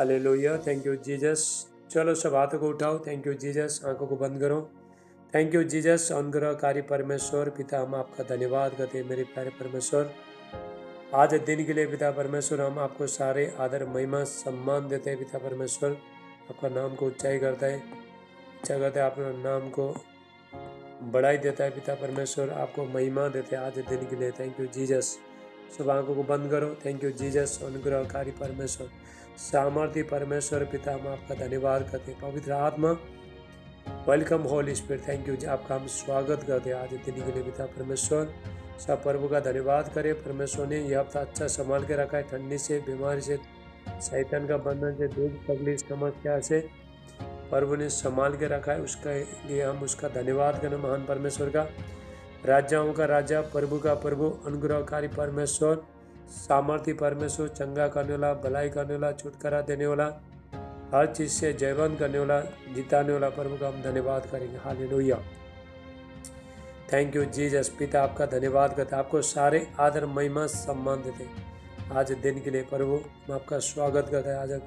Hallelujah. Thank you Jesus. चलो सब हाथों को उठाओ। Thank you Jesus. आंखों को बंद करो। Thank you Jesus. अनुग्रहकारी परमेश्वर पिता, हम आपका धन्यवाद करते हैं मेरे प्यारे परमेश्वर। आज दिन के लिए पिता परमेश्वर हम आपको सारे आदर महिमा सम्मान देते हैं पिता परमेश्वर। आपका नाम को ऊंचाई करता है, ऊंचा करता है, अपना नाम को बढ़ाई देता है पिता परमेश्वर। आपको महिमा देते हैं आज दिन के लिए। Thank you Jesus. सब आंखों को बंद करो। Thank you Jesus. अनुग्रहकारी परमेश्वर, सामर्थ्य परमेश्वर पिता, हम आपका धन्यवाद करते हैं। पवित्र आत्मा, welcome Holi spirit. Thank you, आपका हम स्वागत करते हैं आज दिन के लिए पिता परमेश्वर। सब प्रभु का धन्यवाद करें। परमेश्वर ने यह हफ्ता अच्छा संभाल के रखा है, ठंडी से, बीमारी से, शैतान का बंधन से, दुख तकलीफ समस्या से प्रभु ने संभाल के रखा है। उसके लिए हम उसका धन्यवाद करें। महान परमेश्वर का, राजाओं का राजा, प्रभु का प्रभु, अनुग्रहकारी परमेश्वर, सामर्थ्य परमेश्वर, चंगा करने वाला, भलाई करने वाला, छुटकारा देने वाला, हर चीज़ से जयवंत करने वाला, जिताने वाला प्रभु का हम धन्यवाद करेंगे। हालेलुया। Thank you Jesus. पिता आपका धन्यवाद करते, आपको सारे आदर महिमा सम्मान देते आज दिन के लिए। प्रभु हम आपका स्वागत करते हैं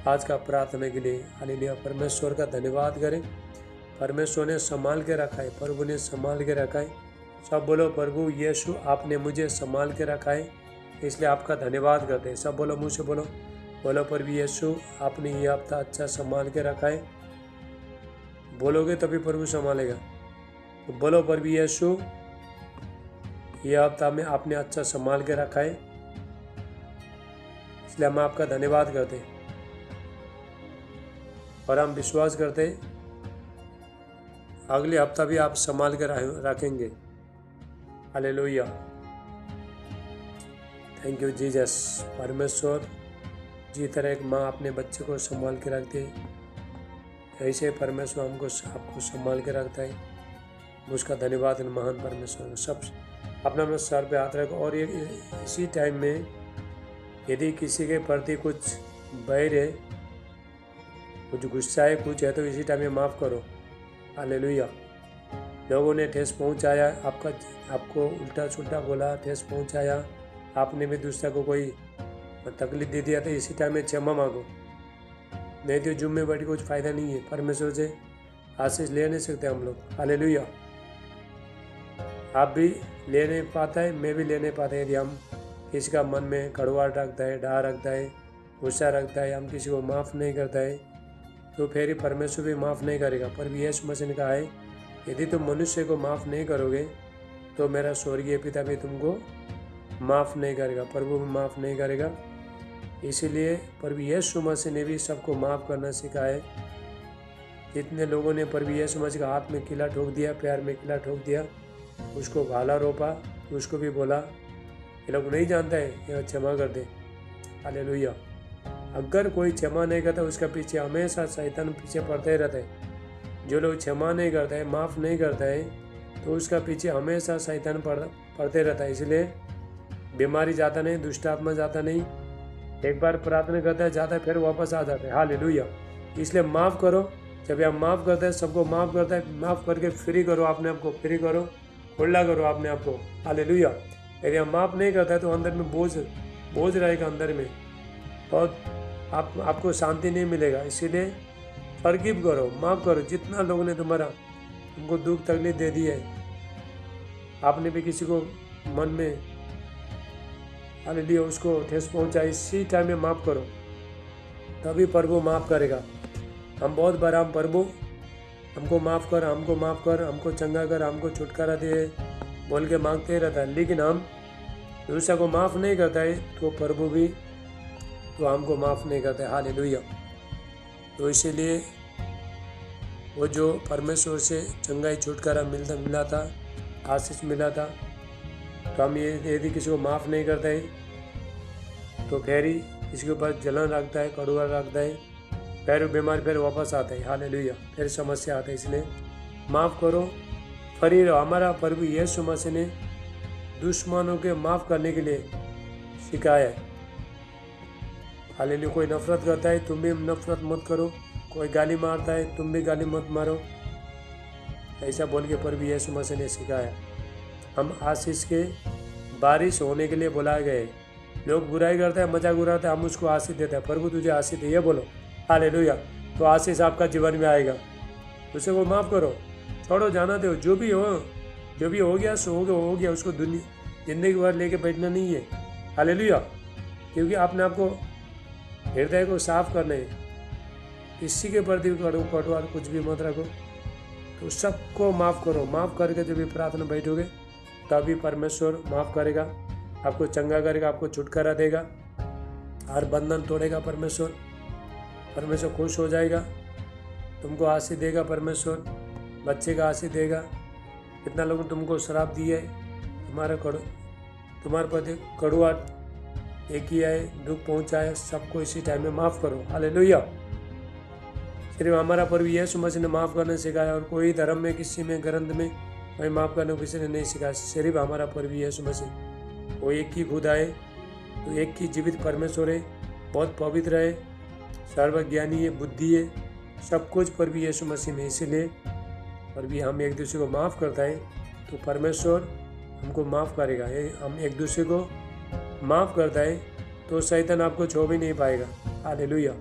आज का प्रार्थना के लिए। हालेलुया। परमेश्वर का धन्यवाद करें। परमेश्वर ने संभाल के रखा है, प्रभु ने संभाल के रखा है। सब बोलो, प्रभु यीशु आपने मुझे संभाल के रखा है, इसलिए आपका धन्यवाद करते हैं। सब बोलो, मुझसे बोलो, बोलो प्रभु यीशु आपने ये हफ्ता अच्छा संभाल के रखा है। बोलोगे तभी प्रभु संभालेगा। तो बोलो, प्रभु यीशु ये हफ्ता में आपने अच्छा संभाल के रखा है, इसलिए हम आपका धन्यवाद करते हैं और हम विश्वास करते हैं अगले हफ्ता भी आप संभाल के रखेंगे। हालेलुया। Thank you Jesus. परमेश्वर जी तरह एक माँ अपने बच्चे को संभाल के रखती है, ऐसे परमेश्वर हमको आपको संभाल के रखता है। उसका धन्यवाद है महान परमेश्वर। सब अपना अपना सर पे हाथ रखो। और ये इसी टाइम में यदि किसी के प्रति कुछ बैर है, कुछ गुस्सा है, कुछ है, तो इसी टाइम में माफ़ करो। हालेलुया। लोगों ने ठेस पहुंचाया, आपको उल्टा सुल्टा बोला, ठेस पहुंचाया, आपने भी दूसरा को कोई तकलीफ दे दिया, तो इसी टाइम में क्षमा मांगो। नहीं तो जुम्मे में बैठ कुछ फ़ायदा नहीं है। परमेश्वर से आशीष ले नहीं सकते हम लोग। हालेलुया। आप भी ले नहीं पाता है, मैं भी ले नहीं पाता है। यदि हम किसी का मन में कड़वाहट रखता है, डर रखता है, गुस्सा रखता है, हम किसी को माफ़ नहीं करता है, तो फिर परमेश्वर भी माफ़ नहीं करेगा। पर यीशु मसीह ने कहा है, यदि तुम मनुष्य को माफ़ नहीं करोगे तो मेरा स्वर्गीय पिता भी तुमको माफ़ नहीं करेगा, प्रभु भी माफ़ नहीं करेगा। इसीलिए प्रभु यीशु मसीह ने भी सबको माफ़ करना सिखाया है। जितने लोगों ने प्रभु यीशु मसीह का हाथ में किला ठोक दिया, प्यार में किला ठोक दिया, उसको भाला रोपा, उसको भी बोला ये लोग नहीं जानता है, ये क्षमा कर दे। हालेलुया। अगर कोई क्षमा नहीं करता, उसका पीछे हमेशा शैतान पीछे पड़ते रहता है। जो लोग क्षमा नहीं करता है, माफ़ नहीं करता है, तो उसका पीछे हमेशा शैतान पड़ते रहता है। इसलिए बीमारी जाता नहीं, दुष्ट आत्मा जाता नहीं। एक बार प्रार्थना करता है, जाता है, फिर वापस आ जाता है। हालेलुया। इसलिए माफ़ करो। जब आप माफ़ करते हैं, सबको माफ़ करता है, माफ़ करके फ्री करो अपने आप को, फ्री करो, खुला करो अपने आप को। हालेलुया। यदि हम माफ़ नहीं करता है तो अंदर में बोझ रहेगा अंदर में, और आपको शांति नहीं मिलेगा। इसीलिए फॉरगिव करो, माफ़ करो। जितना लोगों ने तुमको दुख तकलीफ दे दी है, आपने भी किसी को मन में हालेलुया उसको ठेस पहुंचा, इसी टाइम में माफ़ करो, तभी प्रभु माफ़ करेगा। हम बहुत बार हम प्रभु हमको माफ़ कर, हमको माफ़ कर, हमको चंगा कर, हमको छुटकारा दे बोल के मांगते रहता है, लेकिन हम दूसरा को माफ़ नहीं करता है, तो प्रभु भी तो हमको माफ़ नहीं करता है। हालेलुया। तो इसीलिए वो जो परमेश्वर से चंगाई छुटकारा मिला था, आशीष मिला था, तो हम ये यदि किसी को माफ़ नहीं करता है, तो फिर ही किसी के ऊपर जलन रखता है, कड़वा रखता है, फिर बीमारी फिर वापस आता है। हालेलुया। फिर समस्या आता है। इसलिए माफ़ करो, फ्री रहो। हमारा प्रभु यीशु मसीह ने दुश्मनों के माफ़ करने के लिए सिखाया है। हालेलुया। कोई नफरत करता है, तुम भी नफरत मत करो। कोई गाली मारता है, तुम भी गाली मत मारो। ऐसा बोल के प्रभु यीशु मसीह ने सिखाया। हम आशीष के बारिश होने के लिए बुलाए गए। लोग बुराई करते हैं, मजाक उड़ाते हैं, हम उसको आशीष देते हैं। प्रभु तुझे आशीष दे, ये बोलो हालेलुया। तो आशीष आपका जीवन में आएगा। दूसरे को माफ़ करो, छोड़ो, जाना दो, जो भी हो गया सो हो गया। उसको दुनिया जिंदगी भर लेके बैठना नहीं है। हालेलुया। क्योंकि आपने आपको हृदय को साफ करना है। किसी के प्रति कटुवार कुछ भी मत रखो। तो सबको माफ़ करो। माफ़ करके जब भी प्रार्थना बैठोगे तभी परमेश्वर माफ़ करेगा, आपको चंगा करेगा, आपको छुटकारा देगा, हर बंधन तोड़ेगा परमेश्वर। परमेश्वर खुश हो जाएगा, तुमको आशीष देगा परमेश्वर, बच्चे का आशीष देगा। कितना लोगों ने तुमको श्राप दिया है, तुम्हारे प्रति कड़ुआहट एक किया है, दुख पहुंचाया, सबको इसी टाइम में माफ़ करो। हालेलुया। सिर्फ हमारा प्रभु यीशु मसीह ने माफ़ करने सिखाया, और कोई धर्म में, किसी में, ग्रंथ में कोई माफ़ करने को किसी ने नहीं सिखाया। सिर्फ हमारा प्रभु यीशु मसीह, वो एक ही खुदा है, तो एक ही जीवित परमेश्वर है, बहुत पवित्र है, सर्वज्ञानी है, बुद्धि है, सब कुछ प्रभु यीशु मसीह में। इसीलिए प्रभु हम एक दूसरे को माफ़ करता है तो परमेश्वर हमको माफ़ करेगा। हम एक दूसरे को माफ़ करता है तो शैतान आपको छू भी नहीं पाएगा। हालेलुया।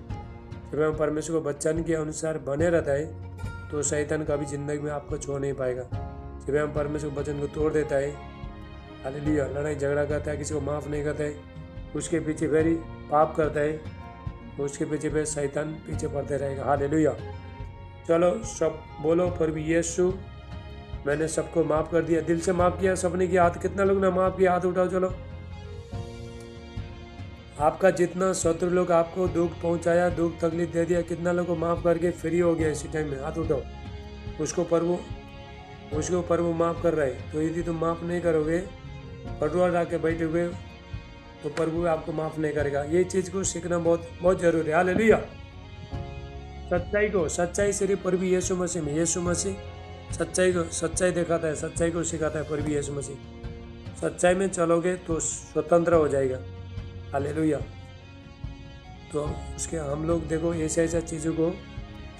जब हम परमेश्वर को वचन के अनुसार बने रहता है तो शैतान कभी जिंदगी में आपको छू नहीं पाएगा। जब हम परमेश्वर वचन को तोड़ देता है, हालेलुया, लड़ाई झगड़ा करता है, किसी को माफ़ नहीं करता है, उसके पीछे फिर ही पाप करता है, तो उसके पीछे फिर शैतान पीछे पड़ते रहेगा। हालेलुया। चलो सब बोलो, प्रभु यीशु मैंने सबको माफ़ कर दिया, दिल से माफ़ किया सबने की। हाथ कितना लोग ने माफ़ किया, हाथ उठाओ। चलो, आपका जितना शत्रु लोग आपको दुख पहुंचाया, दुख तकलीफ दे दिया, कितना लोग को माफ़ करके फ्री हो गया इसी टाइम में, हाथ उठाओ। उसको प्रभु माफ़ कर रहा है। तो यदि तुम माफ़ नहीं करोगे, कटुआ ला के बैठोगे, तो प्रभु आपको माफ़ नहीं करेगा। ये चीज़ को सीखना बहुत बहुत जरूरी है। हालेलुया। सच्चाई सिर्फ प्रभु यीशु मसीह में। यीशु मसीह सच्चाई दिखाता है, सच्चाई को सिखाता है प्रभु यीशु मसीह। सच्चाई में चलोगे तो स्वतंत्र हो जाएगा। हालेलुया। तो उसके हम लोग देखो ऐसे चीज़ों को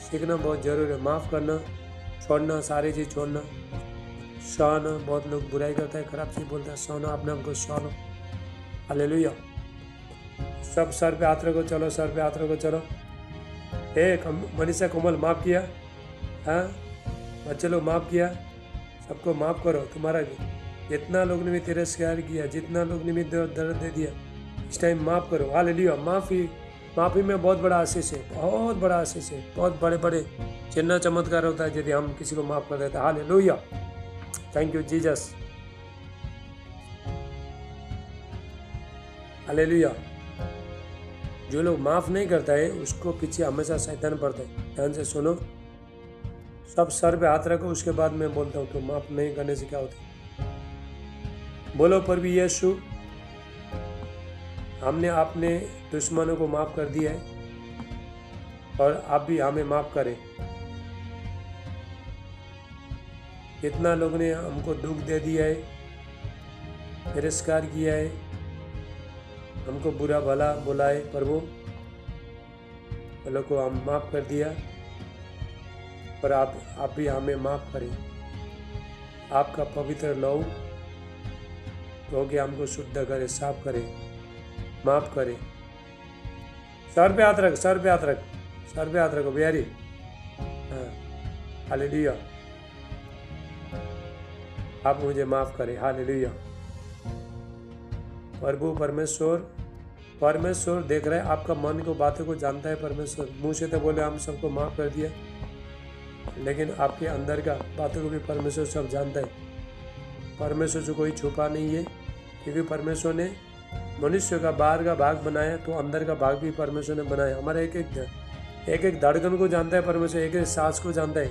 सीखना बहुत ज़रूरी है। माफ़ करना, छोड़ना, सारी चीज़ छोड़ना, सहना। बहुत लोग बुराई करता है, खराब चीज़ बोलता है, सहना, अपने हमको सहना। हालेलुया। सब सर पे हाथ रखो, चलो सर पे हाथ रखो। चलो, मनीषा कोमल माफ़ किया, हाँ बच्चे लोग माफ़ किया, सबको माफ़ करो। तुम्हारा जितना लोग ने भी तिरस्कार किया, जितना लोग ने भी दर्द दे दिया, इस टाइम माफ़ करो। हालेलुया। माफ़ी में बहुत बड़ा आशीष है, बहुत बड़ा आशीष है, बहुत बड़े बड़े चिन्ह चमत्कार होता है यदि हम किसी को माफ़ कर देते हैं। Hallelujah. Thank you Jesus. Hallelujah. जो लोग माफ़ नहीं करता है उसको पीछे हमेशा शैतान पड़ता है। ध्यान से सुनो, सब सर पे हाथ रखो, उसके बाद मैं बोलता हूँ तो माफ़ नहीं करने से क्या होता है। बोलो, प्रभु यीशु हमने अपने दुश्मनों को माफ़ कर दिया है और आप भी हमें माफ़ करें। कितना लोग ने हमको दुख दे दिया है, तिरस्कार किया है, हमको बुरा भला बोला है, प्रभु लोग को हम माफ़ कर दिया, पर आप भी हमें माफ़ करें। आपका पवित्र लहू तो कि हमको शुद्ध करे, साफ करे, माफ़ करे। सर पे हाथ रख, सर पे हाथ रख, सर पे हाथ रखो बिहारी। हाँ, हालेलुया। आप मुझे माफ़ करें। हालेलुया। प्रभु परमेश्वर देख रहा है, आपका मन को, बातों को जानता है परमेश्वर। मुँह से तो बोले हम सबको माफ़ कर दिया, लेकिन आपके अंदर का बातों को भी परमेश्वर सब जानता है। परमेश्वर से कोई छुपा नहीं है, क्योंकि परमेश्वर ने मनुष्य का बाहर का भाग बनाया तो अंदर का भाग भी परमेश्वर ने बनाया। हमारा एक एक धड़कन को जानता है परमेश्वर, एक एक सांस को जानता है।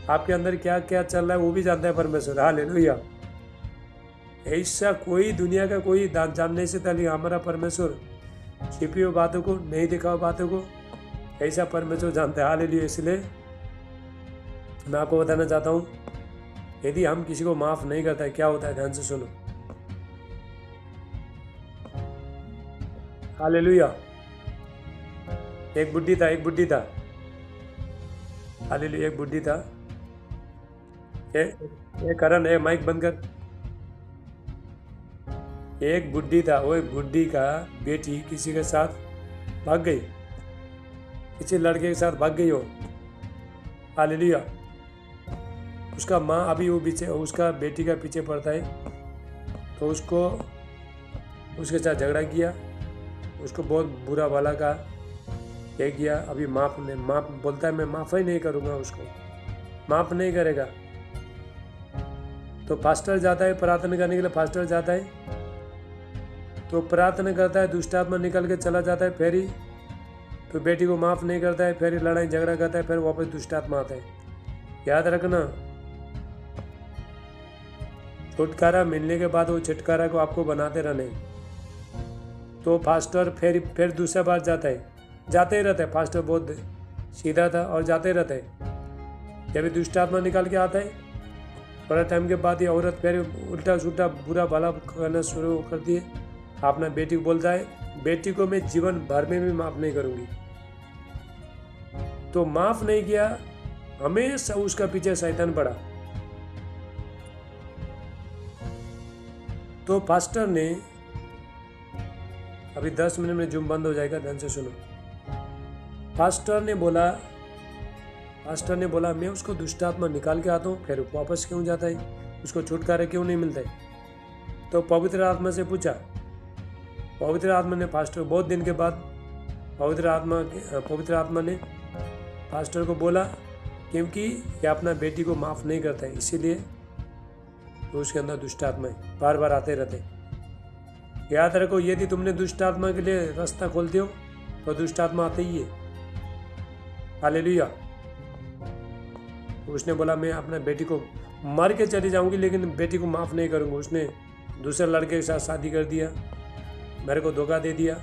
आपके अंदर क्या क्या चल रहा है वो भी जानता है परमेश्वर। हालेलुया। ऐसा कोई दुनिया का कोई जानने से पहले हमारा परमेश्वर छिपी हुई बातों को, नहीं देखा हुआ बातों को, ऐसा परमेश्वर जानता है। हालेलुया। इसलिए मैं आपको बताना चाहता हूँ, यदि हम किसी को माफ़ नहीं करता है क्या होता है, ध्यान से सुनो। हालेलुया। एक बुढ़ी था। हालेलुया। एक बुढ़ी था। ये करण है, माइक बंद कर। एक बुढ़ी था, वो एक बुढ़ी का बेटी किसी के साथ भाग गई, किसी लड़के के साथ भाग गई हो। हालेलुया। उसका माँ अभी वो पीछे, उसका बेटी का पीछे पड़ता है, तो उसको उसके साथ झगड़ा किया, उसको बहुत बुरा भला कहा, ये किया। अभी माफ़ बोलता है मैं माफ़ ही नहीं करूँगा, उसको माफ़ नहीं करेगा। तो पास्टर जाता है प्रार्थना करने के लिए, पास्टर जाता है तो प्रार्थना करता है, दुष्ट आत्मा निकल के चला जाता है, फिर ही तो बेटी को माफ़ नहीं करता है, फिर लड़ाई झगड़ा करता है, फिर वापस दुष्ट आत्मा आता है। याद रखना, छुटकारा मिलने के बाद वो छुटकारा को आपको बनाते रहने। तो फास्टर फिर दूसरा बार जाता है, जाते ही रहता है। फास्टर बहुत सीधा था और जाते रहता है। जब दुष्ट आत्मा निकाल के आता है, थोड़ा टाइम के बाद ये औरत फिर उल्टा सुल्टा बुरा भला करना शुरू करती है। अपना बेटी को बोलता है, बेटी को मैं जीवन भर में भी माफ़ नहीं करूँगी। तो माफ़ नहीं किया, हमेशा उसका पीछे शैतान पड़ा। तो पास्टर ने, अभी 10 मिनट में जूम बंद हो जाएगा, ध्यान से सुनो। पास्टर ने बोला मैं उसको दुष्ट आत्मा निकाल के आता हूँ, फिर वापस क्यों जाता है, उसको छुटकारा क्यों नहीं मिलता है। तो पवित्र आत्मा से पूछा, पवित्र आत्मा ने पास्टर, बहुत दिन के बाद पवित्र आत्मा ने पास्टर को बोला, क्योंकि ये अपना बेटी को माफ़ नहीं करता है, इसीलिए तो उसके अंदर दुष्ट आत्मा है, बार बार आते रहते। याद रखो, यदि तुमने दुष्ट आत्मा के लिए रास्ता खोलते हो तो दुष्ट आत्मा आते ही है। हालेलुया। उसने बोला मैं अपना बेटी को मर के चली जाऊंगी, लेकिन बेटी को माफ़ नहीं करूंगा। उसने दूसरे लड़के के साथ शादी कर दिया, मेरे को धोखा दे दिया,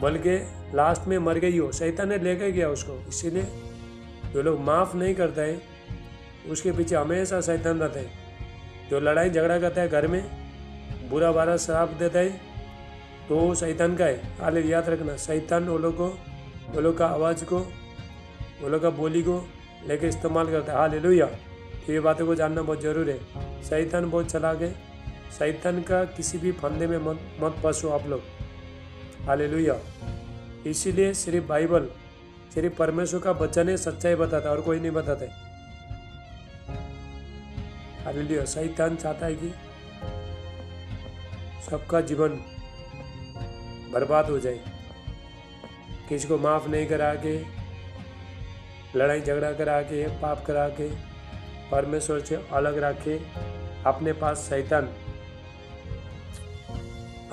बल्कि लास्ट में मर गई हो, शैतान ने लेकर गया उसको। इसीलिए जो लोग माफ़ नहीं करता है उसके पीछे हमेशा शैतान रहता है। जो लड़ाई झगड़ा करता है घर में, बुरा भला श्राप देता है, तो शैतान का है। हाले याद रखना, शैतान वो लोग का आवाज़ को, वो लोग का बोली को लेके इस्तेमाल करता है। हालेलुया। तो ये बातों को जानना बहुत ज़रूरी है। शैतान बहुत चालाक है, शैतान का किसी भी फंदे में मत फंसो आप लोग। हालेलुया। इसीलिए सिर्फ बाइबल, सिर्फ परमेश्वर का वचन है, सच्चाई बताता है और कोई नहीं बताता है। हालेलुया। शैतान चाहता है कि सबका जीवन बर्बाद हो जाए, किसी को माफ़ नहीं करा के, लड़ाई झगड़ा करा के, पाप करा के, परमेश्वर से अलग रखे, अपने पास शैतान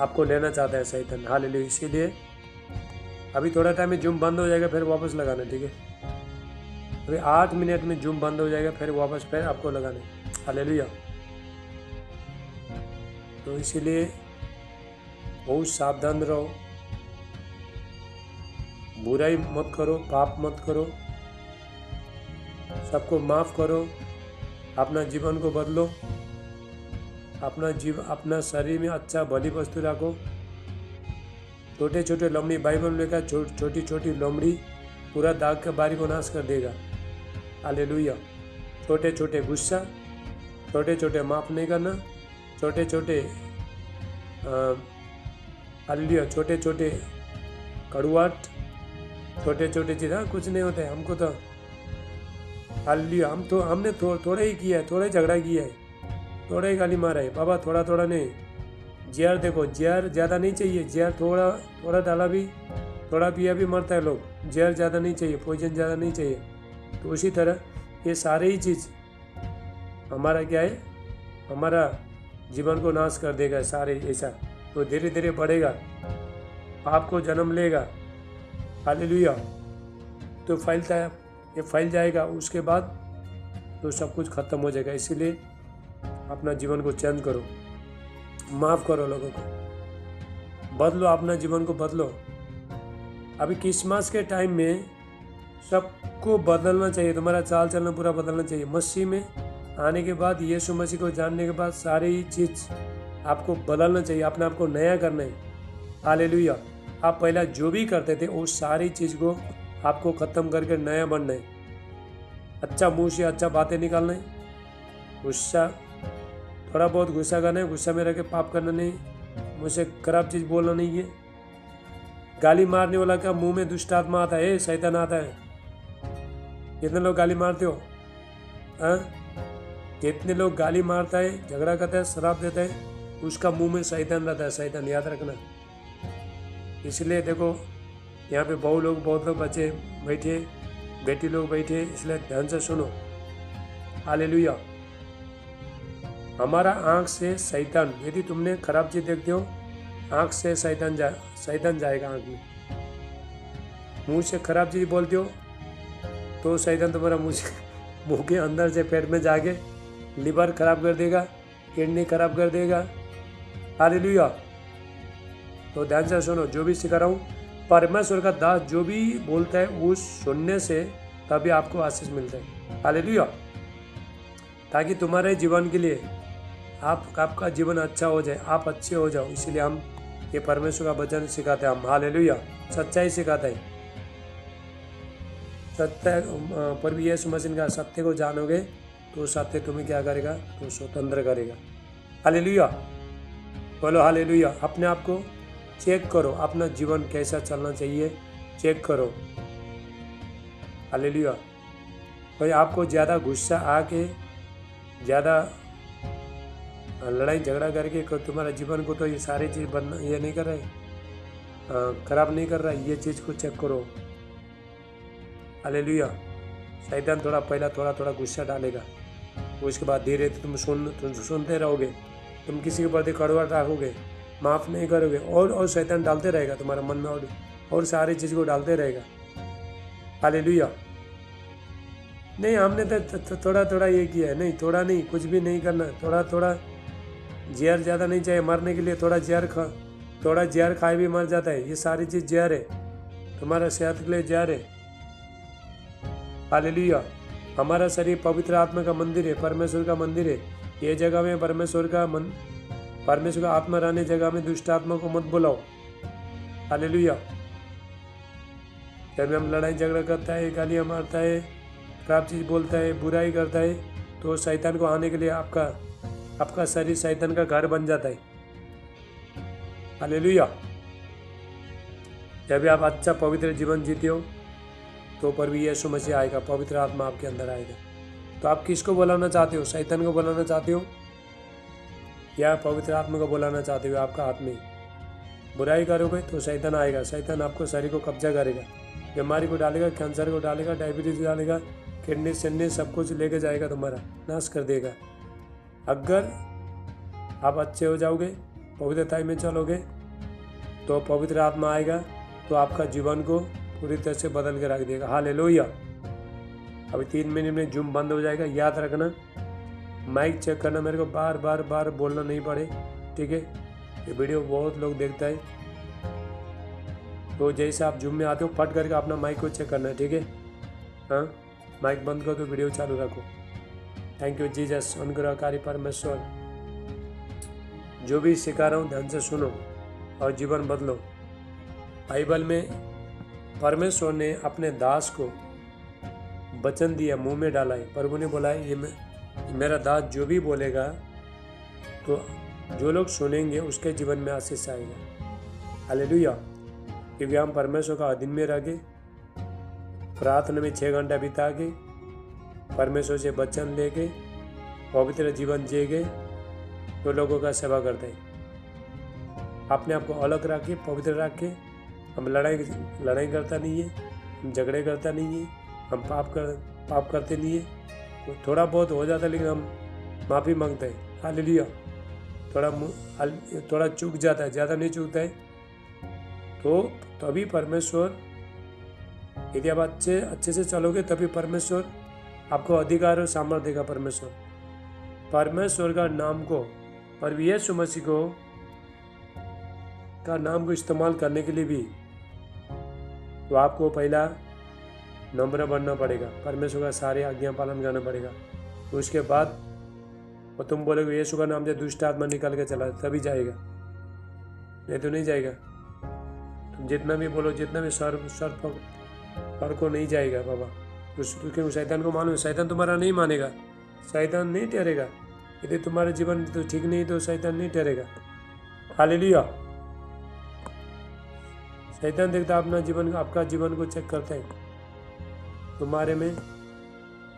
आपको लेना चाहता है शैतान। हालेलुया। इसीलिए अभी थोड़ा टाइम में जूम बंद हो जाएगा, फिर वापस लगाना, ठीक है। अभी 8 मिनट में जूम बंद हो जाएगा, फिर वापस फिर आपको लगाना। हालेलुया। तो इसीलिए बहुत सावधान रहो, बुराई मत करो, पाप मत करो, सबको माफ़ करो, अपना जीवन को बदलो, अपना शरीर में अच्छा भली वस्तु रखो। छोटे छोटे लोमड़ी, बाइबल में लिखा, छोटी छोटी लोमड़ी पूरा दाग के बारी को नाश कर देगा। हालेलुया। छोटे छोटे गुस्सा, छोटे छोटे माफ नहीं करना, छोटे छोटे हालेलुया, छोटे छोटे कड़ुआट, छोटे छोटे चीज़, हाँ कुछ नहीं होता है हमको तो। हालेलुया। हमने थोड़ा ही किया है, थोड़ा ही झगड़ा किया है, थोड़ा ही गाली मारा है बाबा, थोड़ा थोड़ा नहीं। जहर देखो, जहर ज़्यादा नहीं चाहिए, जहर थोड़ा थोड़ा डाला भी, थोड़ा पिया भी मरता है लोग। जहर ज़्यादा नहीं चाहिए, पॉइजन ज़्यादा नहीं चाहिए। तो उसी तरह ये सारे ही चीज़ हमारा क्या है, हमारा जीवन को नाश कर देगा सारे। ऐसा तो धीरे धीरे बढ़ेगा, पाप को जन्म लेगा। हालेलुया। तो फैलता है, ये फैल जाएगा, उसके बाद तो सब कुछ खत्म हो जाएगा। इसीलिए अपना जीवन को चेंज करो, माफ़ करो लोगों को, बदलो, अपना जीवन को बदलो। अभी क्रिसमस के टाइम में सबको बदलना चाहिए, तुम्हारा चाल चलना पूरा बदलना चाहिए। मसीह में आने के बाद, यीशु मसीह को जानने के बाद सारी चीज़ आपको बदलना चाहिए, अपने आप को नया करना है। हालेलुया। आप पहला जो भी करते थे वो सारी चीज़ को आपको ख़त्म करके नया बनना है। अच्छा मुँह से अच्छा बातें निकालना है, गुस्सा थोड़ा बहुत गुस्सा करना है, गुस्सा में रह के पाप करना नहीं, मुझसे खराब चीज़ बोलना नहीं है। गाली मारने वाला का मुंह में दुष्ट आत्मा आता है, शैतान आता है। कितने लोग गाली मारते हो? हाँ, कितने लोग गाली मारता है, झगड़ा करता है, शराब देता है, उसका मुंह में शैतान रहता है। शैतान, याद रखना। इसलिए देखो यहाँ पे बहुत लोग बच्चे बैठे, बेटी लोग बैठे, इसलिए ध्यान से सुनो। हालेलुया। हमारा आँख से शैतान, यदि तुमने खराब चीज़ देखते हो, आँख से शैतान जाएगा आँख में। मुंह से खराब चीज़ बोलते हो तो शैतान तुम्हारा मुंह के अंदर से पेट में जाके लिवर खराब कर देगा, किडनी खराब कर देगा। हालेलुया। तो ध्यान से सुनो, जो भी सिखा रहा हूँ, परमेश्वर का दास जो भी बोलता है उस सुनने से तभी आपको आशीष मिलता है। हालेलुया। ताकि तुम्हारे जीवन के लिए आपका जीवन अच्छा हो जाए, आप अच्छे हो जाओ, इसीलिए हम ये परमेश्वर का वचन सिखाते हैं हम। हालेलुया। सच्चाई सिखाते हैं। सत्य पर भी यीशु मसीह का सत्य को जानोगे तो सत्य तुम्हें क्या करेगा? तो स्वतंत्र करेगा। हालेलुया। बोलो हालेलुया। अपने आप को चेक करो, अपना जीवन कैसा चलना चाहिए, चेक करो। हालेलुया। भाई आपको ज़्यादा गुस्सा आके, ज़्यादा लड़ाई झगड़ा करके तुम्हारा जीवन को तो ये सारी चीज़ बनना, ये नहीं कर रहे, खराब नहीं कर रहा है, ये चीज़ को चेक करो। हालेलुया। शैतान पहला थोड़ा गुस्सा डालेगा, उसके बाद धीरे तुम सुनते रहोगे, तुम किसी के प्रति कड़वा रखोगे, माफ़ नहीं करोगे, और शैतान डालते रहेगा तुम्हारे मन में, और सारी चीज़ को डालते रहेगा। हालेलुया। नहीं, हमने तो थोड़ा ये किया है, नहीं, थोड़ा नहीं, कुछ भी नहीं करना, थोड़ा जहर ज़्यादा नहीं चाहिए मरने के लिए। थोड़ा जहर खाए भी मर जाता है। ये सारी चीज़ जहर है, तुम्हारा सेहत के लिए जहर है। हालेलुया। हमारा शरीर पवित्र आत्मा का मंदिर है, परमेश्वर का मंदिर है। ये जगह में परमेश्वर का आत्मा रहने जगह में दुष्ट आत्मा को मत बुलाओ। हालेलुया। जब हम लड़ाई झगड़ा करता है, गालियाँ मारता है, खराब चीज़ बोलता है, बुराई करता है, तो शैतान को आने के लिए आपका शरीर शैतान का घर बन जाता है। हालेलुया। जब आप अच्छा पवित्र जीवन जीते हो तो प्रभु यीशु मसीह आएगा, पवित्र आत्मा आपके अंदर आएगा। तो आप किसको बुलाना चाहते हो? शैतान को बुलाना चाहते हो या पवित्र आत्मा को बुलाना चाहते हो? आपका हाथ में। बुराई करोगे तो शैतान आएगा, शैतान आपको शरीर को कब्जा करेगा, बीमारी को डालेगा, कैंसर को डालेगा, डायबिटीज डालेगा, किडनी सिडनी सब कुछ लेके जाएगा, तुम्हारा नाश कर देगा। अगर आप अच्छे हो जाओगे, पवित्रता में चलोगे, तो पवित्र आत्मा आएगा तो आपका जीवन को पूरी तरह से बदल के रख देगा। हालेलुया। अभी 3 मिनट में जूम बंद हो जाएगा। याद रखना, माइक चेक करना, मेरे को बार बोलना नहीं पड़े, ठीक है? ये वीडियो बहुत लोग देखता है, तो जैसे आप जूम में आते हो फट करके अपना माइक को चेक करना है, ठीक है? हाँ, माइक बंद करो तो वीडियो चालू रखो। Thank you Jesus. अनुग्रहकारी परमेश्वर, जो भी सिखा रहा हूँ ध्यान से सुनो और जीवन बदलो। बाइबल में परमेश्वर ने अपने दास को वचन दिया, मुंह में डाला है। प्रभु ने बोला है, ये मेरा दास जो भी बोलेगा तो जो लोग सुनेंगे उसके जीवन में आशीष आएगा। हालेलुया। क्योंकि हम परमेश्वर का अधीन में रह के, प्रार्थना में 6 घंटा बिता के, परमेश्वर से वचन लेके, पवित्र जीवन जिए गए, तो लोगों का सेवा करते हैं। अपने आप को अलग रख के, पवित्र रख के, हम लड़ाई करता नहीं है, हम झगड़े करता नहीं है, हम पाप करते नहीं है। तो थोड़ा बहुत हो जाता है लेकिन हम माफ़ी मांगते हैं। हालेलुया। थोड़ा चूक जाता है, ज़्यादा नहीं चूकता है, तो तभी परमेश्वर, यदि आप अच्छे से चलोगे तभी परमेश्वर आपको अधिकार और सामर्थ्य देगा। परमेश्वर का नाम को, प्रभु यीशु मसीह का नाम को इस्तेमाल करने के लिए भी तो आपको पहला नम्र बनना पड़ेगा, परमेश्वर का सारे आज्ञा पालन करना पड़ेगा। तो उसके बाद और तुम बोलोगे यीशु का नाम से दुष्ट आत्मा निकल के चला, तभी जाएगा, नहीं तो नहीं जाएगा। तुम जितना भी बोलो, जितना भी सर पर को नहीं जाएगा बाबा, क्योंकि शैतान को मानो, शैतान तुम्हारा नहीं मानेगा, शैतान नहीं ठहरेगा। यदि तुम्हारा जीवन तो ठीक नहीं तो शैतान नहीं ठहरेगा। हालेलुया। शैतान देखता अपना जीवन, आपका जीवन को चेक करता है। तुम्हारे में,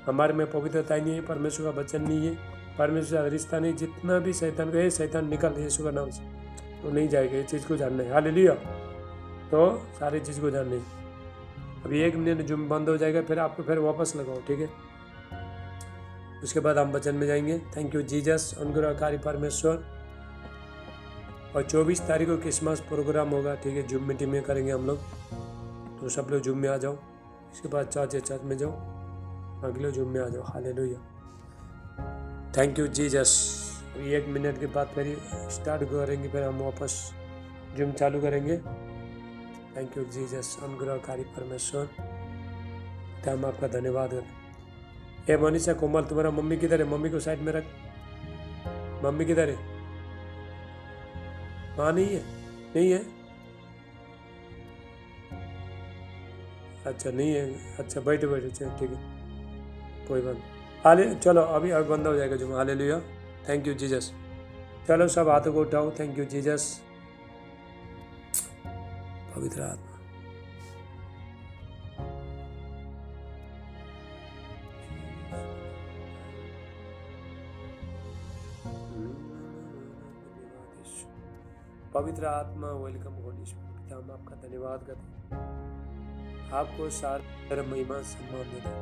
हमारे में पवित्रता नहीं है, परमेश्वर का वचन नहीं है, परमेश्वर का रिश्ता नहीं। जितना भी शैतान को, शैतान निकल यीशु का नाम से, तो नहीं जाएगा। ये चीज़ को जानना है। हालेलुया। तो सारी चीज़ को जानना है। अभी 1 मिनट जुम बंद हो जाएगा, फिर आपको फिर वापस लगाओ, ठीक है। उसके बाद हम वचन में जाएंगे। थैंक यू जीसस, अनुग्रहकारी परमेश्वर। और 24 तारीख को क्रिसमस प्रोग्राम होगा, ठीक है। जूम मीटिंग में करेंगे हम लोग, तो सब लोग जूम में आ जाओ। इसके बाद चर्च में जाओ, अगले जूम में आ जाओ। हालेलुया। Thank you Jesus. अभी 1 मिनट के बाद फिर स्टार्ट करेंगे, फिर हम वापस जूम चालू करेंगे। थैंक यू जीसस, अनुग्रहकारी परमेश्वर। तो हम आपका धन्यवाद करें। ए मनीषा कोमल, तुम्हारा मम्मी किधर है? मम्मी को साइड में रख। मम्मी किधर है? हाँ, नहीं है, नहीं है। अच्छा, नहीं है। अच्छा, बैठो बैठो, चलो ठीक है, कोई बात नहीं। हाले चलो, अभी बंद हो जाएगा जुम्मा। हालेलुया। Thank you Jesus. चलो सब हाथों को उठाओ। Thank you Jesus. पवित्र आत्मा, पवित्र आत्मा, वेलकम होली स्पिरिट। पिता, हम आपका धन्यवाद करते हैं, आपको सारा महिमा सम्मान देते हैं,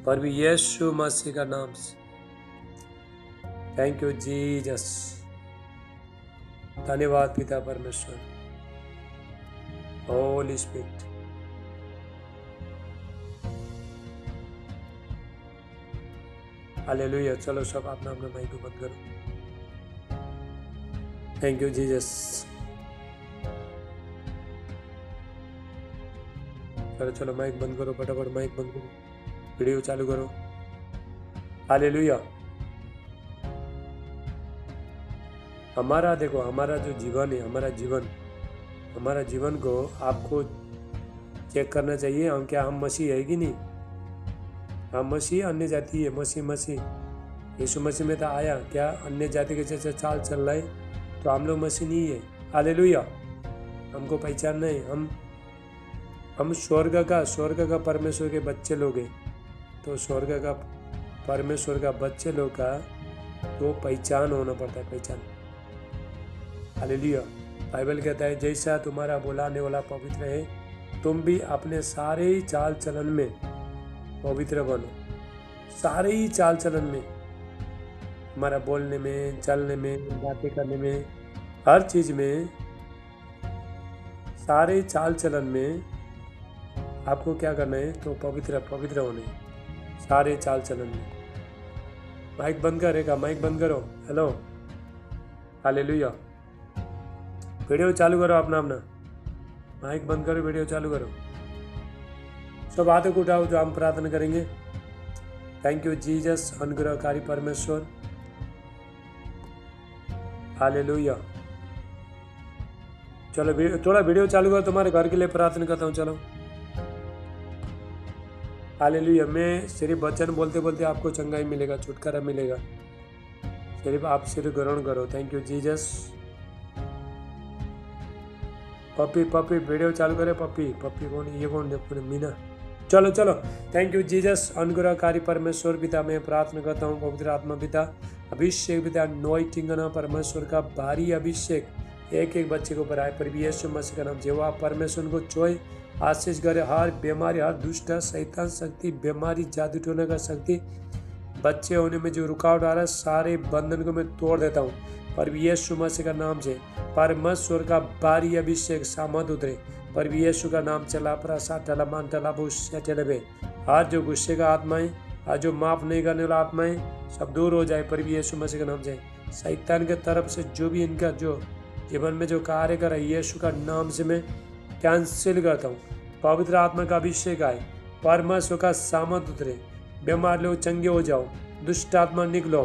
पर भी यीशु मसीह का नाम से। Thank you Jesus. धन्यवाद पिता परमेश्वर, होली स्पिरिट। हालेलुया। चलो सब अपना अपना माइक को बंद करो। Thank you Jesus. चलो चलो माइक बंद करो, फटाफट माइक बंद करो, वीडियो चालू करो। हालेलुया। हमारा देखो, हमारा जो जीवन है, हमारा जीवन को आपको चेक करना चाहिए। हम क्या, हम मसीह है कि नहीं? हम मसीह, अन्य जाति है। मसीह यीशु मसीह में तो आया क्या अन्य जाति के जैसे चाल चल रहा है, तो हम लोग मसीह नहीं है। हालेलुया। हमको पहचान नहीं, हम स्वर्ग का परमेश्वर के बच्चे लोग हैं। तो स्वर्ग का परमेश्वर का बच्चे लोग का तो पहचान होना पड़ता है, पहचान। हालेलुया। बाइबल कहता है, जैसा तुम्हारा बुलाने वाला पवित्र है, तुम भी अपने सारे ही चाल चलन में पवित्र बनो। सारे ही चाल चलन में, हमारा बोलने में, चलने में, बातें करने में, हर चीज में, सारे चाल चलन में आपको क्या करना है? तो पवित्र होने, सारे चाल चलन में। माइक बंद करेगा, माइक बंद करो। Hello, hallelujah. वीडियो चालू करो अपना माइक बंद करो, वीडियो चालू करो। सब हाथों को उठाओ, जो हम प्रार्थना करेंगे। थैंक यू जीसस, अनुग्रहकारी परमेश्वर। हालेलुया। चलो थोड़ा वीडियो चालू करो, तुम्हारे घर के लिए प्रार्थना करता हूँ। चलो हालेलुया। मैं सिर्फ वचन बोलते बोलते आपको चंगाई मिलेगा, छुटकारा मिलेगा। सिर्फ आप सिर्फ ग्रहण करो। Thank you Jesus. पप्पी वीडियो चालू करे। पप्पी कौन? ये कौन? देखो मीना। चलो थैंक यू जीसस, अनुग्रहकारी परमेश्वर पिता, मैं प्रार्थना करता हूँ पवित्र आत्मा पिता, अभिषेक पिता, नॉइटिंग ना परमेश्वर का भारी अभिषेक एक एक बच्चे को ऊपर आए, पर भी यीशु मसीह का नाम से। आप परमेश्वर को चोए आशीष करे। हर बीमारी, हर दुष्ट शैतान शक्ति, बीमारी, जादू टोने का शक्ति, बच्चे होने में जो रुकावट आ रहा है, सारे बंधन को मैं तोड़ देता हूँ, पर भी यीशु मसीह का नाम से। परमेश्वर का भारी अभिषेक सामर्थ उतरे, पर भी यीशु का नाम चला प्रसाद टला मान टला भूषे। आज जो गुस्से का आत्मा है, आज जो माफ नहीं करने वाला आत्मा है, सब दूर हो जाए, पर भी यीशु मसीह का नाम से। शैतान के तरफ से जो भी इनका जो जीवन में जो कार्य कर रहा है, यीशु का नाम से मैं कैंसिल करता हूँ। पवित्र आत्मा का अभिषेक आए, परमेश्वर का सामर्थ उतरे, बीमार लोग चंगे हो जाओ, दुष्ट आत्मा निकलो,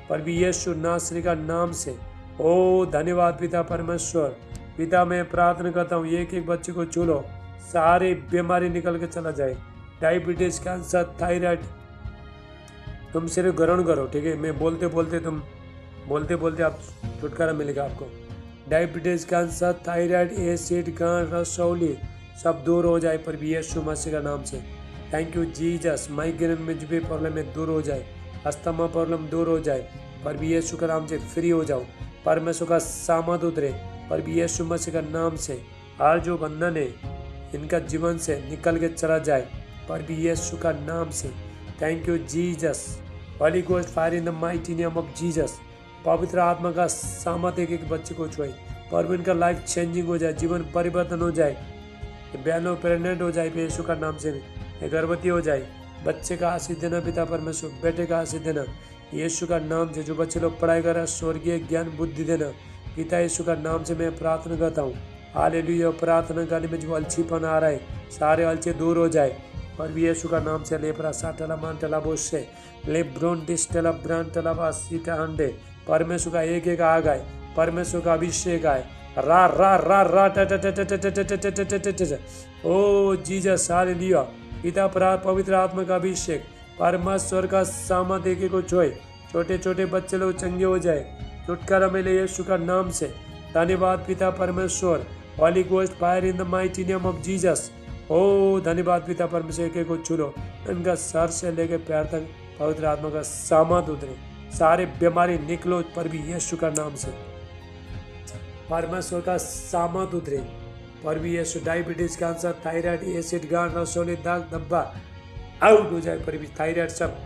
पर भी यीशु नासरी का नाम से। ओ धन्यवाद पिता परमेश्वर। पिता मैं प्रार्थना करता हूँ, एक एक बच्चे को छू लो, सारे बीमारी निकल के चला जाए। डायबिटीज, कैंसर, थायराइड, तुम सिर्फ ग्रहण करो, ठीक है। मैं बोलते बोलते तुम बोलते बोलते आप छुटकारा मिलेगा आपको। डायबिटीज, कैंसर, थायराइड, एसिड, गांठ, रसौली सब दूर हो जाए प्रभु यीशु मसीह का नाम से। Thank you Jesus. माइग्रेन में जो भी प्रॉब्लम है दूर हो जाए, अस्थमा प्रॉब्लम दूर हो जाए प्रभु यीशु के नाम से। फ्री हो जाओ, परमेश्वर का सामर्थ उतरे प्रभु यीशु मसीह का नाम से। हर जो बंधन है इनका जीवन से निकल के चला जाए प्रभु यीशु का नाम से। Thank you Jesus. Holy ghost fire in the mighty name of Jesus. पवित्र आत्मा का सामर्थ एक बच्चे को छुए, पर इनका लाइफ चेंजिंग हो जाए, जीवन परिवर्तन हो जाए, बहनों प्रेग्नेंट हो जाए यीशु का नाम से, गर्भवती हो जाए। बच्चे का आशीष देना पिता परमेश्वर, बेटे का आशीष देना यीशु का नाम से। जो बच्चे लोग पढ़ाई कर रहे हैं स्वर्गीय ज्ञान बुद्धि देना पिता यीशु का नाम से मैं प्रार्थना करता हूँ। हालेलुया। प्रार्थना करने में जो अलछीपन आ रहा है सारे अलचे दूर हो जाए पर यीशु का नाम से। लेपरा साटला मांटला बोशे ले ब्रोन डिस्टला ब्रांटला वासीटा हंडे। परमेश्वर का एक आ गए, परमेश्वर का अभिषेक आए। रा रा रा रा ट ट ट ट ट ट ट ट ट ट। ओ जीसस हालेलुया। पिता पवित्र आत्मा का अभिषेक, परमेश्वर का सामर्थ एक को छुए, छोटे छोटे बच्चे लोग चंगे हो जाए, छुटकारा मिले यीशु का नाम से। धन्यवाद पिता परमेश्वर। Holy ghost fire in the mighty name of Jesus. ओ धन्यवाद पिता परमेश्वर, एक को छू लो, इनका सर से लेकर पैर तक पवित्र आत्मा का सामर्थ उतरे, सारे बीमारी निकलो पर भी यीशु का नाम से। परमेश्वर का सामर्थ उतरे पर भी यीशु। डायबिटीज, कैंसर, थायराइड, एसिड, गांठ, रसौली, दाग धब्बा आउट हो जाए पर भी। थायराइड सब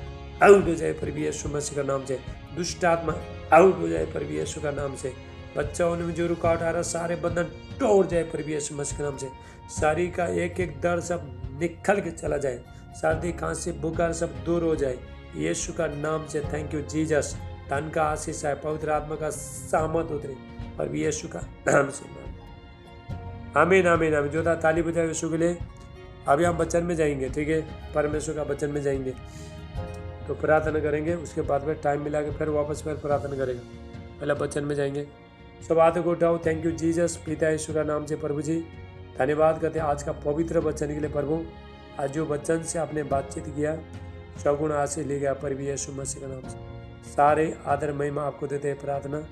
आउट हो जाए पर भी यीशु मसीह का नाम से। दुष्ट आत्मा आउट हो जाए पर भी यीशु का नाम से। बच्चा होने में जो रुकावट आ रहा सारे बंधन तोड़ जाए पर भी यीशु मसीह के नाम से। शरीर का एक एक दर्द सब निकल के चला जाए, सर्दी खांसी बुखार सब दूर हो जाए यीशु का नाम से। Thank you Jesus. धन का आशीष है, पवित्र आत्मा का सामर्थ उतरे पर भी यीशु का नाम से। आमीन आमीन आमीन। जो था ताली बजाए यीशु के लिए। अभी हम वचन में जाएंगे, ठीक है, परमेश्वर का वचन में जाएंगे तो प्रार्थना करेंगे, उसके बाद में टाइम मिला के फिर वापस फिर प्रार्थना करेगा। पहले वचन में जाएंगे। सब हाथों को उठाओ। Thank you Jesus. पिता यीशु का नाम से प्रभु जी धन्यवाद करते हैं आज का पवित्र वचन के लिए प्रभु। आज जो वचन से आपने बातचीत किया सगुण आशीष ले गया प्रभु यीशु मसीह का नाम से। सारे आदर महिमा आपको देते हैं। प्रार्थना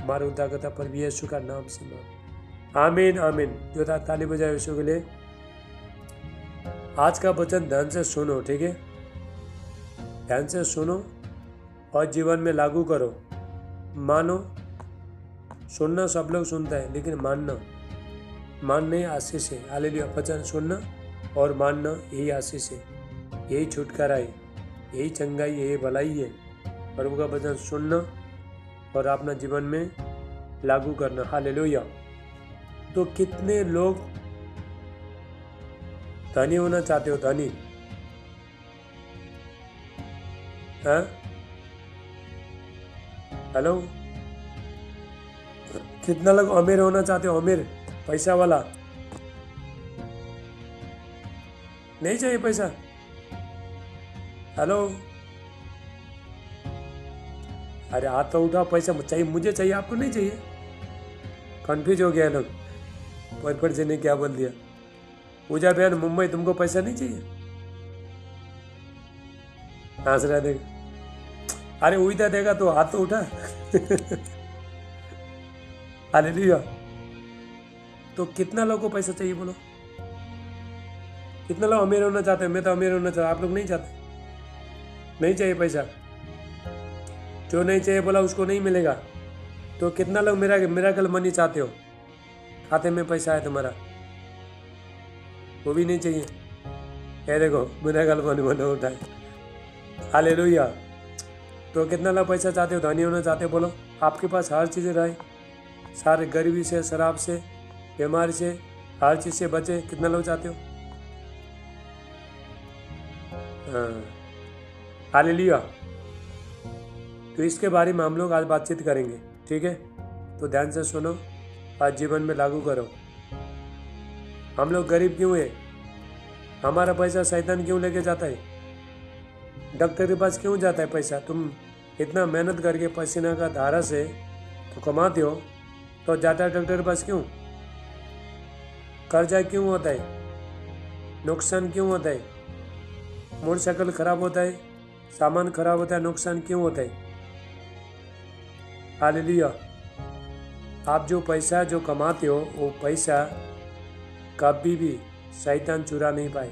हमारे उद्धारकर्ता प्रभु यीशु का नाम से। आमीन आमीन। जो था ताली बजाए यीशु के लिए। आज का वचन ध्यान से सुनो, ठीक है, ध्यान से सुनो और जीवन में लागू करो। मानो, सुनना सब लोग सुनता है लेकिन मानना ही आशीष है। हालेलुया। वचन सुनना और मानना यही आशीष है, यही छुटकारा है, यही चंगाई है, यही भलाई है। प्रभु का वचन सुनना और अपना जीवन में लागू करना। हालेलुया। तो कितने लोग धनी होना चाहते हो? धनी, हाँ, हेलो। कितना लोग अमीर होना चाहते हो? अमीर, पैसा वाला। नहीं चाहिए पैसा? हेलो, अरे हाथ तो उठाओ। पैसा चाहिए, मुझे चाहिए, आपको नहीं चाहिए? कंफ्यूज हो गया लोग। पर जी ने क्या बोल दिया? पूजा बहन मुंबई, तुमको पैसा नहीं चाहिए? हंस रहा देगा। अरे उइदा देगा तो हाथ तो उठा। हालेलुया। तो कितना लोगों को पैसा चाहिए बोलो? कितना लोग अमीर होना चाहते हैं? मैं तो अमीर होना चाहता, आप लोग नहीं चाहते? नहीं चाहिए पैसा। जो नहीं चाहिए बोला उसको नहीं मिलेगा। तो कितना लोग मिराकल मनी चाहते हो? खाते में पैसा है तुम्हारा, वो भी नहीं चाहिए। ये देखो मिराकल मनी बना उठाए। हालेलुया। तो कितना लोग पैसा चाहते हो? धनी होना चाहते हो? बोलो। आपके पास हर चीज़ रहे, सारे गरीबी से, शराब से, बीमारी से, हर चीज़ से बचे। कितना लोग चाहते हो? हाँ, हालेलुया। तो इसके बारे में हम लोग आज बातचीत करेंगे, ठीक है? तो ध्यान से सुनो, आज जीवन में लागू करो। हम लोग गरीब क्यों है? हमारा पैसा शैतान क्यों लेके जाता है? डॉक्टर के पास क्यों जाता है पैसा? तुम इतना मेहनत करके पसीना का धारा से तो कमाते हो, तो जाता है डॉक्टर के पास क्यों? कर्जा क्यों होता है? नुकसान क्यों होता है? मोटरसाइकिल खराब होता है, सामान खराब होता है, नुकसान क्यों होता है? हालेलुया। आप जो पैसा जो कमाते हो वो पैसा कभी भी शैतान चुरा नहीं पाए।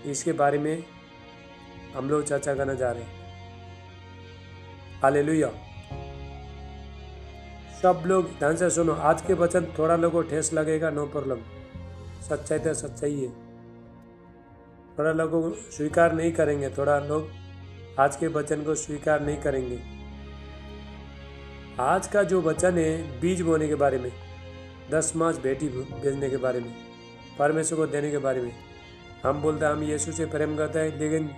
इसके बारे में हम लोग चर्चा करने जा रहे हैं। हालेलुया। सब लोग ध्यान से सुनो। आज के वचन थोड़ा लोगों को ठेस लगेगा, नो प्रॉब्लम। सच्चाई तो सच्चाई है। थोड़ा लोगों को स्वीकार नहीं करेंगे, थोड़ा लोग आज के वचन को स्वीकार नहीं करेंगे। आज का जो वचन है बीज बोने के बारे में, 10 मास भेंटी भेजने के बारे में, परमेश्वर को देने के बारे में। हम बोलते हैं हम यीशु से प्रेम करते हैं, लेकिन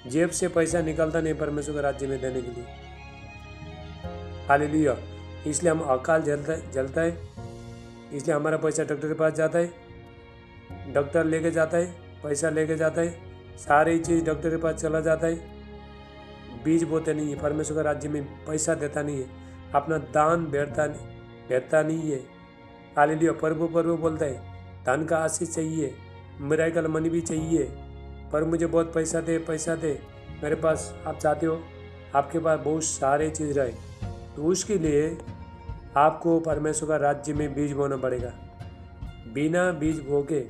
जेब से पैसा निकलता नहीं परमेश्वर के राज्य में देने के लिए। हालेलुया। इसलिए हम अकाल जलता है। इसलिए हमारा पैसा डॉक्टर के पास जाता है, डॉक्टर लेके जाता है, पैसा लेके जाता है, सारी चीज़ डॉक्टर के पास चला जाता है। बीज बोते नहीं है, परमेश्वर के राज्य में पैसा देता नहीं है, अपना दान भेजता नहीं है। हालेलुया। प्रभु बोलता है धन का आशीष चाहिए, मिरेकल मनी भी चाहिए, पर मुझे बहुत पैसा दे मेरे पास। आप चाहते हो आपके पास बहुत सारे चीज़ रहे, तो उसके लिए आपको परमेश्वर का राज्य में बीज बोना पड़ेगा। बिना बीज बोके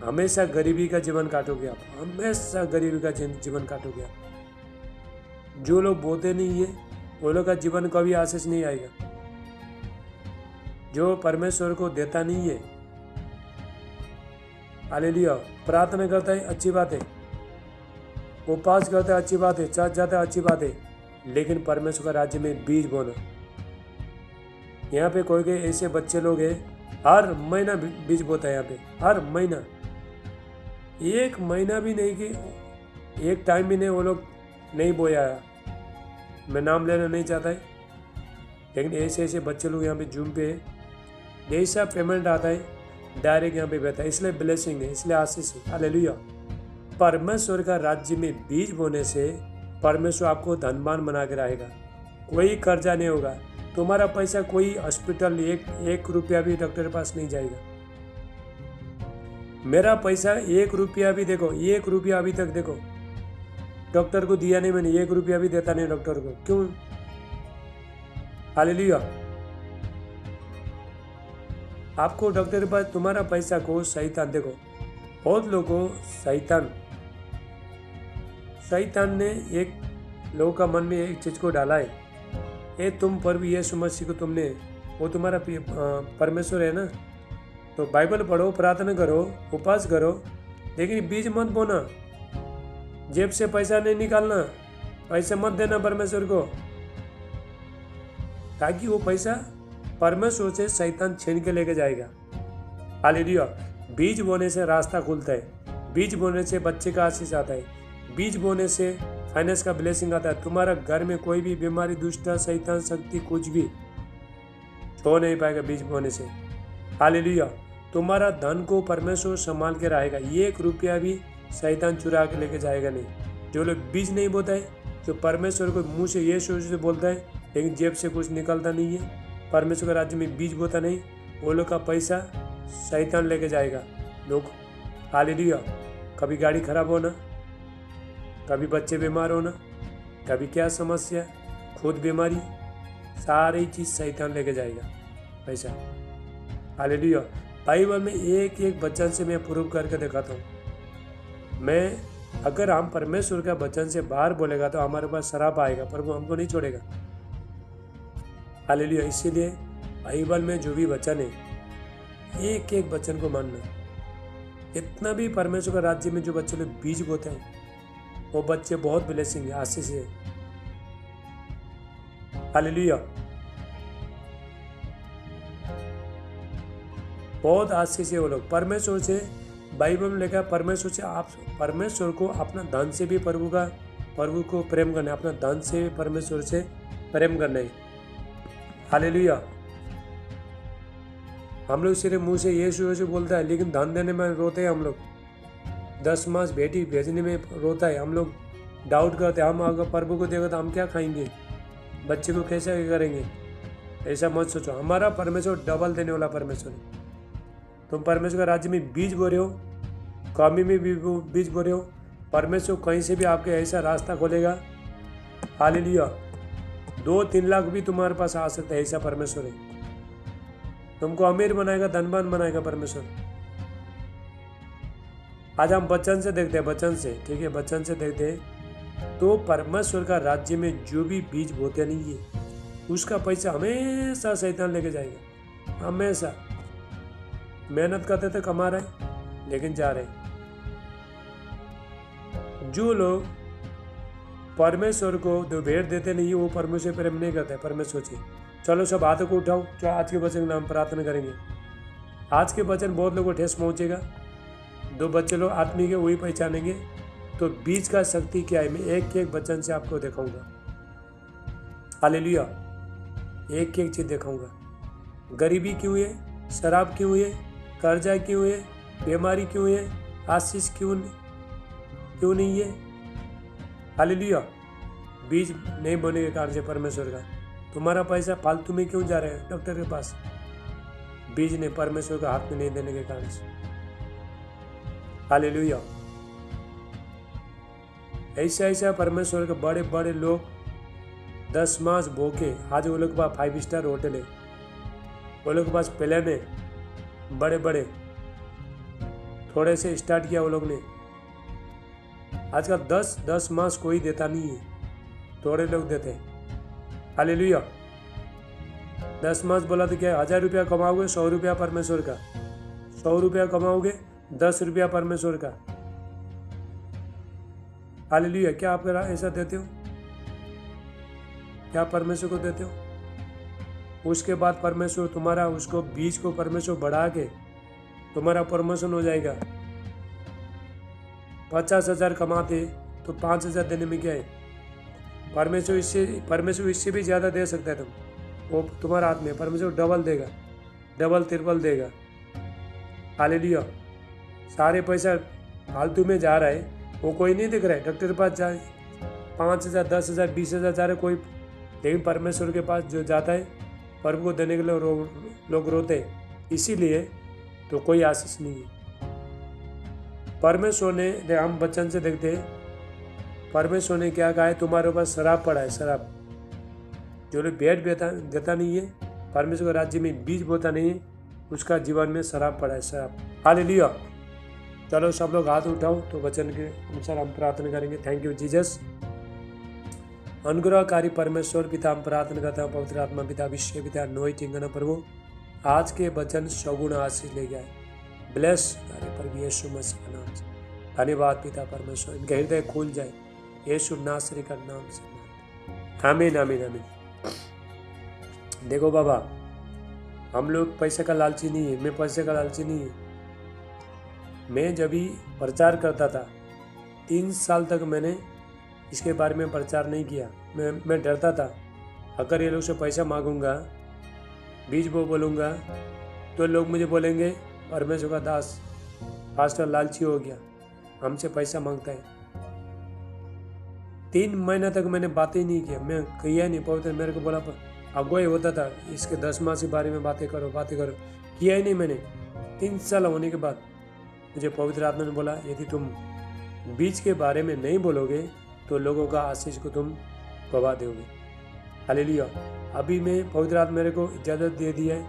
हमेशा गरीबी का जीवन काटोगे आप, हमेशा गरीबी का जीवन काटोगे आप। जो लोग बोते नहीं है वो लोग का जीवन कभी आशीष नहीं आएगा। जो परमेश्वर को देता नहीं है, हालेलुया, प्रार्थना करता है अच्छी बात है, उपवास करता है अच्छी बात है, चर्च जाता है अच्छी बात है, लेकिन परमेश्वर का राज्य में बीज बोना। यहाँ पे कोई ऐसे बच्चे लोग हैं हर महीना बीज बोता है। यहाँ पे हर महीना, एक महीना भी नहीं कि एक टाइम भी नहीं वो लोग नहीं बोया है। मैं नाम लेना नहीं चाहता है, लेकिन ऐसे बच्चे लोग यहाँ पे जूम पे जैसा पेमेंट आता है डायरेक्ट यहाँ पे बैठा है। इसलिए ब्लेसिंग है, इसलिए आशीष है। हालेलुया। परमेश्वर का राज्य में बीज बोने से परमेश्वर आपको धनवान बना के रहेगा। कोई कर्जा नहीं होगा। तुम्हारा पैसा कोई हॉस्पिटल एक रुपया भी डॉक्टर के पास नहीं जाएगा। मेरा पैसा 1 रुपया भी, देखो 1 रुपया अभी तक देखो डॉक्टर को दिया नहीं मैंने, 1 रुपया भी देता नहीं डॉक्टर को। क्यों? हालेलुया। आपको डॉक्टर के पास तुम्हारा पैसा को शैतान, देखो बहुत लोगों शैतान ने एक लोगों का मन में एक चीज को डाला है, ये तुम प्रभु यीशु मसीह को तुमने, वो तुम्हारा परमेश्वर है ना, तो बाइबल पढ़ो, प्रार्थना करो, उपवास करो, लेकिन बीज मत बोना, जेब से पैसा नहीं निकालना, पैसा मत देना परमेश्वर को, ताकि वो पैसा परमेश्वर से शैतान छीन के लेके जाएगा। हालेलुया। बीज बोने से रास्ता खुलता है, बीज बोने से बच्चे का आशीष आता है, बीज बोने से फाइनेंस का ब्लेसिंग आता है। तुम्हारा घर में कोई भी बीमारी, दुष्ट, शैतान शक्ति कुछ भी छो नहीं पाएगा बीज बोने से। हालेलुया। तुम्हारा धन को परमेश्वर संभाल के रहेगा, 1 रुपया भी शैतान चुरा के लेके जाएगा नहीं। जो लोग बीज नहीं बोता है, जो परमेश्वर को मुंह से यीशु से बोलता है लेकिन जेब से कुछ निकलता नहीं है, परमेश्वर के राज्य में बीज बोता नहीं, वो लोग का पैसा शैतान लेके जाएगा लोग। हालेलुया। कभी गाड़ी खराब होना, कभी बच्चे बीमार होना, कभी क्या समस्या, खुद बीमारी, सारी चीज़ शैतान लेके जाएगा पैसा। हालेलुया। बाइबल में एक वचन से मैं प्रूव करके दिखाता हूँ। मैं अगर हम परमेश्वर का वचन से बाहर बोलेगा तो हमारे पास शराब आएगा, पर वो हमको नहीं छोड़ेगा। हालेलुया। इसीलिए बाइबल में जो भी वचन है, एक वचन को मानना। इतना भी परमेश्वर का राज्य में जो बच्चे लोग बीज बोते हैं, वो बच्चे बहुत ब्लेसिंग है, आशीष है। हालेलुया। बहुत आशीष है वो लोग परमेश्वर से। बाइबल में लिखा है परमेश्वर से, आप परमेश्वर को अपना धन से भी प्रभु को प्रेम करना है, अपना धन से भी परमेश्वर से प्रेम करना है। हालेलुया। हम लोग सिर्फ मुंह से यीशु बोलता है, लेकिन धन देने में रोते हैं हम लोग। 10 मास भेंटी भेजने में रोता है। हम लोग डाउट करते हैं, हम अगर प्रभु को देगा तो हम क्या खाएंगे, बच्चे को कैसे करेंगे। ऐसा मत सोचो, हमारा परमेश्वर डबल देने वाला परमेश्वर है। तुम परमेश्वर का राज्य में बीज बो रहे हो, कमी में भी बीज बो रहे हो, परमेश्वर कहीं से भी आपके ऐसा रास्ता खोलेगा। हालेलुया। 2-3 लाख भी तुम्हारे पास आ सकता है, ऐसा परमेश्वर है। तुमको अमीर बनाएगा, धनवान बनाएगा परमेश्वर। आज हम वचन से देखते हैं, वचन से, ठीक है, वचन से देखते हैं। तो परमेश्वर का राज्य में जो भी बीज बोते नहीं है उसका पैसा हमेशा शैतान लेके जाएगा, हमेशा। मेहनत करते थे, कमा रहे, लेकिन जा रहे। जो लोग परमेश्वर को जो भेंट देते नहीं है वो परमेश्वर प्रेम नहीं करते, परमेश्वर से। चलो सब हाथों को उठाओ, जो आज के वचन का नाम प्रार्थना करेंगे। आज के वचन बहुत लोगों को ठेस पहुंचेगा। 2 बच्चे लोग आत्मिक है, वही पहचानेंगे। तो बीज का शक्ति क्या है, मैं एक एक वचन से आपको दिखाऊंगा। हालेलुया, एक एक चीज दिखाऊंगा। गरीबी क्यों है, शराब क्यों है, कर्जा क्यों है, बीमारी क्यों है, आशीष क्यों नहीं है। हालेलुया, बीज नहीं बोने के कारण से परमेश्वर का तुम्हारा पैसा फालतू में क्यों जा रहा है डॉक्टर के पास, बीज ने परमेश्वर का हाथ में नहीं देने के कारण से। हालेलुया, ऐसा परमेश्वर के बड़े बड़े लोग 10 मास भूखे, आज वो लोग के पास 5 स्टार होटल है, वो लोग के पास प्लेन है, बड़े बड़े, थोड़े से स्टार्ट किया वो लोग ने। आजकल 10 मास कोई देता नहीं है, थोड़े लोग देते हैं। हालेलुया, 10 मास बोला तो क्या, 1000 रुपया कमाओगे, 100 रुपया परमेश्वर का, 100 रुपया कमाओगे, 10 रुपया परमेश्वर का। हालेलुया, क्या आप ऐसा देते हो, क्या परमेश्वर को देते हो? उसके बाद परमेश्वर तुम्हारा उसको बीज को परमेश्वर बढ़ा के तुम्हारा प्रमोशन हो जाएगा। 50,000 कमाते तो 5,000 देने में क्या है, परमेश्वर इससे भी ज़्यादा दे सकता है। वो तुम्हारा हाथ में, परमेश्वर डबल देगा, डबल ट्रिपल देगा। हालेलुया, सारे पैसा फालतू में जा रहा है, वो कोई नहीं दिख रहा है। डॉक्टर के पास जाए 5,000 10,000 20,000 जा रहे कोई, लेकिन परमेश्वर के पास जो जाता है प्रभु को देने के लिए लोग रोते हैं, इसीलिए तो कोई आशीष नहीं है। परमेश्वर ने, हम वचन से देखते हैं, परमेश्वर ने क्या कहा है, तुम्हारे ऊपर शराब पड़ा है, शराब। जो लोग भेंट देता नहीं है, परमेश्वर के राज्य में बीज बोता नहीं है, उसका जीवन में शराब पड़ा है, शराब। हालेलुया, चलो सब लोग हाथ उठाओ, तो वचन के अनुसार हम प्रार्थना करेंगे। Thank you Jesus. अनुग्रहकारी परमेश्वर पिता, हम प्रार्थना करते हैं, पवित्र आत्मा पिता, विश्व पिता, अनॉइंटिंग ना प्रभु, आज के वचन सगुण आशीष ले जाए। ब्लेस अरे प्रभु यीशु मसीह का नाम से धन्यवाद पिता परमेश्वर, इनके हृदय खुल जाए यीशु नासरी का नाम से। आमीन आमीन आमीन। देखो बाबा, हम लोग पैसे का लालची नहीं है, मैं पैसे का लालची नहीं है। मैं जब भी प्रचार करता था 3 साल तक मैंने इसके बारे में प्रचार नहीं किया। मैं डरता था, अगर ये लोग से पैसा मांगूंगा, बीज बोलूँगा, तो लोग मुझे बोलेंगे परमेश्वर का दास पास्टर लालची हो गया, हमसे पैसा मांगता है। 3 महीना तक मैंने बातें नहीं किया, मैं किया नहीं। पवित्र मेरे को बोला, अगुवाई होता था, इसके 10 मास के बारे में बातें करो, किया ही नहीं मैंने। 3 साल होने के बाद मुझे पवित्र आत्मा ने बोला, यदि तुम बीज के बारे में नहीं बोलोगे तो लोगों का आशीष को तुम गवा दोगे। हालेलुया, अभी मैं पवित्र आत्मा मेरे को इजाज़त दे दी है,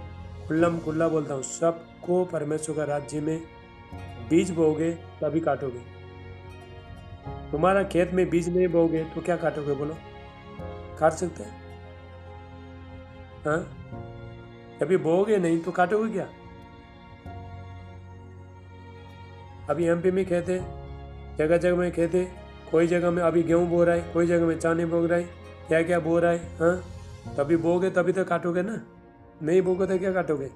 खुल्ला बोलता हूँ, सबको परमेश्वर का राज्य में बीज बोओगे तभी काटोगे। तुम्हारा खेत में बीज नहीं बोओगे तो क्या काटोगे, बोलो? काट सकते हैं? हाँ, अभी बोओगे नहीं तो काटोगे क्या? अभी एमपी में खेत है, जगह जगह में खेत है, कोई जगह में अभी गेहूं बो रहा है, कोई जगह में चने बो रहा है, क्या क्या बो रहा है। हाँ, तभी बोगे तभी तो काटोगे ना, नहीं बोगे तो क्या काटोगे?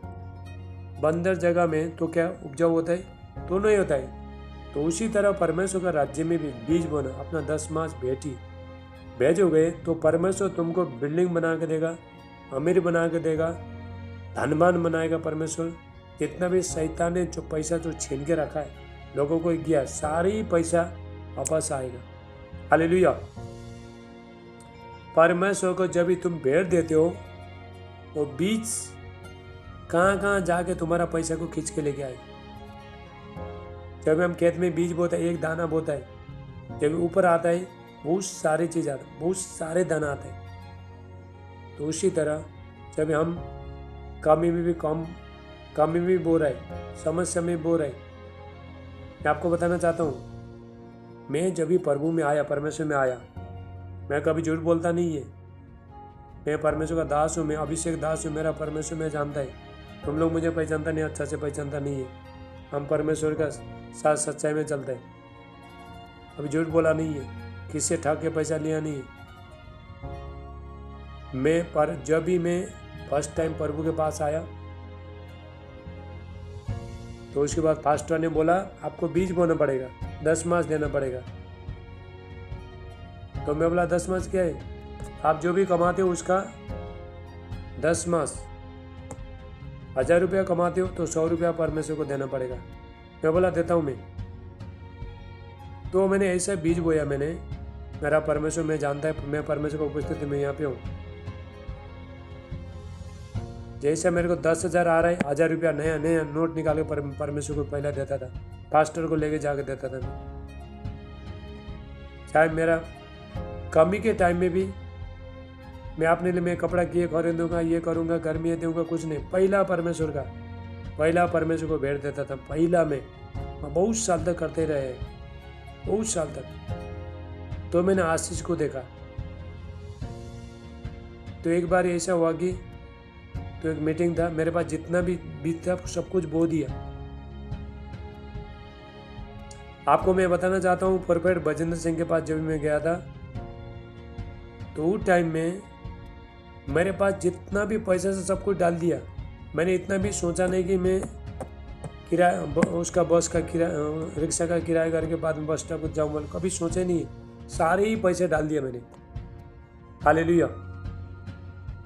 बंदर जगह में तो क्या उपजाऊ होता है? तो नहीं होता है। तो उसी तरह परमेश्वर का राज्य में भी बीज बोना, अपना 10 मास भेजोगे तो परमेश्वर तुमको बिल्डिंग बना के देगा, अमीर बना के देगा, धनवान बनाएगा परमेश्वर। जितना भी शैतान ने जो पैसा जो छीन के रखा है लोगों को गया, सारी पैसा वापस आएगा। हालेलुया, परमेश्वर को जब भी तुम भेंट देते हो, वो बीज कहाँ जाके तुम्हारा पैसा को खींच के लेके आए। जब हम खेत में बीज बोता है, एक दाना बोता है, जब ऊपर आता है बहुत सारी चीज आता है, बहुत सारे दाना आते हैं। तो उसी तरह जब हम कामी में भी बो रहा है, समस्या में बो रहा है, मैं आपको बताना चाहता हूँ, मैं जब भी प्रभु में आया, परमेश्वर में आया, मैं कभी झूठ बोलता नहीं है। मैं परमेश्वर का दास हूँ, मैं अभिषेक दास हूँ, मेरा परमेश्वर में जानता है। तुम लोग मुझे पहचानता नहीं, अच्छा से पहचानता नहीं है। हम परमेश्वर का साथ सच्चाई में चलते हैं। अभी झूठ बोला नहीं है, किससे ठग के पैसा लिया नहीं है। जब भी मैं फर्स्ट टाइम प्रभु के पास आया, तो उसके बाद पास्टर ने बोला आपको बीज बोना पड़ेगा, 10 मास देना पड़ेगा। तो मैं बोला 10 मास क्या है? आप जो भी कमाते हो उसका 10 मास, 1000 रुपया कमाते हो तो 100 रुपया परमेश्वर को देना पड़ेगा। मैं बोला देता हूँ मैं। तो मैंने ऐसा बीज बोया, मेरा परमेश्वर में जानता है, मैं परमेश्वर को उपस्थिति में यहाँ पे हूँ। जैसे मेरे को 10,000 आ रहा है, 1000 रुपया नया नोट निकाल के परमेश्वर को पहला देता था, पास्टर को लेके जाके देता था मैं। चाहे मेरा कमी के टाइम में भी मैं अपने लिए मैं कपड़ा किए खरीदूंगा, ये करूंगा, घर में दूंगा, कुछ नहीं, पहला परमेश्वर को भेंट देता था। पहला मैं बहुत साल तक करते रहे, बहुत साल तक। तो मैंने आशीष को देखा। तो एक बार ऐसा हुआ कि तो एक मीटिंग था, मेरे पास जितना भी बीज था सब कुछ बो दिया। आपको मैं बताना चाहता हूँ, प्रोफेट बजेंद्र सिंह के पास जब मैं गया था, तो उस टाइम में मेरे पास जितना भी पैसा से सब कुछ डाल दिया। मैंने इतना भी सोचा नहीं कि मैं उसका बस का किराया, रिक्शा का किराया करके बाद में बस स्टॉप जाऊँगा, कभी सोचा नहीं। सारे ही पैसे डाल दिया मैंने। हालेलुया।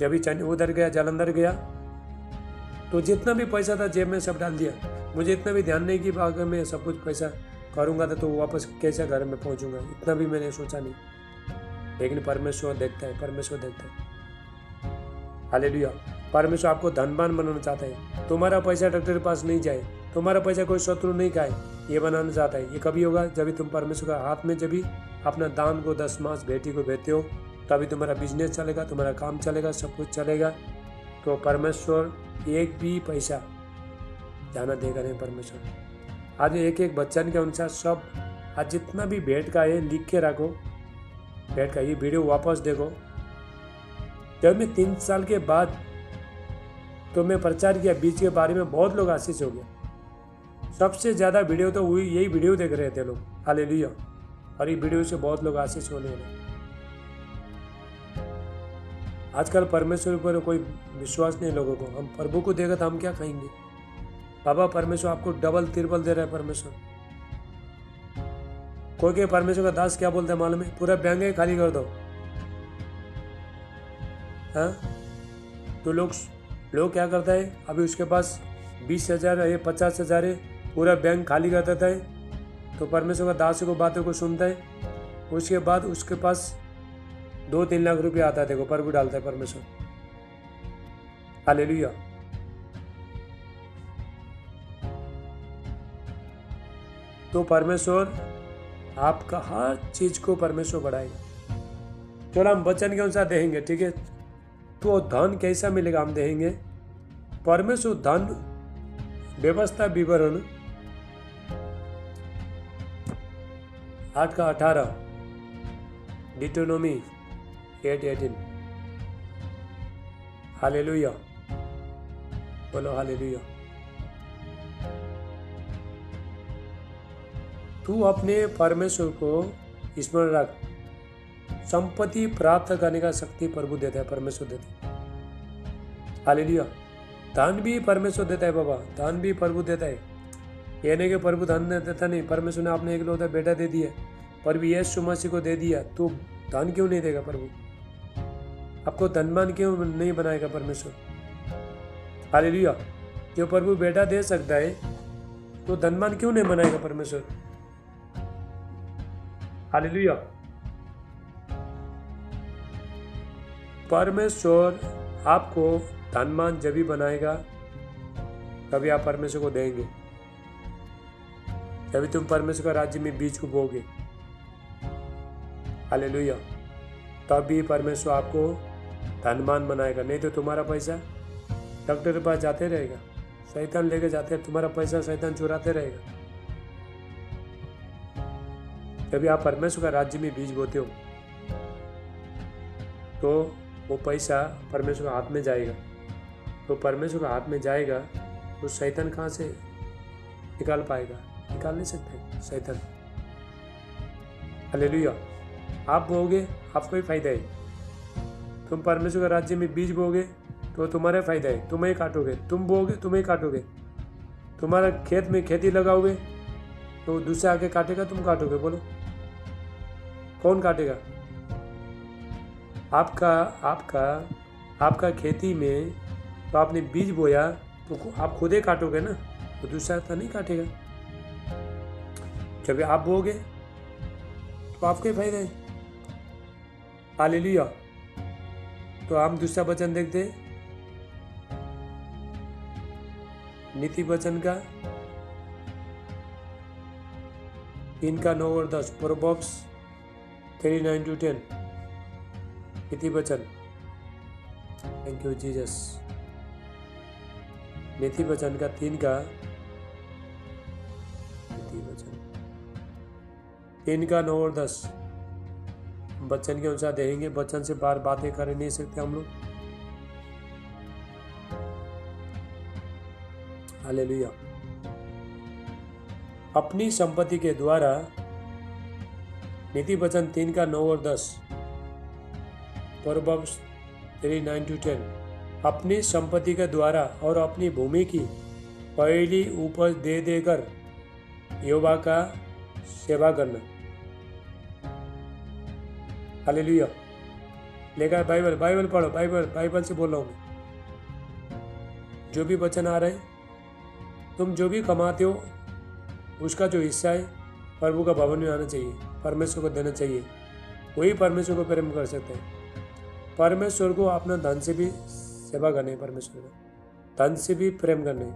जब भी उधर गया, जालंधर गया, तो जितना भी पैसा था जेब में सब डाल दिया। मुझे इतना भी ध्यान नहीं कि अगर मैं सब कुछ पैसा करूँगा तो वापस कैसे घर में पहुँचूँगा, इतना भी मैंने सोचा नहीं। लेकिन परमेश्वर देखता है। हालेलुया। परमेश्वर आपको धनवान बनाना चाहता है। तुम्हारा पैसा डॉक्टर के पास नहीं जाए, तुम्हारा पैसा कोई शत्रु नहीं खाए, ये बनाना चाहता है। ये कभी होगा जब तुम परमेश्वर का हाथ में जब भी अपना दान को 10 मास बेटी को भेजते हो, तभी तुम्हारा बिजनेस चलेगा, तुम्हारा काम चलेगा, सब कुछ चलेगा। तो परमेश्वर एक भी पैसा जाना देगा नहीं परमेश्वर। आज एक वचन के अनुसार सब, आज जितना भी भेंट का है लिख के रखो, भेंट का ये वीडियो वापस देखो। जब मैं 3 साल के बाद तो मैं प्रचार किया बीज के बारे में, बहुत लोग आशीष हो गया। सबसे ज़्यादा वीडियो तो यही वीडियो देख रहे थे लोग। हालेलुया। और ये वीडियो से बहुत लोग आशीष होने लगे। आजकल परमेश्वर पर कोई विश्वास नहीं लोगों को। हम प्रभु को देगा तो हम क्या खाएंगे? बाबा परमेश्वर आपको डबल तिरबल दे रहा है परमेश्वर। कोई के परमेश्वर का दास क्या बोलता है मालूम है? पूरा बैंक खाली कर दो। हाँ, तो लोग क्या करता है, अभी उसके पास 20,000 है, 50,000 है, पूरा बैंक खाली कर देता है। तो परमेश्वर का दास को बातों को सुनता है, उसके बाद उसके पास 2-3 लाख रुपया आता है। देखो प्रभु डालता है परमेश्वर। हालेलुया। तो परमेश्वर आपका हर चीज को परमेश्वर बढ़ाएगा। चलो हम वचन के अनुसार देखेंगे, ठीक है? तो धन कैसा मिलेगा हम देखेंगे। परमेश्वर धन व्यवस्था विवरण 8:18, डिटोनोमी 8:18। हालेलुया, बोलो हालेलुया। तू अपने परमेश्वर को स्मरण रख। संपत्ति प्राप्त करने का शक्ति प्रभु देता है, परमेश्वर देता है। हालेलुया। धन भी परमेश्वर देता है बाबा, धन भी प्रभु देता है। ये नहीं कि प्रभु धन देता नहीं, परमेश्वर ने अपने इकलौता बेटा दे दिया, प्रभु यीशु मसीह को दे दिया, तो धन क्यों नहीं देगा प्रभु? आपको धनवान क्यों नहीं बनाएगा परमेश्वर? हालेलुया। जो प्रभु बेटा दे सकता है तो धनवान क्यों नहीं बनाएगा परमेश्वर? हालेलुया। परमेश्वर आपको धनवान जब भी बनाएगा तभी आप परमेश्वर को देंगे, तभी तुम परमेश्वर का राज्य में बीज को बोगे। हालेलुया। तभी परमेश्वर आपको धनवान बनाएगा, नहीं तो तुम्हारा पैसा डॉक्टर के पास जाते रहेगा, शैतान लेके जाते, तुम्हारा पैसा शैतान चुराते रहेगा। जब आप परमेश्वर का राज्य में बीज बोते हो तो वो पैसा परमेश्वर के हाथ में जाएगा। तो परमेश्वर के हाथ में जाएगा तो शैतान कहाँ से निकाल पाएगा? निकाल नहीं सकते शैतान। हालेलुया। आप बोओगे आपको ही फायदा है। तुम परमेश्वर के राज्य में बीज बोगे तो तुम्हारा फायदा है, तुम ही काटोगे। तुम बोओगे तुम ही काटोगे। तुम्हारा खेत में खेती लगाओगे तो दूसरा आके काटेगा, तुम काटोगे। बोलो कौन काटेगा? आपका खेती में तो आपने बीज बोया तो आप खुद ही काटोगे ना, तो दूसरा तो नहीं काटेगा। जब आप बोओगे तो आपके फायदा है। हालेलुया। तो हम दूसरा वचन देखते हैं, नीति वचन का 3:9-10, प्रोवर्ब्स 3:9-10, नीति वचन। Thank you Jesus. नीति वचन का 3:9-10 वचन के अनुसार देखेंगे। वचन से बार बातें कर नहीं सकते हम लोग। हालेलुया। अपनी संपत्ति के द्वारा, नीति वचन 3:9-10, प्रोवर्ब्स 3:9-10, अपनी संपत्ति के द्वारा और अपनी भूमि की पहली उपज दे देकर यहोवा का सेवा करना। हालेलुया। लेकर बाइबल पढ़ो, बाइबल से बोल रहा हूँ मैं। जो भी वचन आ रहे हैं, तुम जो भी कमाते हो उसका जो हिस्सा है प्रभु का भवन में आना चाहिए, परमेश्वर को देना चाहिए। वही परमेश्वर को प्रेम कर सकते हैं। परमेश्वर को अपना धन से भी सेवा करनी है, परमेश्वर को धन से भी प्रेम करना है,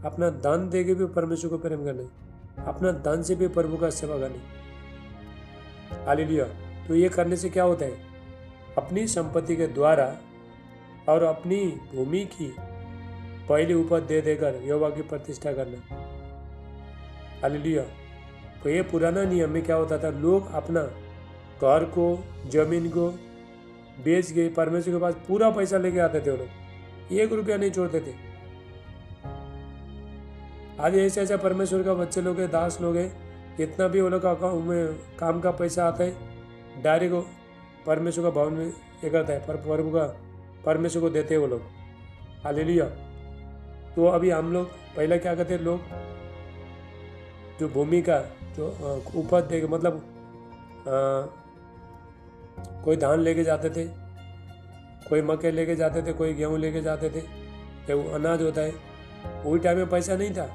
अपना दान दे के भी परमेश्वर को प्रेम करना है, अपना धन से भी प्रभु का सेवा करनी है। हालेलुया। तो ये करने से क्या होता है? अपनी संपत्ति के द्वारा और अपनी भूमि की पहली उपज दे देकर यहोवा की प्रतिष्ठा करना। हालेलुया। तो ये पुराना नियम में क्या होता था? लोग अपना घर को, जमीन को बेच के परमेश्वर के पास पूरा पैसा लेके आते थे। वो लोग 1 रुपया नहीं छोड़ते थे। आज ऐसा परमेश्वर का बच्चे लोग हैं, दास लोग हैं, जितना भी वो लोग का अकाउंट में काम का पैसा आता है डायरेक्ट परमेश्वर का भवन में ये करता है, प्रभु का परमेश्वर को देते हैं वो लोग। हालेलुया। तो अभी हम लोग पहले क्या करते हैं? लोग जो भूमि का जो उपज दे, मतलब कोई धान लेके जाते थे, कोई मक्के लेके जाते थे, कोई गेहूं लेके जाते थे, जब अनाज होता है वही टाइम में पैसा नहीं था।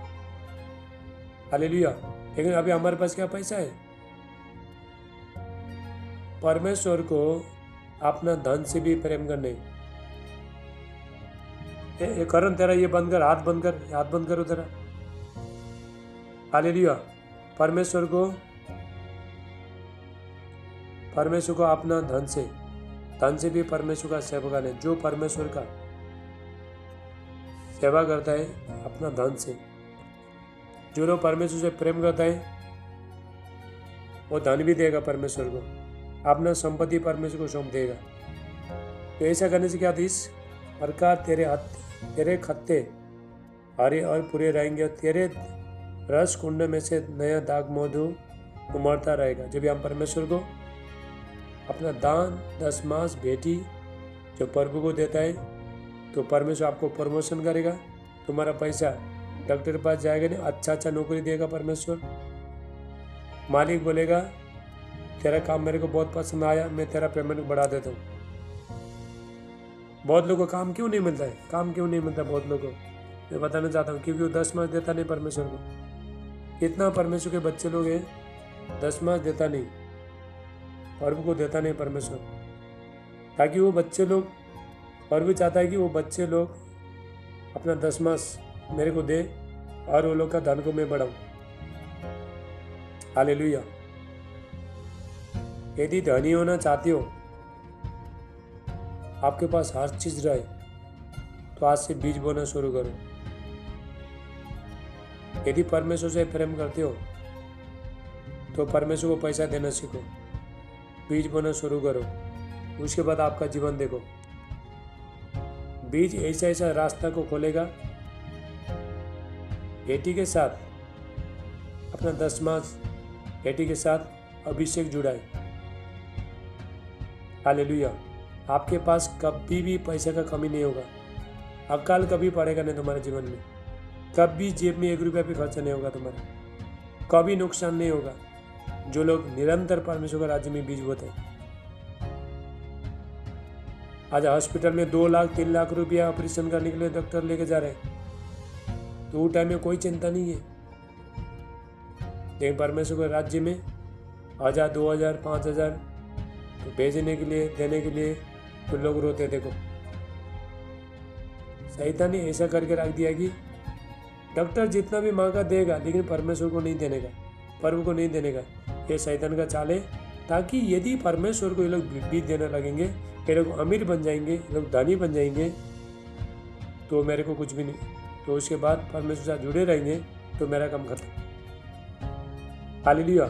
हालेलुया। लेकिन अभी हमारे पास क्या पैसा है? परमेश्वर को अपना धन से भी प्रेम करने। करण तेरा ये बंद कर, हाथ बंद करो तेरा। हालेलुया। परमेश्वर को अपना धन से भी परमेश्वर का सेवा करने। जो परमेश्वर का सेवा करता है अपना धन से, जो लोग परमेश्वर से प्रेम करता है वो धन भी देगा परमेश्वर को, अपना संपत्ति परमेश्वर को सौंप देगा। तो ऐसा करने से क्या होता है? इस प्रकार तेरे खत्ते हरे और पूरे रहेंगे और तेरे रस कुंड में से नया दाग मधु उमड़ता रहेगा। जब हम परमेश्वर को अपना दान, दशमांश, भेंटी जो प्रभु को देता है तो परमेश्वर आपको प्रमोशन करेगा। तुम्हारा पैसा डॉक्टर के पास जाएगा नहीं, अच्छा नौकरी देगा परमेश्वर। मालिक बोलेगा तेरा काम मेरे को बहुत पसंद आया, मैं तेरा पेमेंट बढ़ा देता हूँ। बहुत लोगों को काम क्यों नहीं मिलता है? बहुत लोगों को मैं बताना चाहता हूँ क्योंकि वो दशमांश देता नहीं परमेश्वर को। इतना परमेश्वर के बच्चे लोग हैं, दशमांश देता नहीं, प्रभु को देता नहीं परमेश्वर, ताकि वो बच्चे लोग, और भी चाहता है कि वो बच्चे लोग अपना दशमांश मेरे को दे और वो लोग का धन को मैं बढ़ाऊं। हालेलुया। यदि धनी होना चाहते हो आपके पास हर चीज़ रहे, तो आज से बीज बोना शुरू करो। यदि परमेश्वर से प्रेम करते हो तो परमेश्वर को पैसा देना सीखो, बीज बोना शुरू करो, उसके बाद आपका जीवन देखो। बीज ऐसा ऐसा रास्ता को खोलेगा। बेटी के साथ अपना 10 मास बेटी के साथ अभिषेक जुड़ाए। हालेलुया। आपके पास कभी भी पैसे का कमी नहीं होगा। अकाल कभी पड़ेगा नहीं तुम्हारे जीवन में। कभी जेब में 1 रुपया भी खर्चा नहीं होगा तुम्हारा। कभी नुकसान नहीं होगा। जो लोग निरंतर परमेश्वर के राज्य में बीज बोते हैं। आज हॉस्पिटल में 2 लाख 3 लाख रुपया ऑपरेशन करने के लिए डॉक्टर लेके जा रहे हैं, तो वो टाइम में कोई चिंता नहीं है। लेकिन परमेश्वर के राज्य में 1000 2000 5000 तो भेजने के लिए देने के लिए तो लोग रोते। देखो शैतान ने ऐसा करके रख दिया कि डॉक्टर जितना भी मांगा देगा, लेकिन परमेश्वर को नहीं देने का, प्रभु को नहीं देने का। ये शैतान का चाल है, ताकि यदि परमेश्वर को ये लोग बीज देने लगेंगे, ये लोग अमीर बन जाएंगे, ये लोग धनी बन जाएंगे, तो मेरे को कुछ भी नहीं। तो उसके बाद परमेश्वर से जुड़े रहेंगे तो मेरा काम खत्म। हालेलुया।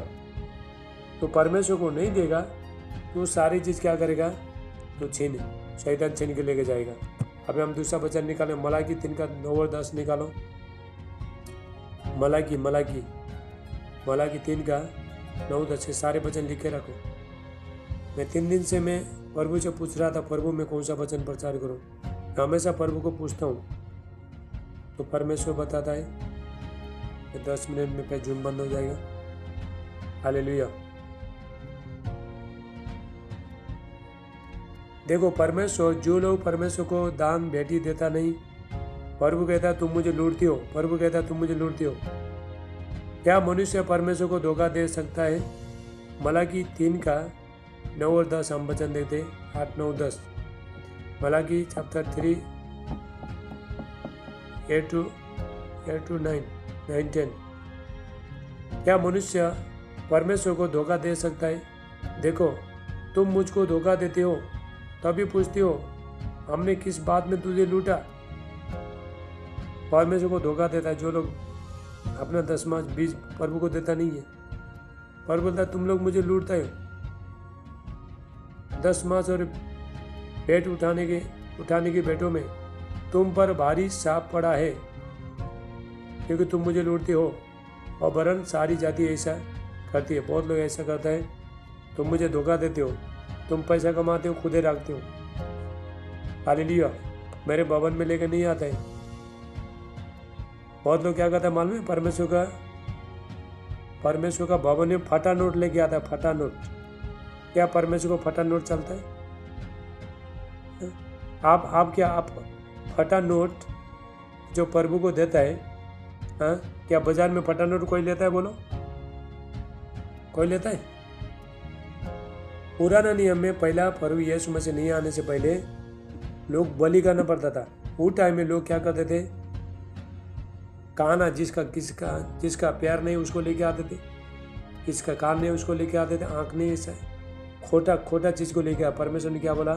तो परमेश्वर को नहीं देगा तो सारी चीज़ क्या करेगा, तो शैतान छीन के लेके जाएगा। अभी हम दूसरा वचन निकालें, मलाकी 3 का 9 और 10 निकालो। मलाकी 3 का 9 10 से सारे वचन लिख के रखो। मैं 3 दिन से मैं प्रभु से पूछ रहा था, प्रभु मैं कौन सा वचन प्रचार करूं। मैं हमेशा प्रभु को पूछता हूं, तो परमेश्वर बताता है कि 10 मिनट में पे जूम बंद हो जाएगा। हालेलुया। देखो परमेश्वर, जो लोग परमेश्वर को दान भेंटी देता नहीं, प्रभु कहता तुम मुझे लूटती हो, प्रभु कहता तुम मुझे लूटती हो। क्या मनुष्य परमेश्वर को धोखा दे सकता है? मलाकी 3 का 9 और 10 हम वचन देखते 8 9 10। Malachi chapter 3 8 to 9 10। क्या मनुष्य परमेश्वर को धोखा दे सकता है? देखो तुम मुझको धोखा देते हो, तभी पूछती हो हमने किस बात में तुझे लूटा। परमेश्वर को धोखा देता है जो लोग अपना 10 मास बीज प्रभु को देता नहीं है। प्रभु बोलता तुम लोग मुझे लूटते हो। 10 मास और पेट उठाने की भेंटों में तुम पर भारी साप पड़ा है, क्योंकि तुम मुझे लूटते हो। और वरन सारी जाति ऐसा करती है, बहुत लोग ऐसा करता है। तुम मुझे धोखा देते हो, तुम पैसा कमाते हो, खुदे रखते हो। हालेलुया। मेरे भवन में लेकर नहीं आता है। बहुत लोग क्या करता है मालूम है, परमेश्वर का भवन में फटा नोट लेके आता है। फटा नोट, क्या परमेश्वर को फटा नोट चलता है? आप फटा नोट जो प्रभु को देता है, हाँ, क्या बाजार में फटा नोट कोई लेता है? बोलो, कोई लेता है? पुराना नियम में पहला प्रभु यीशु मसीह नहीं आने से पहले लोग बलि करना पड़ता था। उस टाइम में लोग क्या करते थे, काना जिसका प्यार नहीं उसको लेके आते थे, किसका कान नहीं उसको लेके आते थे, आंख नहीं, ऐसा खोटा चीज को लेके आ। परमेश्वर ने क्या बोला,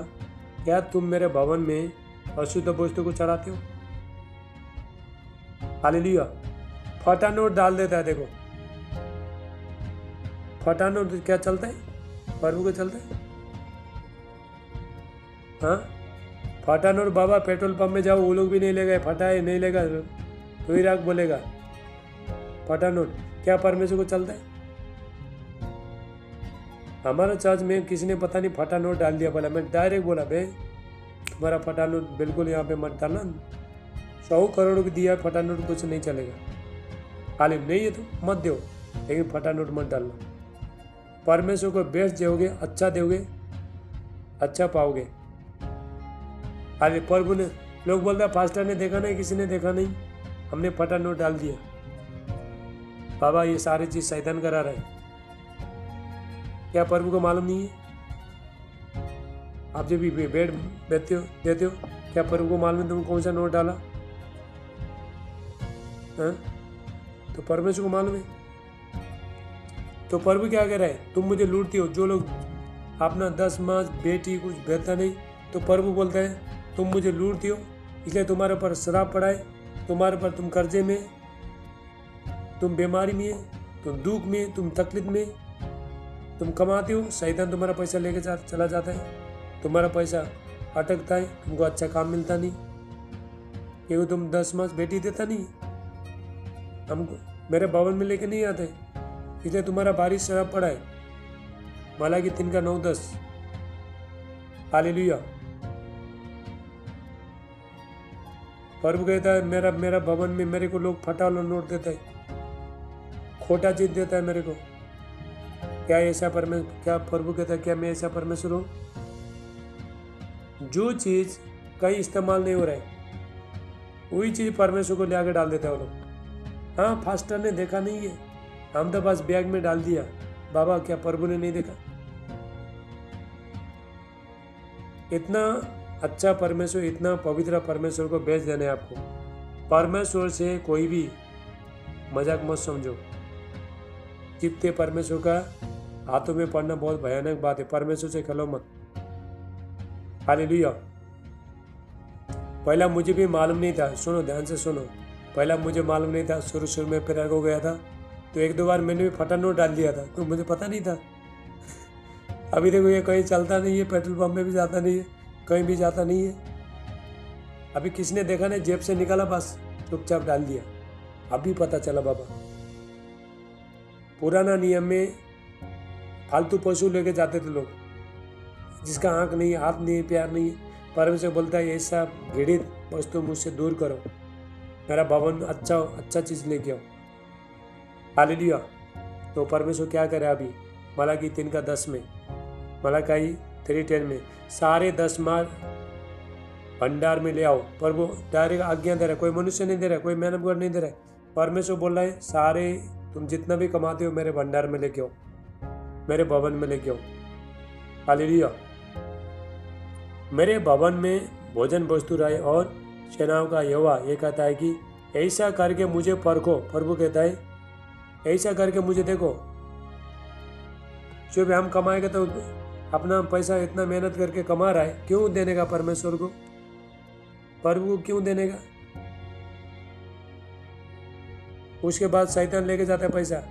क्या तुम मेरे भवन में अशुद्ध वस्तु को चढ़ाते हो? हालेलुया। फटा नोट डाल देता है। देखो फटा नोट क्या चलता है? प्रभु को चलता है। हाँ, फटा नोट बाबा पेट्रोल पंप में जाओ, वो लोग भी नहीं लेगा। फटा है नहीं लेगा तो ही राग बोलेगा। फटा नोट क्या परमेश्वर को चलता है? हमारा चर्च में किसी ने पता नहीं फटा नोट डाल दिया। बोला, मैं डायरेक्ट बोला, भाई तुम्हारा फटा नोट बिल्कुल यहाँ पे मत डालना। 100 करोड़ की दिया फटा नोट, कुछ नहीं चलेगा। खाली नहीं है तो मत दो, लेकिन फटा नोट मत डालना। परमेश्वर को बेस्ट दोगे, अच्छा दोगे, अच्छा पाओगे। अरे प्रभु ने, लोग बोलते हैं फास्टर ने देखा नहीं, किसी ने देखा नहीं, हमने फटा नोट डाल दिया। बाबा ये सारी चीज शैतान करा रहा है। क्या प्रभु को मालूम नहीं है? आप जब भी बेड देते हो, क्या प्रभु को मालूम है तुमने कौन सा नोट डाला? हाँ? तो परमेश्वर को मालूम है। तो प्रभु क्या कह रहा है, तुम मुझे लूटती हो। जो लोग अपना 10 मास बेटी कुछ बेहतर नहीं, तो प्रभु बोलता है तुम मुझे लूटते हो, इसलिए तुम्हारे पर श्राप पड़ा है, तुम्हारे पर, तुम कर्जे में, तुम बीमारी में, तुम दुख में, तुम तकलीफ में, तुम कमाते हो, शैतान तुम्हारा पैसा लेके चला जाता है, तुम्हारा पैसा अटकता है, तुमको अच्छा काम मिलता नहीं, क्योंकि तुम 10 मास बेटी देता नहीं, हमको मेरे भवन में लेके नहीं आते, इसलिए तुम्हारा भारी श्राप पड़ा है। मलाकी 3:9-10। हालेलुया। प्रभु कहता है मेरा भवन में मेरे को लोग फटा वाला नोट देता है, खोटा चीज देता है मेरे को। क्या प्रभु कहता है क्या मैं ऐसा परमेश्वर हूँ? जो चीज कहीं इस्तेमाल नहीं हो रहा है वही चीज परमेश्वर को ले आके डाल देता है वो लोग। हाँ, फास्टर ने देखा नहीं है, हम तो बस बैग में डाल दिया। बाबा क्या प्रभु ने नहीं देखा? इतना अच्छा परमेश्वर, इतना पवित्र परमेश्वर को बेच देने आपको। परमेश्वर से कोई भी मजाक मत समझो। चिपते परमेश्वर का हाथों में पड़ना बहुत भयानक बात है। परमेश्वर से खेलो मत। हालेलुया। पहला मुझे भी मालूम नहीं था, सुनो ध्यान से सुनो, पहला मुझे मालूम नहीं था, शुरू में प्रेयर हो गया था तो 1-2 बार मैंने भी फटा नोट डाल दिया था, तो मुझे पता नहीं था। अभी देखो ये कहीं चलता नहीं है, पेट्रोल पंप में भी जाता नहीं है, कहीं भी जाता नहीं है। अभी किसने देखा नहीं, जेब से निकाला बस चुपचाप डाल दिया। अभी पता चला बाबा। पुराना नियम में फालतू पशु लेके जाते थे लोग, जिसका आंख नहीं, हाथ नहीं, प्यार नहीं। परमेश्वर बोलता है ऐसा घृणित वस्तु मुझसे दूर करो, मेरा भवन में अच्छा चीज लेके आओ। हालेलुया। तो परमेश्वर क्या करे अभी? मलाकी 3:10 में, मलाकी 3:10 में सारे 10 मार भंडार में ले आओ। प्रभु डायरेक्ट आज्ञा दे रहा है, कोई मनुष्य नहीं दे रहा है, कोई मैन ऑफ गॉड नहीं दे रहा है। परमेश्वर बोल रहा है सारे तुम जितना भी कमाते हो मेरे भंडार में लेके आओ, मेरे भवन में लेके आओ। हालेलुया। मेरे भवन में भोजन वस्तु रहे और सेनाओं का यहोवा ये कहता है कि ऐसा करके मुझे परखो। प्रभु कहता है ऐसा करके मुझे देखो। जो भी हम कमाएंगे तो अपना पैसा इतना मेहनत करके कमा रहा है, क्यों देने का परमेश्वर को? प्रभु को क्यों देने का? उसके बाद शैतान लेके जाता है पैसा,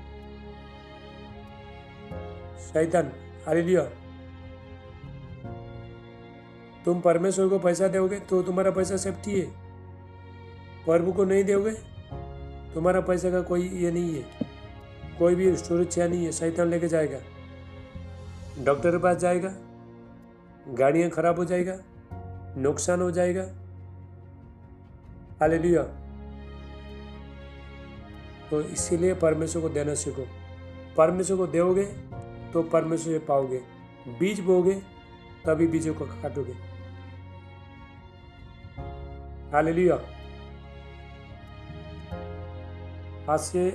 शैतान। हालेलुया। तुम परमेश्वर को पैसा दोगे तो तुम्हारा पैसा सेफ्टी है। प्रभु को नहीं दोगे तुम्हारा पैसा का कोई ये नहीं है, कोई भी सुरक्षा नहीं है। शैतान लेके जाएगा, डॉक्टर के पास जाएगा, गाड़ियां खराब हो जाएगा, नुकसान हो जाएगा। हालेलुया। तो इसीलिए परमेश्वर को देना सीखो। परमेश्वर को दोगे तो परमेश्वर से पाओगे। बीज बोगे तभी बीजों को काटोगे। हालेलुया। आज से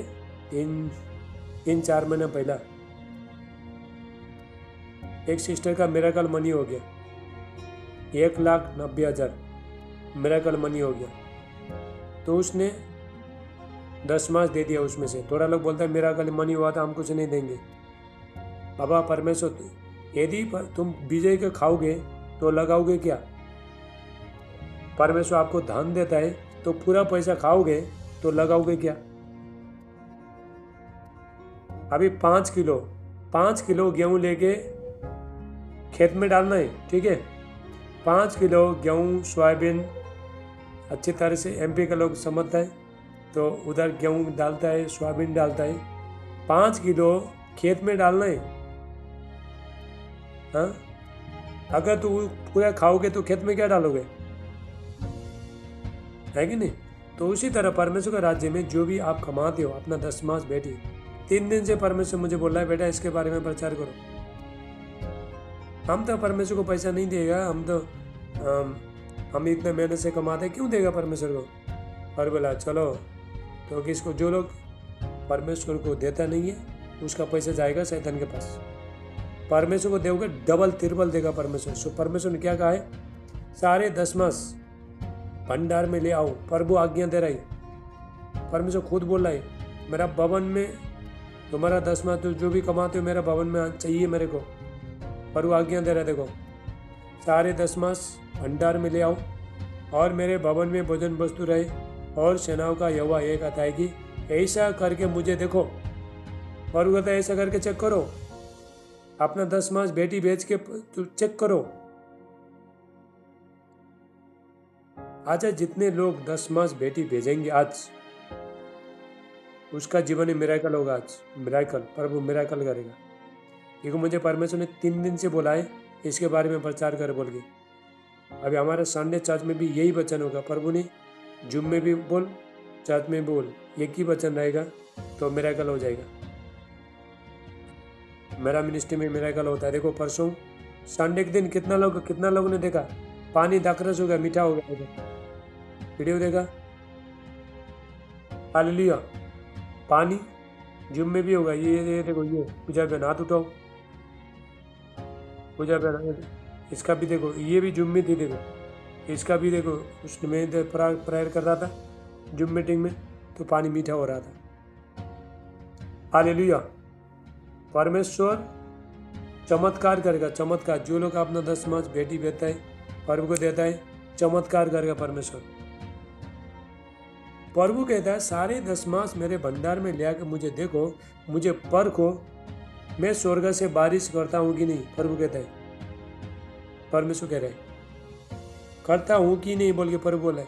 3-4 महीना पहला एक सिस्टर का मिरेकल मनी हो गया, 1,90,000 मिरेकल मनी हो गया। तो उसने 10 मास दे दिया उसमें से। थोड़ा लोग बोलता है मिरेकल मनी हुआ था हम कुछ नहीं देंगे। बाबा परमेश्वर, यदि तुम विजय के खाओगे तो लगाओगे क्या? परमेश्वर आपको धन देता है तो पूरा पैसा खाओगे तो लगाओगे क्या? अभी 5 किलो गेहूं लेके खेत में डालना है, ठीक है? 5 किलो गेहूं, सोयाबीन, अच्छी तरह से एमपी का लोग समझता है तो उधर गेहूं डालता है, सोयाबीन डालता है। 5 किलो खेत में डालना है। हाँ, अगर तू पूरा खाओगे तो खेत में क्या डालोगे? है कि नहीं? तो उसी तरह परमेश्वर के राज्य में जो भी आप कमाते हो, अपना 10 मास बेटी, 3 दिन से परमेश्वर मुझे बोल रहा है बेटा इसके बारे में प्रचार करो। हम तो परमेश्वर को पैसा नहीं देगा, हम इतना मेहनत से कमाते, क्यों देगा परमेश्वर को? और बोला चलो तो किसको, जो लोग परमेश्वर को देता नहीं है उसका पैसा जाएगा शैतान के पास। परमेश्वर को दोगे डबल तिरबल देगा परमेश्वर। सो परमेश्वर ने क्या कहा है? सारे 10 मास भंडार में ले आओ। प्रभु आज्ञा दे रहा है, परमेश्वर खुद बोल रहा है मेरा भवन में तुम्हारा 10 मास तो जो भी कमाते हो मेरा भवन में चाहिए मेरे को। प्रभु आज्ञा दे रहा है। देखो सारे 10 मास भंडार में ले आओ और मेरे भवन में भोजन वस्तु रहे और सेनाओं का यहोवा एक आता है कि ऐसा करके मुझे देखो। और वो कहता है ऐसा करके चेक करो, अपना 10 मास बेटी बेच के चेक करो। आज जितने लोग 10 मास बेटी भेजेंगे आज, उसका जीवन में मिराकल होगा। आज मिराकल, प्रभु मिराकल करेगा, क्योंकि मुझे परमेश्वर ने 3 दिन से बोला है इसके बारे में प्रचार कर बोल के। अभी हमारे संडे चर्च में भी यही वचन होगा। प्रभु ने जूम में भी बोल, चर्च में बोल, एक ही वचन रहेगा तो मिराकल हो जाएगा। मेरा मिनिस्ट्री में मिराकल होता है। देखो परसों संडे के दिन कितना लोगों ने देखा पानी दाखरस हो गया, मीठा हो गया। वीडियो देखा, हालेलुया। पानी जूम में भी होगा। ये देखो, ये पूजा बहन हाथ उठाओ, पूजा बहन इसका भी देखो, ये भी जूम में थी। देखो इसका भी देखो, उसमें प्रेयर कर रहा था जूम मीटिंग में तो पानी मीठा हो रहा था। हालेलुया। परमेश्वर चमत्कार करेगा, चमत्कार। जो लोग अपना 10 मास बेटी देता है, प्रभु को देता है, चमत्कार करेगा परमेश्वर। प्रभु कहता है सारे 10 मास मेरे भंडार में ले आकर मुझे देखो, मुझे परखो, मैं स्वर्ग से बारिश करता हूँ कि नहीं। प्रभु कहता है, परमेश्वर कह रहे हैं करता हूँ कि नहीं बोल के प्रभु बोला है।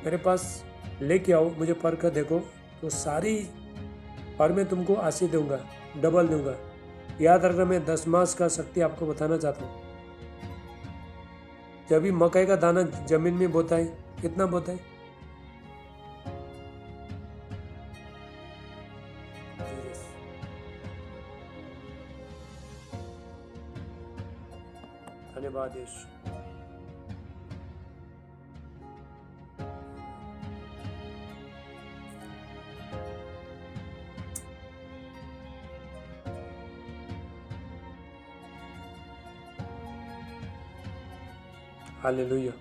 मेरे पास लेके आओ, मुझे परख देखो तो सारी, और मैं तुमको आशीष दूंगा, डबल दूंगा। याद रखना, मैं 10 मास का शक्ति आपको बताना चाहता हूँ। जब भी मकई का दाना जमीन में बोता है, कितना बोता है? धन्यवाद यीशु। हालेलुया।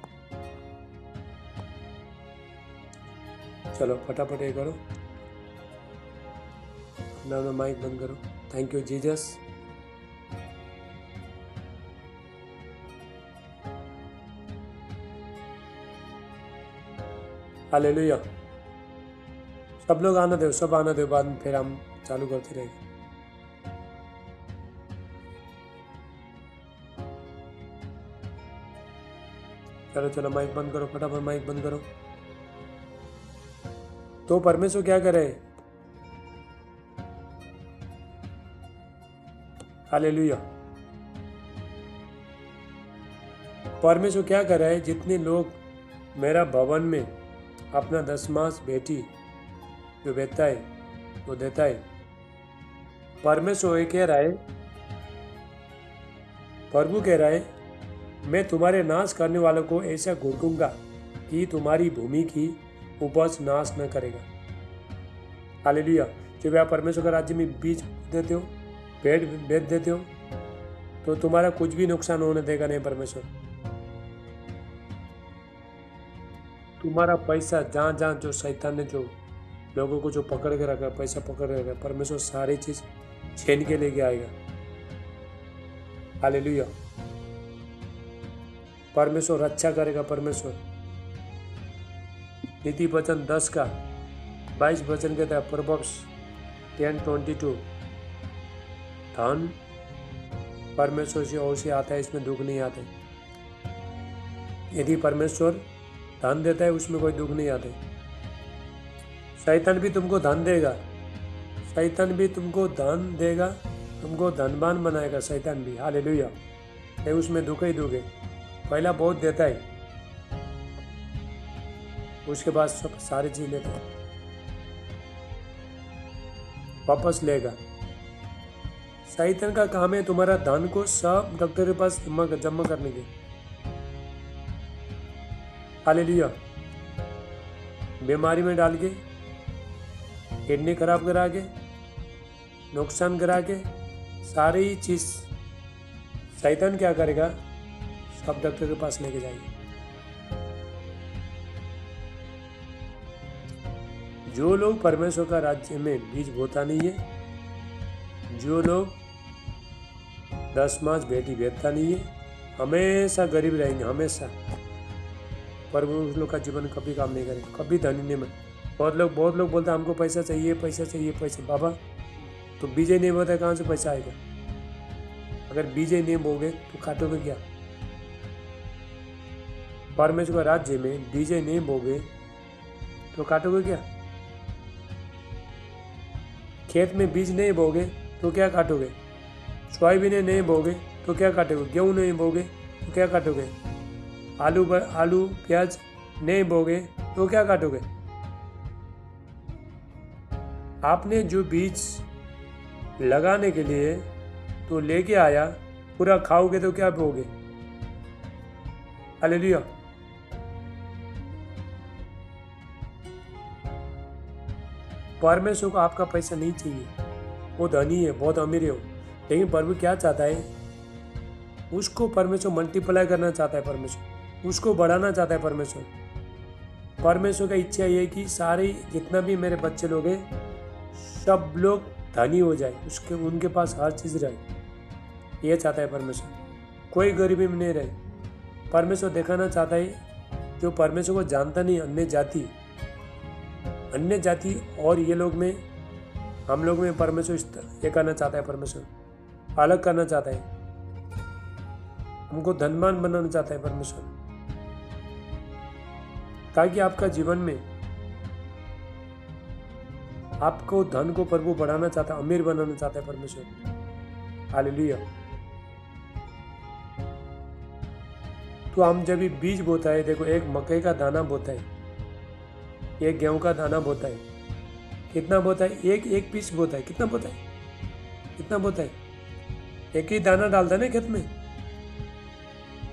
चलो फटाफट ये करो, अपना माइक बंद करो। Thank you Jesus. हालेलुया। सब लोग आना दो, सब आना दो, बाद में फिर हम चालू करते रहेंगे। चलो चलो माइक बंद करो, फटाफट माइक बंद करो। तो परमेश्वर क्या करे? हालेलुया। परमेश्वर क्या कर रहा है? जितने लोग मेरा भवन में अपना 10 मास बेटी जो देता है वो देता है, परमेश्वर ये कह रहा है, प्रभु कह रहा है, मैं तुम्हारे नाश करने वालों को ऐसा घोटूंगा कि तुम्हारी भूमि की उपज नाश न करेगा। हालेलुया। जब आप परमेश्वर के राज्य में बीज देते हो, पेड़ बेच देते हो, तो तुम्हारा कुछ भी नुकसान होने देगा नहीं परमेश्वर। तुम्हारा पैसा जहाँ जहाँ जो शैतान ने जो लोगों को जो पकड़ के रखा, पैसा पकड़ के रखा, परमेश्वर सारी चीज छीन के लेके आएगा। हालेलुया। परमेश्वर रक्षा करेगा। परमेश्वर नीति वचन 10 का 22 वचन कहता है, प्रोवर्ब्स 10:22, धन परमेश्वर से ओर से आता है, इसमें दुख नहीं आता। यदि परमेश्वर धन देता है उसमें कोई दुख नहीं आता। शैतान भी तुमको धन देगा, शैतान भी तुमको धन देगा, तुमको धनवान बनाएगा शैतान भी। हालेलुया। है उसमें दुख ही दुख है। पहला बहुत देता है, उसके बाद सब सारी चीज लेता है, वापस लेगा। शैतान का काम है तुम्हारा धन को सब डॉक्टर के पास जमा करने के। हालेलुया। बीमारी में डाल के, किडनी खराब करा के, नुकसान करा के, सारी चीज शैतान क्या करेगा? सब डॉक्टर के पास लेके जाएंगे। जो लोग परमेश्वर का राज्य में बीज बोता नहीं है, जो लोग 10 मास बेटी बेचता नहीं है, हमेशा गरीब रहेंगे, हमेशा। प्रभु उस लोग का जीवन कभी काम नहीं करेगा, कभी धनी नहीं बने। बहुत लोग बोलते हैं हमको पैसा चाहिए, पैसा चाहिए, पैसा। बाबा तो बीज नहीं बोता, कहाँ से पैसा आएगा? अगर बीज नहीं बोगे तो काटोगे क्या? परमेश्वर का राज्य में बीज नहीं बोगे तो काटोगे क्या? खेत में बीज नहीं बोगे तो क्या काटोगे? सोयाबीन नहीं बोगे तो क्या काटोगे? गेहूं नहीं बोगे तो क्या काटोगे? आलू प्याज नहीं बोगे तो क्या काटोगे? आपने जो बीज लगाने के लिए तो लेके आया, पूरा खाओगे तो क्या बोगे? हालेलुया। परमेश्वर को आपका पैसा नहीं चाहिए, वो धनी है, बहुत अमीर है, लेकिन प्रभु क्या चाहता है? उसको परमेश्वर मल्टीप्लाई करना चाहता है, परमेश्वर उसको बढ़ाना चाहता है। परमेश्वर का इच्छा ये है कि सारे जितना भी मेरे बच्चे लोग हैं सब लोग धनी हो जाए, उनके पास हर चीज़ रहे। ये चाहता है परमेश्वर, कोई गरीबी में नहीं रहे। परमेश्वर दिखाना चाहता है जो परमेश्वर को जानता नहीं, अन्य जाति और ये लोग में, हम लोग में परमेश्वर ये करना चाहता है। परमेश्वर अलग करना चाहता है, हमको धनवान बनाना चाहता है परमेश्वर, ताकि आपका जीवन में आपको धन को प्रभु बढ़ाना चाहता है, अमीर बनाना चाहता है परमेश्वर। हालेलुया। तो हम जब भी बीज बोता है, देखो एक मकई का दाना बोता है, एक गेहूं का दाना बोता है, कितना बोता है? एक पीस बोता है। कितना बोता है? कितना बोता है? एक ही दाना डालता है ना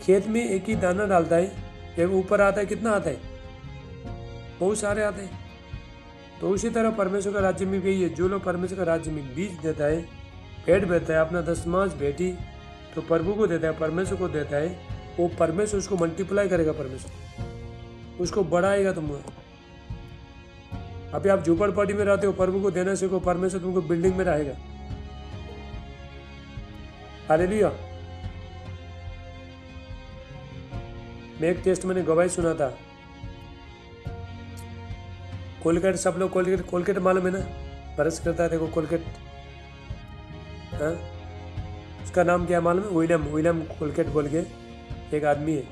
खेत में एक ही दाना डालता है, जब ऊपर आता है कितना आता है? बहुत सारे आते हैं। तो उसी तरह परमेश्वर का राज्य में भी यही है, जो लोग परमेश्वर का राज्य में बीज देता है, भेंट देता है, अपना दशमांश भेंटी तो प्रभु को देता है, परमेश्वर को देता है, वो परमेश्वर उसको मल्टीप्लाई करेगा, परमेश्वर उसको बढ़ाएगा। तुम अभी आप झोपड़पट्टी में रहते हो, प्रभु को देना सीखो, परमेश्वर तुमको बिल्डिंग में रहेगा। हालेलुया। मैं एक टेस्ट मैंने गवाही सुना था, कोलगेट, सब लोग कोलगेट मालूम है ना, ब्रश करता है, देखो कोलगेट, हाँ उसका नाम क्या है मालूम है? विलियम कोलगेट बोल के एक आदमी है।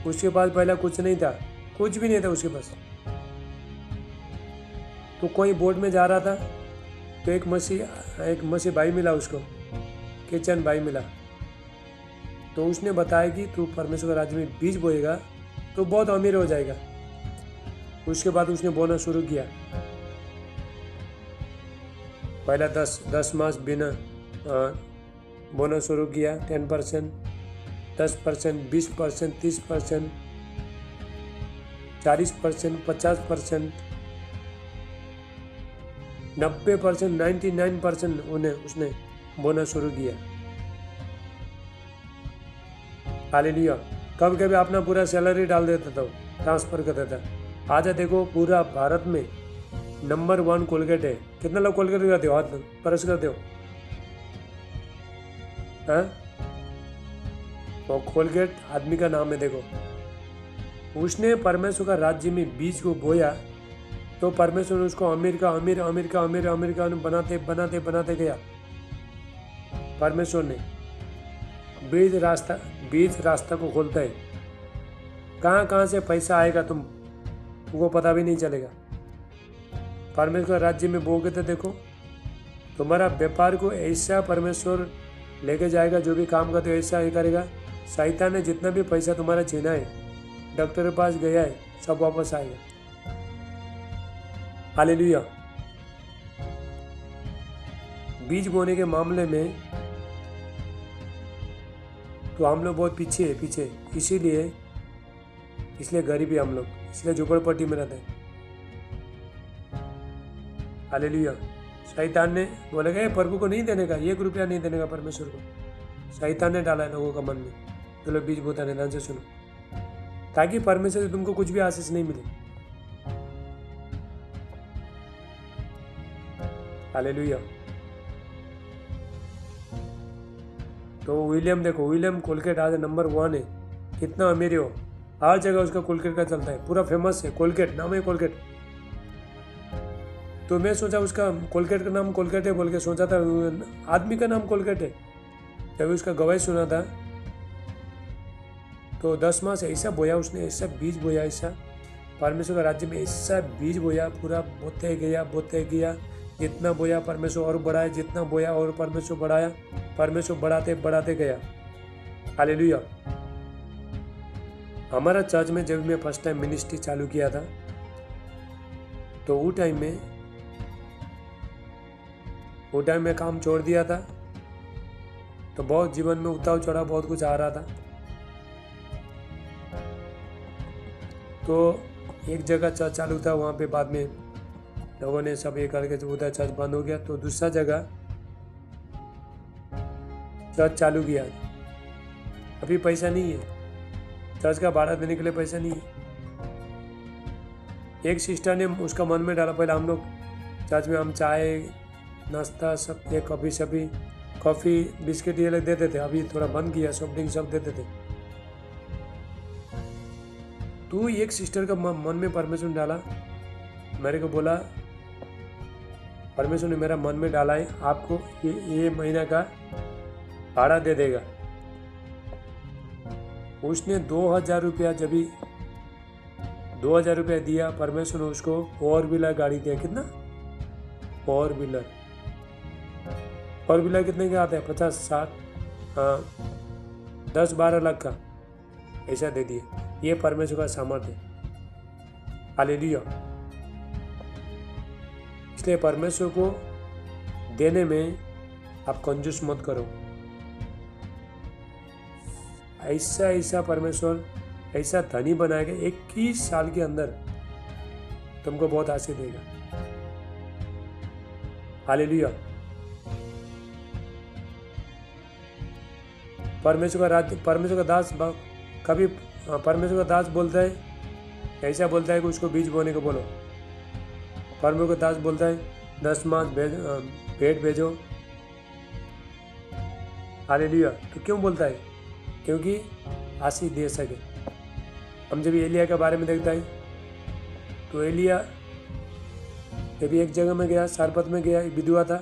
उसके पास पहला कुछ नहीं था, कुछ भी नहीं था उसके पास। तो कोई बोट में जा रहा था, तो एक मसीह भाई मिला उसको, किचन भाई मिला। तो उसने बताया कि तू परमेश्वर के राज्य में बीज बोएगा तो बहुत अमीर हो जाएगा। उसके बाद उसने बोना शुरू किया, पहला 10 मास बिना बोना शुरू किया, 10%, 10%, 20%, 30%, 40%, 50%, 90%, 99% उसने बोना शुरू किया। हालेलुया। कभी कभी अपना पूरा सैलरी डाल देता था, ट्रांसफर कर देता। आज देखो पूरा भारत में नंबर 1 कोलगेट है। कितना लोग कोलगेट करते हो? हाथ ब्रश करते हो? हाँ, वो कोलगेट आदमी का नाम है। देखो उसने परमेश्वर का राज्य में बीज को बोया तो परमेश्वर ने उसको अमीर का बनाते गया। परमेश्वर ने बीज रास्ता को खोलता है। कहाँ से पैसा आएगा तुमको पता भी नहीं चलेगा। परमेश्वर राज्य में बोगे तो देखो तुम्हारा व्यापार को ऐसा परमेश्वर लेके जाएगा, जो भी काम करते हो ऐसा ही करेगा। शैतान ने जितना भी पैसा तुम्हारा छीना है, डॉक्टर के पास गया है, सब वापस आएगा। हालेलुया। बीज बोने के मामले में तो हम लोग बहुत पीछे, इसलिए गरीबी हम लोग, इसलिए झोपड़पट्टी में रहते हैं। हालेलुया। शैतान ने बोलेगा प्रभु को नहीं देने का, 1 रुपया नहीं देने का परमेश्वर को। शैतान ने डाला है लोगों का मन में, तो लोग बीज बोता नहीं। ध्यान से सुनो, ताकि परमेश्वर से तुमको कुछ भी आशीष नहीं मिले। हालेलुया। तो विलियम देखो, विलियम कोलगेट आज नंबर 1 है, कितना अमीर हो, हर जगह उसका कोलगेट का चलता है, पूरा फेमस है, कोलगेट नाम है कोलगेट। तो मैं सोचा उसका कोलगेट का नाम कोलगेट है बोल के सोचा था, आदमी का नाम कोलगेट है। जब उसका गवाही सुना था तो 10 मास ऐसा बोया उसने, ऐसा बीज बोया, ऐसा परमेश्वर का राज्य में ऐसा बीज बोया, पूरा बोते गया, जितना बोया परमेश्वर और बढ़ाया, जितना बोया और परमेश्वर बढ़ाया, परमेश्वर बढ़ाते बढ़ाते गया। हालेलुया। हमारा चर्च में जब मैं फर्स्ट टाइम मिनिस्ट्री चालू किया था तो वो टाइम में काम छोड़ दिया था, तो बहुत जीवन में उतार चढ़ाव बहुत कुछ आ रहा था। तो एक जगह चर्च चालू था, वहाँ पे बाद में लोगों ने सब ये करके उधर चर्च बंद हो गया, तो दूसरा जगह चर्च चालू किया। अभी पैसा नहीं है, चर्च का भाड़ा देने के लिए पैसा नहीं है। एक सिस्टर ने उसका मन में डाला, पहले हम लोग चर्च में हम चाय नाश्ता सब, एक कॉफ़ी बिस्किट ये लोग देते थे, अभी थोड़ा बंद किया, सॉफ्ट ड्रिंक सब देते थे। तो एक सिस्टर का मन में परमेश्वर ने डाला, मेरे को बोला, परमेश्वर ने मेरा मन में डाला है, आपको ये महीना का भाड़ा दे देगा। उसने 2000 रुपया, जब भी 2000 रुपया दिया, परमेश्वर ने उसको 4 व्हीलर गाड़ी दिया। कितना? 4 व्हीलर कितने का आता है? 50, 60, हाँ 10-12 लाख का ऐसा दे दिए। ये परमेश्वर का सामर्थ्य है। हालेलुया। इसलिए परमेश्वर को देने में आप कंजूस मत करो। ऐसा परमेश्वर ऐसा धनी बनाएगा, 21 साल के अंदर तुमको बहुत आशीष देगा। हालेलुया। परमेश्वर का दास कभी परमेश्वर का दास बोलता है, ऐसा बोलता है कि उसको बीज बोने को बोलो। परमेश्वर का दास बोलता है 10 मास भेंट भेजो। हालेलुया। तो क्यों बोलता है? क्योंकि आशीष दे सके। हम जब एलिया के बारे में देखता है तो एलिया जब एक जगह में गया, सारपत में गया, विधवा था,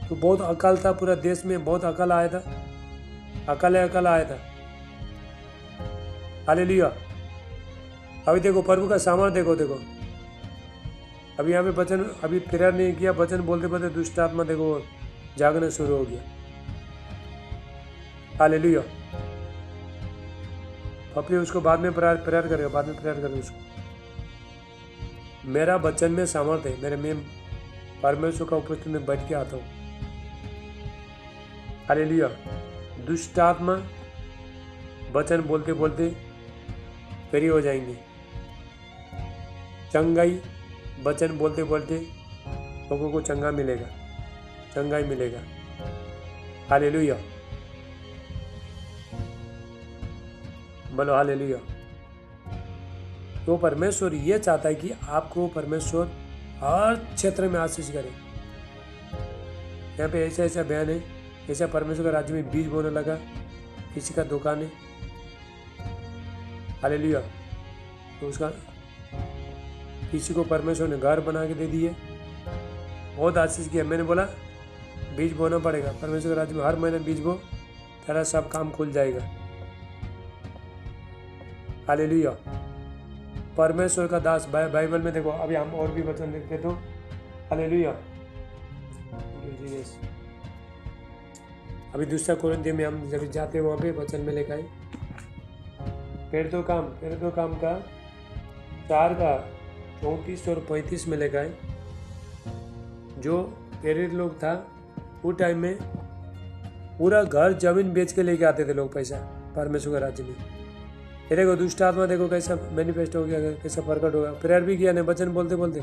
तो बहुत अकाल था, पूरा देश में बहुत अकाल आया था, अकाल आया था। हालेलुया। अभी देखो प्रभु का सामर्थ्य देखो। अभी यहाँ पे वचन, अभी प्रेयर नहीं किया, वचन बोलते बोलते दुष्ट आत्मा देखो जागना शुरू हो गया। हालेलुया। अपने उसको बाद में प्रेयर करेगा, बाद में प्रेयर करेगा उसको। मेरा वचन में सामर्थ्य है, मैं परमेश्वर का उपस्थिति में बैठ के आता हूँ। हालेलुया। दुष्ट आत्मा वचन बोलते बोलते फ्री हो जाएंगे। चंगाई वचन बोलते बोलते लोगों को चंगाई मिलेगा। हालेलुया। बोलो हालेलुया। तो परमेश्वर ये चाहता है कि आपको परमेश्वर हर क्षेत्र में आशीष करे। यहाँ पे ऐसा बयान है, ऐसा परमेश्वर का राज्य में बीज बोने लगा, किसी का दुकान है, हालेलुया, तो उसका किसी को परमेश्वर ने घर बना के दे दिए, बहुत आशीष किया। मैंने बोला बीज बोना पड़ेगा परमेश्वर के राज्य में, हर महीने बीज बो, तेरा सब काम खुल जाएगा। हालेलुया। परमेश्वर का दास बाइबल में देखो, अभी हम और भी वचन देखते तो हालेलुया। अभी दूसरा कोरिन्थियों में हम जब जाते हैं वहाँ पे वचन में लिखा है, फिर तो काम का 4 का 34 और 35 में लिखा है, जो प्रेरित लोग था वो टाइम में पूरा घर जमीन बेच के लेके आते थे लोग पैसा परमेश्वर के राज्य में। ये देखो दुष्ट आत्मा देखो कैसा मैनिफेस्ट हो गया, कैसा प्रकट होगा। प्रेयर भी किया, नहीं वचन बोलते बोलते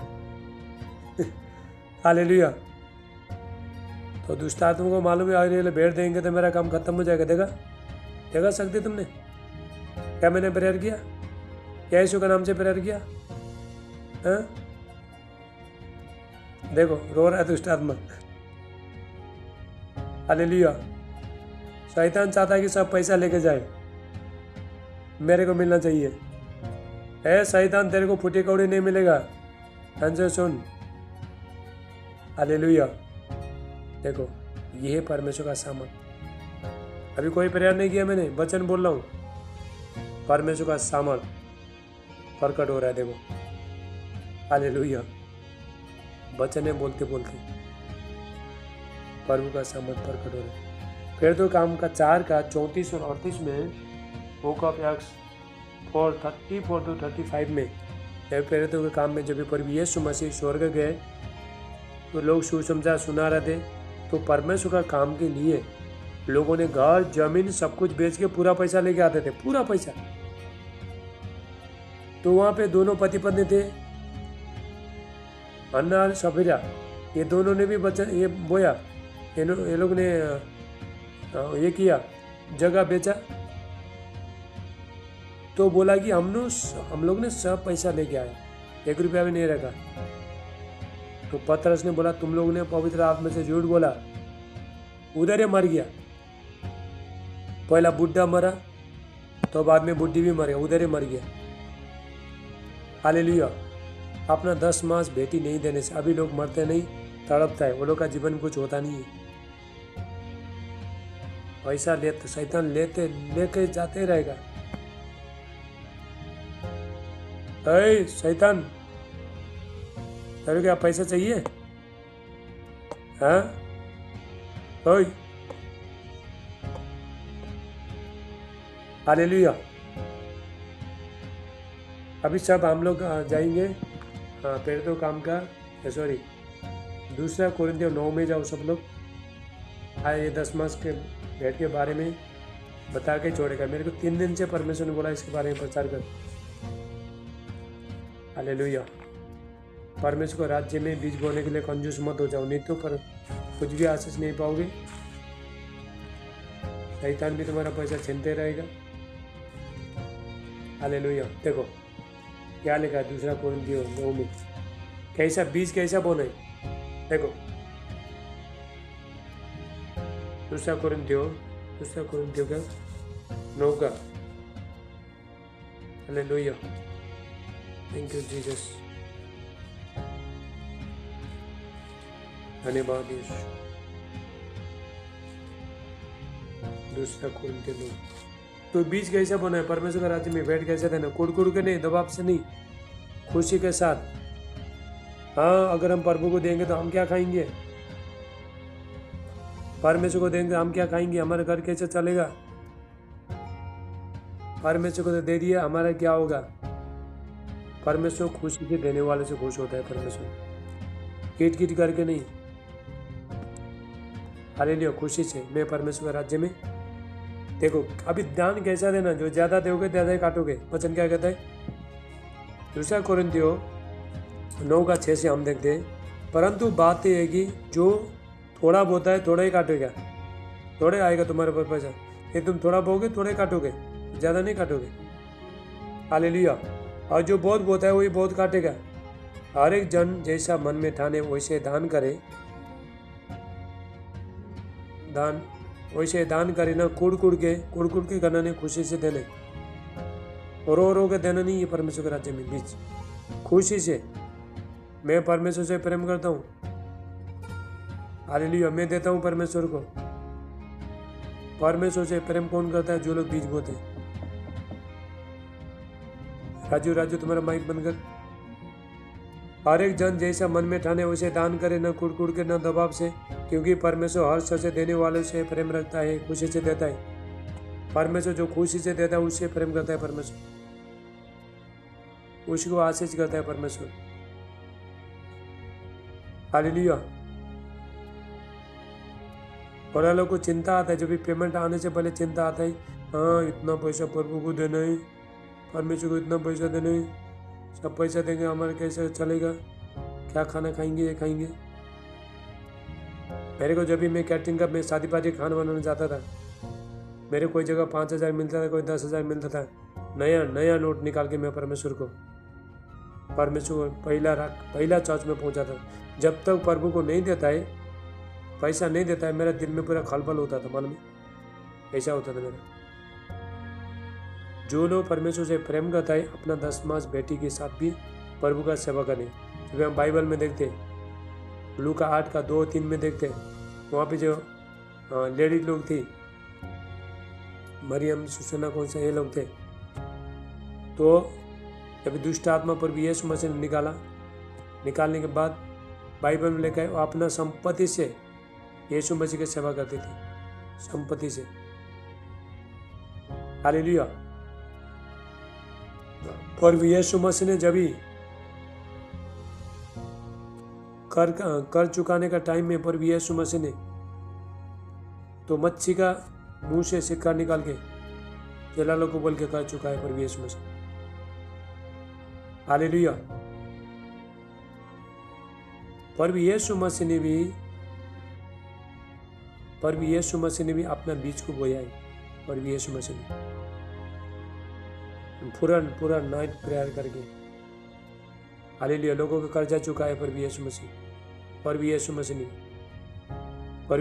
हालेलुया। तो दुष्ट आत्मा को मालूम है अरे भेड़ देंगे तो मेरा काम खत्म हो जाएगा। देखा सकते तुमने क्या मैंने प्रेयर किया, क्या यीशु के नाम से प्रेयर किया? देखो रो रहा है दुष्ट आत्मा। हालेलुया। शैतान चाहता है कि सब पैसा लेके जाए, मेरे को मिलना चाहिए। है शैतान, तेरे को फुटी कौड़ी नहीं मिलेगा। ध्यान से सुन। हालेलुया। देखो ये है परमेश्वर का सामर्थ। अभी कोई प्रेयर नहीं किया मैंने, वचन बोल रहा हूँ। परमेश्वर का सामर्थ प्रकट हो रहा है। देखो हालेलुया। वचन है बोलते बोलते प्रभु का सामर्थ प्रकट हो रहा है। फिर तो काम का 4 का 34 और 38 में, बुक ऑफ एक्ट्स 4:34-35 में, फिर तो के काम में जब प्रभु यीशु मसीह स्वर्ग गए तो लोग सुसमाचार सुना रहे थे। तो परमेश्वर का काम के लिए लोगों ने घर जमीन सब कुछ बेच के पूरा पैसा लेके आते थे, पूरा पैसा। तो वहाँ पे दोनों पति पत्नी थे, अन्ना और सफीरा, ये दोनों ने भी बच्चा ये बोया। ये लोग ने ये किया, जगह बेचा। तो बोला कि हम लोग ने सब पैसा लेके आए, 1 रुपया भी नहीं रखा। तो पतरस ने बोला तुम लोग ने पवित्र आत्मा से झूठ बोला, उधर ही मर गया। पहला बुढ़ा मरा, तो बाद में बुढ़ी भी मर गया, उधर ही मर गया। हालेलुया। अपना 10 मास बेटी नहीं देने से अभी लोग मरते नहीं, तड़पता है। वो लोग का जीवन कुछ होता नहीं है। पैसा लेते शैतान लेके जाते रहेगा। अरे शैतान, तेरे क्या पैसा चाहिए? हाँ ओए, हालेलुया। अभी सब हम लोग जाएंगे। हाँ, फिर तो काम का सॉरी 2 कोरिन्थियों 9 में जाओ सब लोग। हाँ, ये 10 मास के भेंट के बारे में बता के छोड़ेगा। मेरे को 3 दिन से परमेश्वर ने बोला इसके बारे में प्रचार कर। हालेलुया। परमेश्वर को राज्य में बीज बोने के लिए कंजूस मत हो जाओ, नहीं तो पर कुछ भी आशीष नहीं पाओगे। शैतान भी तुम्हारा पैसा छीनते रहेगा। हालेलुया। देखो क्या लिखा है 2 कोरिन्थियों 9 में, कैसा बीज कैसा बोना है। देखो 2 कोरिन्थियों का 9 का। हालेलुया। Thank you Jesus. धन्यवाद यीशु। 2 कोरिन्थियों 9। तो बीज कैसा बना है परमेश्वर का राज्य में? भेंट कैसे देना? कुड़ के नहीं, दबाव से नहीं, खुशी के साथ। हाँ, अगर हम प्रभु को देंगे तो हम क्या खाएंगे? परमेश्वर को देंगे हम क्या खाएंगे? हमारा घर कैसे चलेगा? परमेश्वर को तो दे दिया, हमारा क्या होगा? परमेश्वर खुशी से देने वाले से खुश होता है। परमेश्वर किट करके नहीं। हालेलुया। खुशी से मैं परमेश्वर के राज्य में। देखो अभी दान कैसा देना? जो ज्यादा दोगे ज्यादा ही काटोगे। वचन क्या कहता है? 2 कोरिन्थियों 9 का 6 से हम देखते हैं। परंतु बात यह है कि जो थोड़ा बोता है थोड़ा ही काटेगा, थोड़े आएगा तुम्हारे पर पैसा। ये तुम थोड़ा बोगे थोड़े काटोगे, ज्यादा नहीं काटोगे। हालेलुया। और जो बहुत बोता है वही बहुत काटेगा। हर एक जन जैसा मन में ठाने वैसे दान करे, वैसे दान करे ना कुड़ के करना नहीं, खुशी से देने। रो के देना नहीं है परमेश्वर के राज्य में। बीच खुशी से। मैं परमेश्वर से प्रेम करता हूँ। हालेलुया। मैं देता हूँ परमेश्वर को। परमेश्वर से प्रेम कौन करता है? जो लोग बीज बोते हैं। राजू तुम्हारा माइक बंद कर। हर एक जन जैसा मन में ठाने वैसे दान करे, न कुड़ के न दबाव से, क्योंकि परमेश्वर हर से देने वाले से प्रेम रखता है, खुशी से देता है। परमेश्वर जो खुशी से देता है उससे प्रेम करता है परमेश्वर, उसको आशीष करता है परमेश्वर। हालेलुया। बड़ा लोग को चिंता आता है, जब भी पेमेंट आने से पहले चिंता आता है। हाँ, इतना पैसा प्रभु को देना है, परमेश्वर को इतना पैसा देना है, सब पैसा देंगे हमारा कैसे चलेगा? क्या खाना खाएंगे? ये खाएंगे। मेरे को जब भी मैं कैटरिंग का, मैं शादी पार्टी खाना बनाने जाता था, मेरे कोई जगह 5,000 मिलता था, कोई 10,000 मिलता था। नया नोट निकाल के मैं परमेश्वर को पहला चर्च में पहुंचा था। जब तक प्रभु को नहीं देता है, पैसा नहीं देता है, मेरा दिल में पूरा खलबल होता था। मालूम है, ऐसा होता था मेरा। जो लोग परमेश्वर से प्रेम करता है अपना 10 मास बेटी के साथ भी प्रभु का सेवा करें। जब हम बाइबल में देखते लूका 8 का 2-3 में देखते वहाँ पे जो लेडी लोग थी, मरियम, सुसन्ना, कौन सा ये लोग थे, तो जब दुष्ट आत्मा पर भी यीशु मसीह ने निकालने के बाद बाइबल में लिखा है वो अपना संपत्ति से यीशु मसीह की सेवा करती थी, संपत्ति से। हालेलुया। पर यीशु मसीह ने जब ही कर चुकाने का टाइम में पर यीशु मसीह ने तो मच्छी का मुंह से सिक्का निकाल के जलालों को बोल के कर चुका है पर यीशु मसीह। हालेलुया। पर यीशु मसीह ने भी अपना बीज को बोया है। पर यीशु मसीह ने पूरा नाइट प्रेयर करके हालेलुया लोगों का कर्जा चुका है पर यीशु मसीह। पर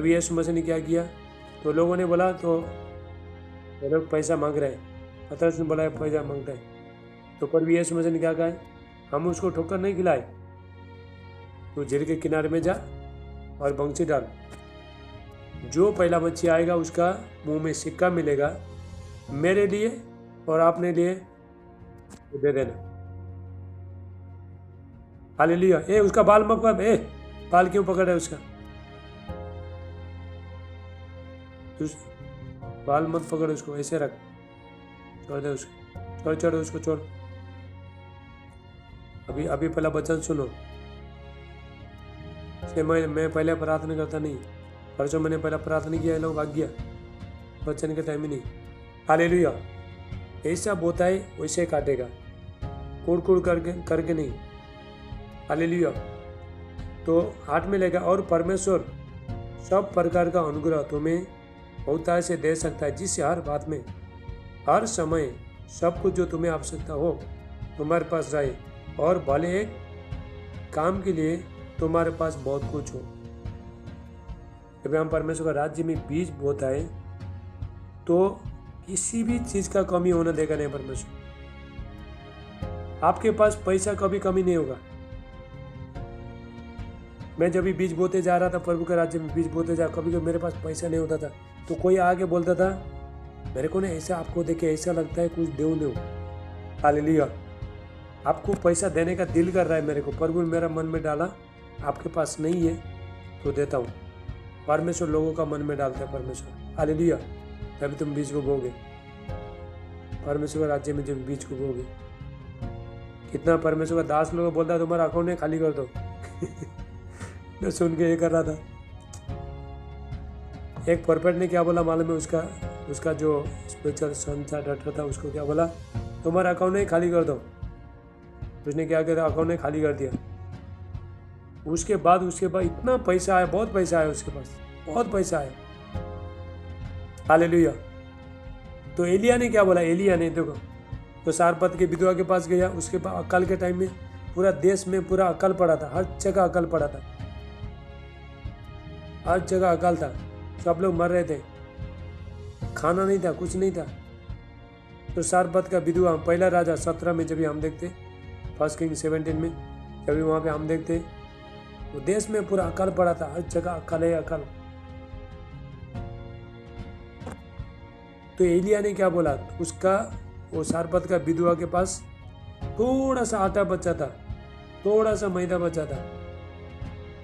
यीशु मसीह ने क्या किया, तो लोगों ने बोला, तो वो लोग पैसा मांग रहे हैं, पतरस ने बोला पैसा मांगता है, तो पर यीशु मसीह ने क्या कहा है, हम उसको ठोकर नहीं खिलाए, तो झील के किनारे में जा और बंसी डाल, जो पहला मच्छी आएगा उसका मुंह में सिक्का मिलेगा, मेरे लिए और आपने लिए दे देना। हालेलुया। ए उसका बाल मत पकड़, बाल क्यों पकड़ है उसका, बाल मत पकड़ उसको, ऐसे रख, छोड़ दे उसको, छोड़ उसको, छोड़। अभी पहला वचन सुनो। मैं पहले प्रार्थना करता नहीं, परसों मैंने पहला प्रार्थना किया, लोग भाग गया, वचन के टाइम ही नहीं। हालेलुया। ऐसा बोता है वैसे काटेगा, कुड़ करके नहीं। हालेलुया। तो 8 में लेगा, और परमेश्वर सब प्रकार का अनुग्रह तुम्हें बहुतायत से दे सकता है, जिससे हर बात में हर समय सब कुछ जो तुम्हें आवश्यकता हो तुम्हारे पास रहे, और भले एक काम के लिए तुम्हारे पास बहुत कुछ हो। जब हम परमेश्वर का राज्य में बीज बोता है तो किसी भी चीज का कमी होना देगा नहीं परमेश्वर। आपके पास पैसा कभी कमी नहीं होगा। मैं जब भी बीज बोते जा रहा था प्रभु के राज्य में, बीज बोते जा, कभी मेरे पास पैसा नहीं होता था, तो कोई आगे बोलता था, मेरे को ना ऐसा, आपको देखे ऐसा लगता है कुछ दो। हालेलुया। आपको पैसा देने का दिल कर रहा है मेरे को, प्रभु ने मेरा मन में डाला, आपके पास नहीं है तो देता हूँ। परमेश्वर लोगों का मन में डालता है परमेश्वर। हालेलुया। तभी तुम बीज को बोगे, परमेश्वर राज्य में जब बीज को बोगे। कितना परमेश्वर का दास लोग बोलता है तुम्हारा अकाउंट है खाली कर दो मैं सुन के ये कर रहा था। एक परफेक्ट ने क्या बोला मालूम है, उसका जो स्पिरिचुअल सन था, डॉक्टर था, उसको क्या बोला, तुम्हारा अकाउंट नहीं खाली कर दो। उसने क्या किया, अकाउंट नहीं खाली कर दिया। उसके बाद इतना पैसा आया, बहुत पैसा आया उसके पास, बहुत पैसा आया। हालेलुया। तो एलिया ने क्या बोला, एलिया ने देखो, तो सारपत के विधवा के पास गया, उसके पास अकाल के टाइम में पूरा देश में पूरा अकाल पड़ा था, हर जगह अकाल पड़ा था, हर जगह अकाल था, सब लोग मर रहे थे, खाना नहीं था, कुछ नहीं था। तो सारपत का विधवा, पहला राजा 17 में जब हम देखते, 1 किंग 17 में जब वहाँ पे हम देखते, तो देश में पूरा अकाल पड़ा था, हर जगह अकाल है, अकाल। तो एलिया ने क्या बोला, वो सारपत का विधवा के पास थोड़ा सा आटा बचा था, थोड़ा सा मैदा बचा था,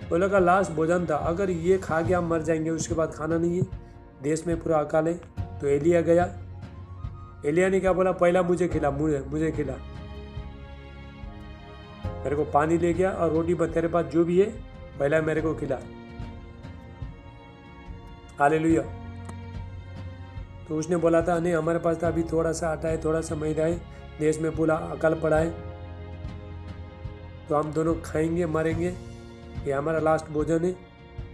बोला का लास्ट भोजन था, अगर ये खा के हम मर जाएंगे, उसके बाद खाना नहीं है, देश में पूरा अकाल है। तो एलिया गया, एलिया ने क्या बोला, पहला मुझे खिला, मुझे खिला, मेरे को पानी ले गया और रोटी तेरे पास जो भी है पहला मेरे को खिला। हालेलुया। तो उसने बोला था, नहीं हमारे पास था अभी थोड़ा सा आटा है, थोड़ा सा मैदा है, देश में पूरा अकाल पड़ा है, तो हम दोनों खाएंगे मरेंगे, ये हमारा लास्ट भोजन है,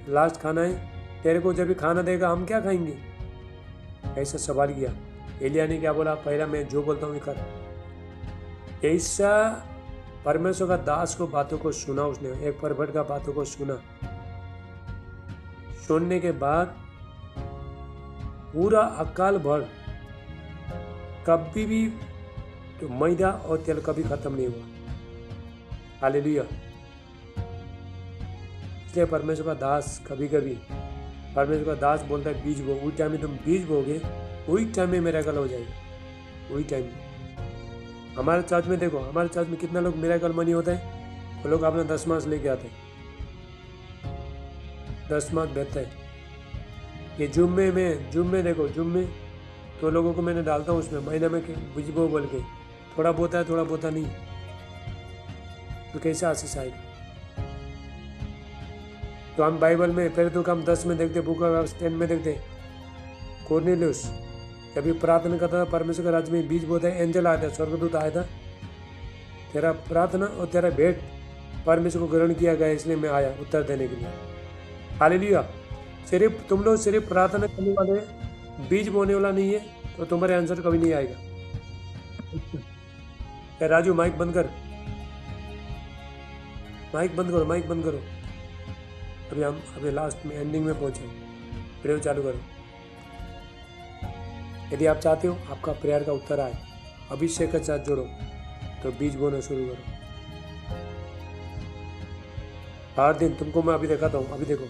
लास्ट खाना है, तेरे को जब भी खाना देगा हम क्या खाएंगे, ऐसा सवाल किया। एलिया ने क्या बोला, पहला मैं जो बोलता हूँ कर। ऐसा परमेश्वर का दास को बातों को सुना, उसने एक परफेक्ट का बातों को सुना, सुनने के बाद पूरा अकाल भर कभी भी तो मैदा और तेल कभी खत्म नहीं हुआ। हालेलुया। इसलिए परमेश्वर का दास कभी कभी परमेश्वर का दास बोलता है बीज बो, वही टाइम में तुम बीज बोगे वही टाइम में मिरेकल हो जाएगा, वही टाइम में। हमारे चर्च में देखो, हमारे चर्च में कितना लोग मिरेकल मनी होता है, वो लोग अपना 10 मास लेके आते हैं, 10 मास बेचते हैं। ये जुम्मे में देखो, जुम्मे तो लोगों को मैंने डालता हूँ उसमें महीने में बीज बो बोल के, थोड़ा बोता है थोड़ा बोता नहीं, तो कैसे आशीष आएगा। तो हम बाइबल में पहले तो हम 10 में देखते, बुक ऑफ 10 में देखते, कॉर्नेलियस कभी प्रार्थना करता था परमेश्वर के राज्य में बीज बोता है, एंजल आया था, स्वर्गदूत आया था, तेरा प्रार्थना और तेरा भेंट परमेश्वर को ग्रहण किया गया, इसलिए मैं आया उत्तर देने के लिए। हालेलुया। सिर्फ तुम लोग सिर्फ प्रार्थना करने वाले, बीज बोने वाला नहीं है तो तुम्हारे आंसर कभी नहीं आएगा। राजू माइक बंद कर, माइक बंद करो, माइक बंद करो। अभी हम अभी लास्ट में एंडिंग में पहुंचे, वीडियो चालू करो। यदि आप चाहते हो आपका प्रेयर का उत्तर आए, अभिषेक के साथ जोड़ो, तो बीज बोना शुरू करो। हर दिन तुमको मैं अभी दिखाता हूँ, अभी देखो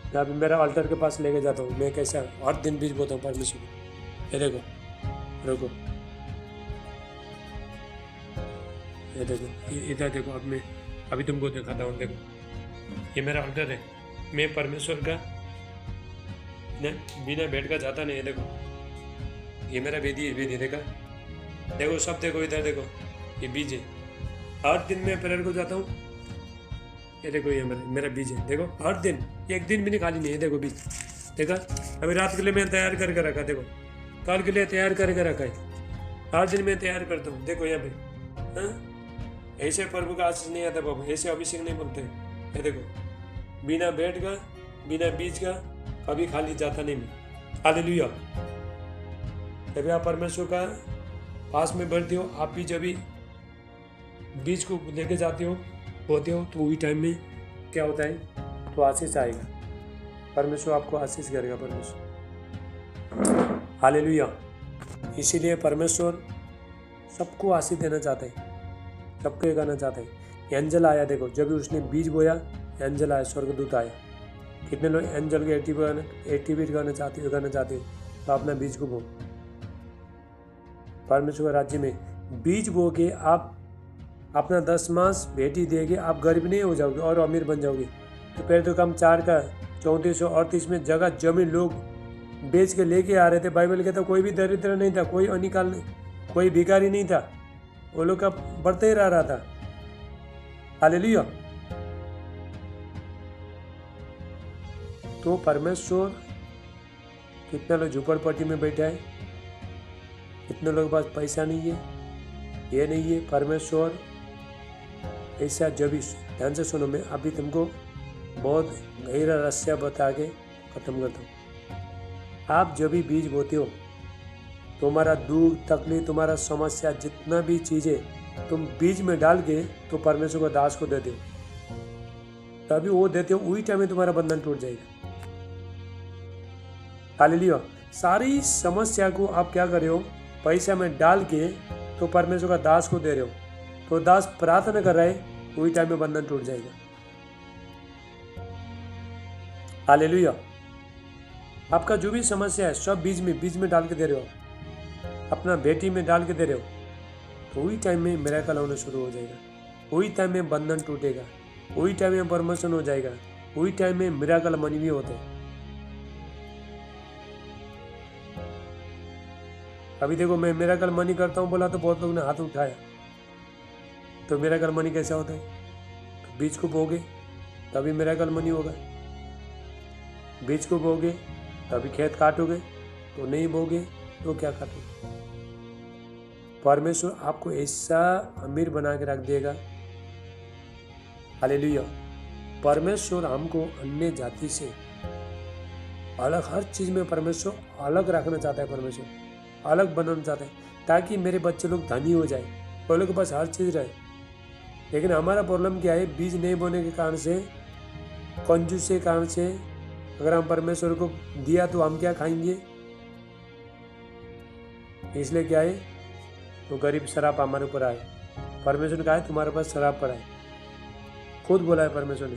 मैं अभी मेरा अल्टर के पास लेके जाता हूँ, मैं कैसा हर दिन बीज बोता हूँ परमेश्वर को। ये देखो, रुको, ये देखो, इधर देखो, अब मैं अभी तुमको दिखाता हूँ। देखो ये मेरा अल्टर है, मैं परमेश्वर का बिना भेंट का जाता नहीं है। देखो ये मेरा वेदी है, वेदी देखा, देखो सब देखो, इधर देखो ये बीज है। हर दिन मैं प्रेयर को जाता हूँ, ये देखो ये मेरा बीज है। देखो हर दिन, एक दिन भी नहीं खाली नहीं है। देखो बीज देखा, अभी रात के लिए मैं तैयार करके रखा, देखो कल के लिए तैयार करके रखा है, हर दिन मैं तैयार करता हूँ। देखो यहाँ पे, हाँ ऐसे प्रभु का आशीष नहीं आता बाबू, ऐसे अभिषेक नहीं बोलते। ये देखो बिना भेंट का, बिना बीज का कभी खाली जाता नहीं मैं। हालेलुया। जब आप परमेश्वर का पास में बढ़ते हो, आप भी जब भी बीज को लेके जाते हो, होते हो, तो वही टाइम में क्या होता है, तो आशीष आएगा, परमेश्वर आपको आशीष करेगा परमेश्वर। हालेलुया। इसीलिए परमेश्वर सबको आशीष देना चाहते हैं, सबको ये करना चाहते हैं। एंजल आया, देखो जब भी उसने बीज बोया, एंजल आया, स्वर्गदूत आया। कितने लोग एंजल के एक्टिवेट करना चाहते हो, तो अपना बीज को बो। परमेश्वर के राज्य में बीज बो के आप अपना 10 मास बेटी देके आप गरीब नहीं हो जाओगे और अमीर बन जाओगे। तो पहले तो कम 4 का 3438 में जगह जमीन लोग बेच के लेके आ रहे थे। बाइबल कहता कोई भी दरिद्र नहीं था, कोई अनिकाल नहीं, कोई भिखारी नहीं था, वो लोग का बढ़ते ही रह रहा था। हालेलुया। तो परमेश्वर, कितने लोग झुपड़पट्टी में बैठा है, कितने लोग के पास पैसा नहीं है, ये नहीं है। परमेश्वर ऐसा जब भी, ध्यान से सुनो, मैं अभी तुमको बहुत गहरा रहस्य बता के खत्म करता हूँ। आप जब भी बीज बोते हो, तुम्हारा दुख तकलीफ, तुम्हारा समस्या, जितना भी चीज़ें तुम बीज में डाल के तो परमेश्वर को दास को देते हो, तभी वो देते हो, वही टाइम में तुम्हारा बंधन टूट जाएगा। हालेलुया। सारी समस्या को आप क्या कर रहे हो, पैसा में डाल के तो परमेश्वर का दास को दे रहे हो, तो दास प्रार्थना कर रहा है, वही टाइम में बंधन टूट जाएगा। हालेलुया। आपका जो भी समस्या है सब बीज में डाल के दे रहे हो, अपना बेटी में डाल के दे रहे हो, तो वही टाइम में मिरेकल होना शुरू हो जाएगा, वही टाइम में बंधन टूटेगा, वही टाइम में प्रमोशन हो जाएगा, वही टाइम में मिरेकल मनी भी होते हैं। अभी देखो मैं मिरेकल मनी करता हूँ बोला तो बहुत लोग ने हाथ उठाया, तो मिरेकल मनी कैसा होता है, तो बीज को बोगे तभी मिरेकल मनी होगा, बीज को बोगे तभी खेत काटोगे, तो नहीं बोगे तो क्या काटोगे। परमेश्वर आपको ऐसा अमीर बना के रख देगा। हालेलुया। परमेश्वर हमको अन्य जाति से अलग, हर चीज में परमेश्वर अलग रखना चाहता है, परमेश्वर अलग बनाना चाहता है, ताकि मेरे बच्चे लोग धनी हो जाए, वो लोग के पास हर चीज रहे। लेकिन हमारा प्रॉब्लम क्या है, बीज नहीं बोने के कारण से, कंजूस के कारण से, अगर हम परमेश्वर को दिया तो हम क्या खाएंगे, इसलिए क्या है, तो गरीब शराब हमारे ऊपर आए। परमेश्वर ने कहा है तुम्हारे पास शराब पर आए, खुद बोला है परमेश्वर ने।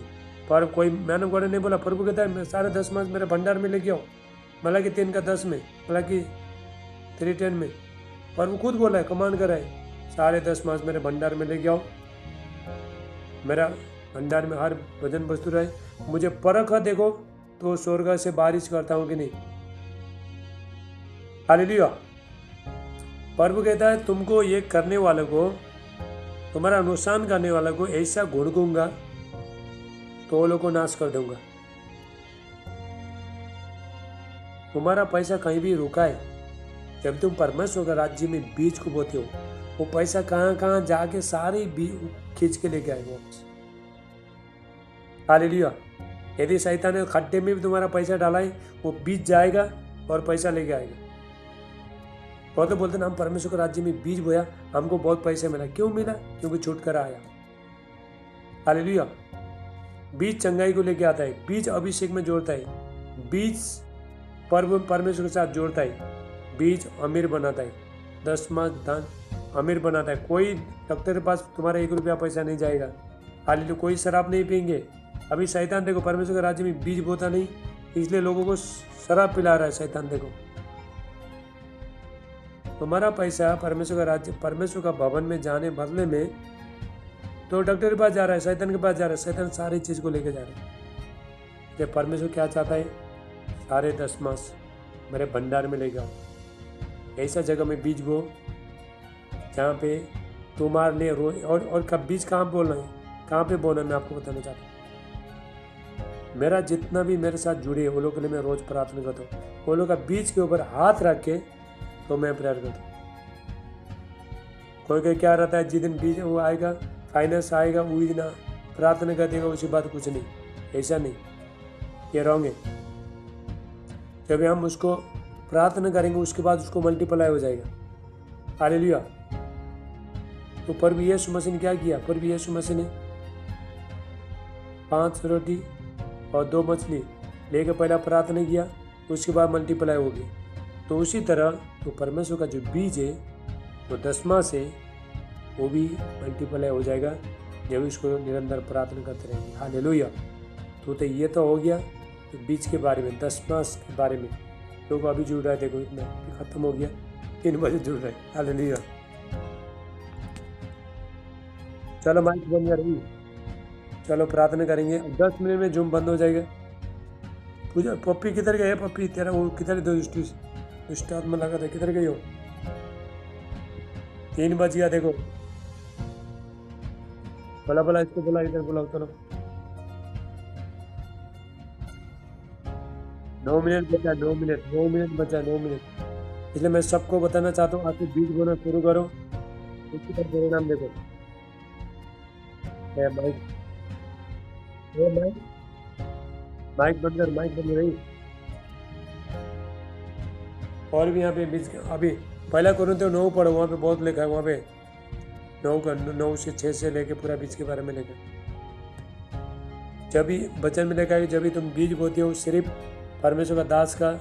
पर कोई मैंने गॉड नहीं बोला, प्रभु कहता है मैं सारे 10 मास मेरे भंडार में लेके आओ, मतलब कि 3 का 10 में, मतलब कि 3:10 में। प्रभु खुद बोला है, कमांड करा है, सारे 10 मास मेरे भंडार में लेके आओ, मेरा भंडार में हर भोजन वस्तु रहे, मुझे परख देखो तो स्वर्ग से बारिश करता हूँ कि नहीं। हालेलुया। प्रभु कहता है तुमको ये करने वाले को, तुम्हारा नुकसान करने वाले को ऐसा घुड़कूंगा तो वो लोग को नाश कर दूंगा। तुम्हारा पैसा कहीं भी रुका है, जब तुम परमेश्वर का राज्य में बीज को बोते हो, वो पैसा कहाँ कहाँ जाके सारे बीज खींच के लेके आएगा। हालेलुया। यदि शैतान ने खड्डे में भी तुम्हारा पैसा डाला है, वो बीज जाएगा और पैसा लेके आएगा। बहुत बोलते ना हम परमेश्वर के राज्य में बीज बोया, हमको बहुत पैसे मिला। क्यों मिला? क्योंकि छुटकारा आया। हालेलुया। बीज चंगाई को लेके आता है, बीज अभिषेक में जोड़ता है, बीज परमेश्वर के साथ जोड़ता है, बीज अमीर बनाता है, 10 मास दान अमीर बनाता है। कोई डॉक्टर के पास तुम्हारा 1 रुपया पैसा नहीं जाएगा। हालेलुया। कोई शराब नहीं पियेंगे। अभी शैतान देखो परमेश्वर के राज्य में बीज बोता नहीं, इसलिए लोगों को शराब पिला रहा है शैतान। देखो तुम्हारा पैसा परमेश्वर का राज्य, परमेश्वर का भवन में जाने बदले में तो डॉक्टर के पास जा रहा है, शैतान के पास जा रहा है। शैतान सारी चीज को लेके जा रहा है। ये परमेश्वर क्या चाहता है? सारे 10 मास मेरे भंडार में लेके आओ। ऐसा जगह में बीज बो जहाँ पे तुम्हारे लिए रोज और कब बीज कहाँ बोलना है, कहाँ पे बोलना, मैं आपको बताना चाहता हूँ। मेरा जितना भी मेरे साथ जुड़े वो लोग के लिए मैं रोज प्रार्थना करता हूँ। वो लोग का बीज के ऊपर हाथ रख के तो मैं प्रेयर करता हूँ। कोई क्या रहता है, जिस दिन बीज वो आएगा, फाइनेंस आएगा, वही दिन प्रार्थना कर देगा, उसी बात कुछ नहीं। ऐसा नहीं, ये रॉन्ग है। जब हम उसको प्रार्थना करेंगे उसके बाद उसको मल्टीप्लाई हो जाएगा। हालेलुया। तो प्रभु यीशु मसीह ने क्या किया? प्रभु यीशु मसीह ने 5 रोटी और 2 मछली लेकर पहला प्रार्थना किया, उसके बाद मल्टीप्लाई हो गई। तो उसी तरह तो परमेश्वर का जो बीज है वो 10 मास है, वो भी मल्टीप्लाई हो जाएगा जब इसको निरंतर प्रार्थना करते रहेंगे। हालेलुया। तो ये तो हो गया तो बीज के बारे में, 10 मास के बारे में। लोग अभी जुड़ रहे थे, देखो इतना खत्म हो गया, 3 बजे जुड़ रहे। हालेलुया। चलो माइक बंद कर रही, चलो प्रार्थना करेंगे। 10 मिनट में जूम बंद हो जाएगा। पूजा पप्पी किधर गए? पप्पी तेरा वो किधर? दुष्ट आत्मा लगा था, किधर गई हो? 3 बज गया देखो। बोला इसको बोला, इधर बोला। चलो 9 मिनट बचा, 9 मिनट बचा, 9 मिनट। इसलिए मैं सबको बताना चाहता हूँ, आपको बीज बोना शुरू करो, उसके बाद परिणाम देखो। माइक बंद कर, माइक बंद रही। और भी यहाँ पे बीज अभी पहला कुरिन्थियों 9 पढ़ो, वहाँ पे बहुत लिखा है। वहाँ पे 9 से 6 से लेके पूरा बीज के बारे में लिखा है। जब भी वचन में लिखा है जब भी तुम बीज बोते हो, सिर्फ परमेश्वर का दास का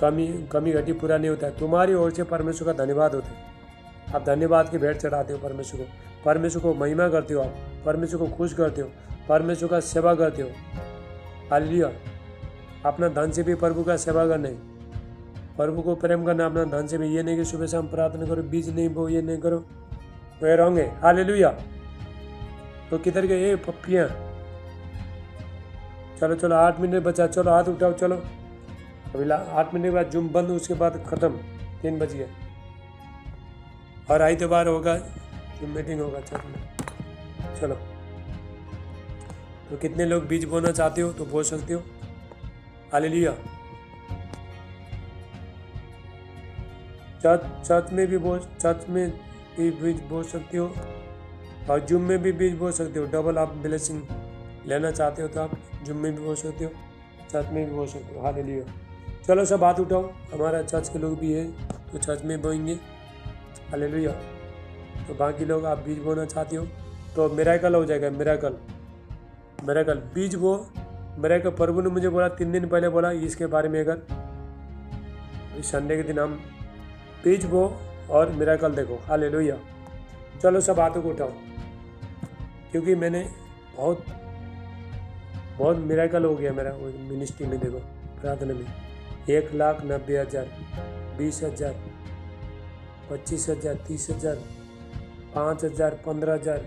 कमी घटी पूरा नहीं होता है, तुम्हारी ओर से परमेश्वर का धन्यवाद होता है। आप धन्यवाद की भेंट चढ़ाते हो परमेश्वर को महिमा करते हो, आप परमेश्वर को खुश करते हो, परमेश्वर का सेवा करते हो। हालेलुया। अपना धन से भी प्रभु का सेवा करना है, प्रभु को प्रेम करना अपना धन से भी। ये नहीं कि सुबह शाम प्रार्थना करो, बीज नहीं बो, ये नहीं करो, वह रॉन्ग है। हालेलुया। तो किधर गए पप्पियाँ? चलो 8 मिनट बचा, चलो हाथ उठाओ। चलो अभी 8 मिनट के बाद जूम बंद, उसके बाद खत्म, 3 बज गए। और आइतवार होगा जूम मीटिंग होगा। चलो तो कितने लोग बीज बोना चाहते हो तो बो सकते हो। हालेलुया। चर्च में भी बीज बो सकते हो और जूम में भी बीज बो सकते हो। डबल आप ब्लेसिंग लेना चाहते हो तो आप जूम में भी बो सकते हो, चर्च में भी बो सकते हो। हालेलुया। चलो सब हाथ उठाओ, हमारा चर्च के लोग भी है तो चर्च में बोएंगे। हालेलुया। तो बाकी लोग आप बीज बोना चाहते हो तो मिरेकल हो जाएगा। मिरेकल बीज बो। मिरेकल प्रभु ने मुझे बोला 3 दिन पहले बोला इसके बारे में। अगर इस संडे के दिन हम बीज बो और मिरेकल देखो। हालेलुया। चलो सब हाथों को उठाओ, क्योंकि मैंने बहुत बहुत मिरेकल हो गया मेरा मिनिस्ट्री में। देखो प्रार्थना में 1,90,000, 20,000, 25,000, 30,000, 5,000, 15,000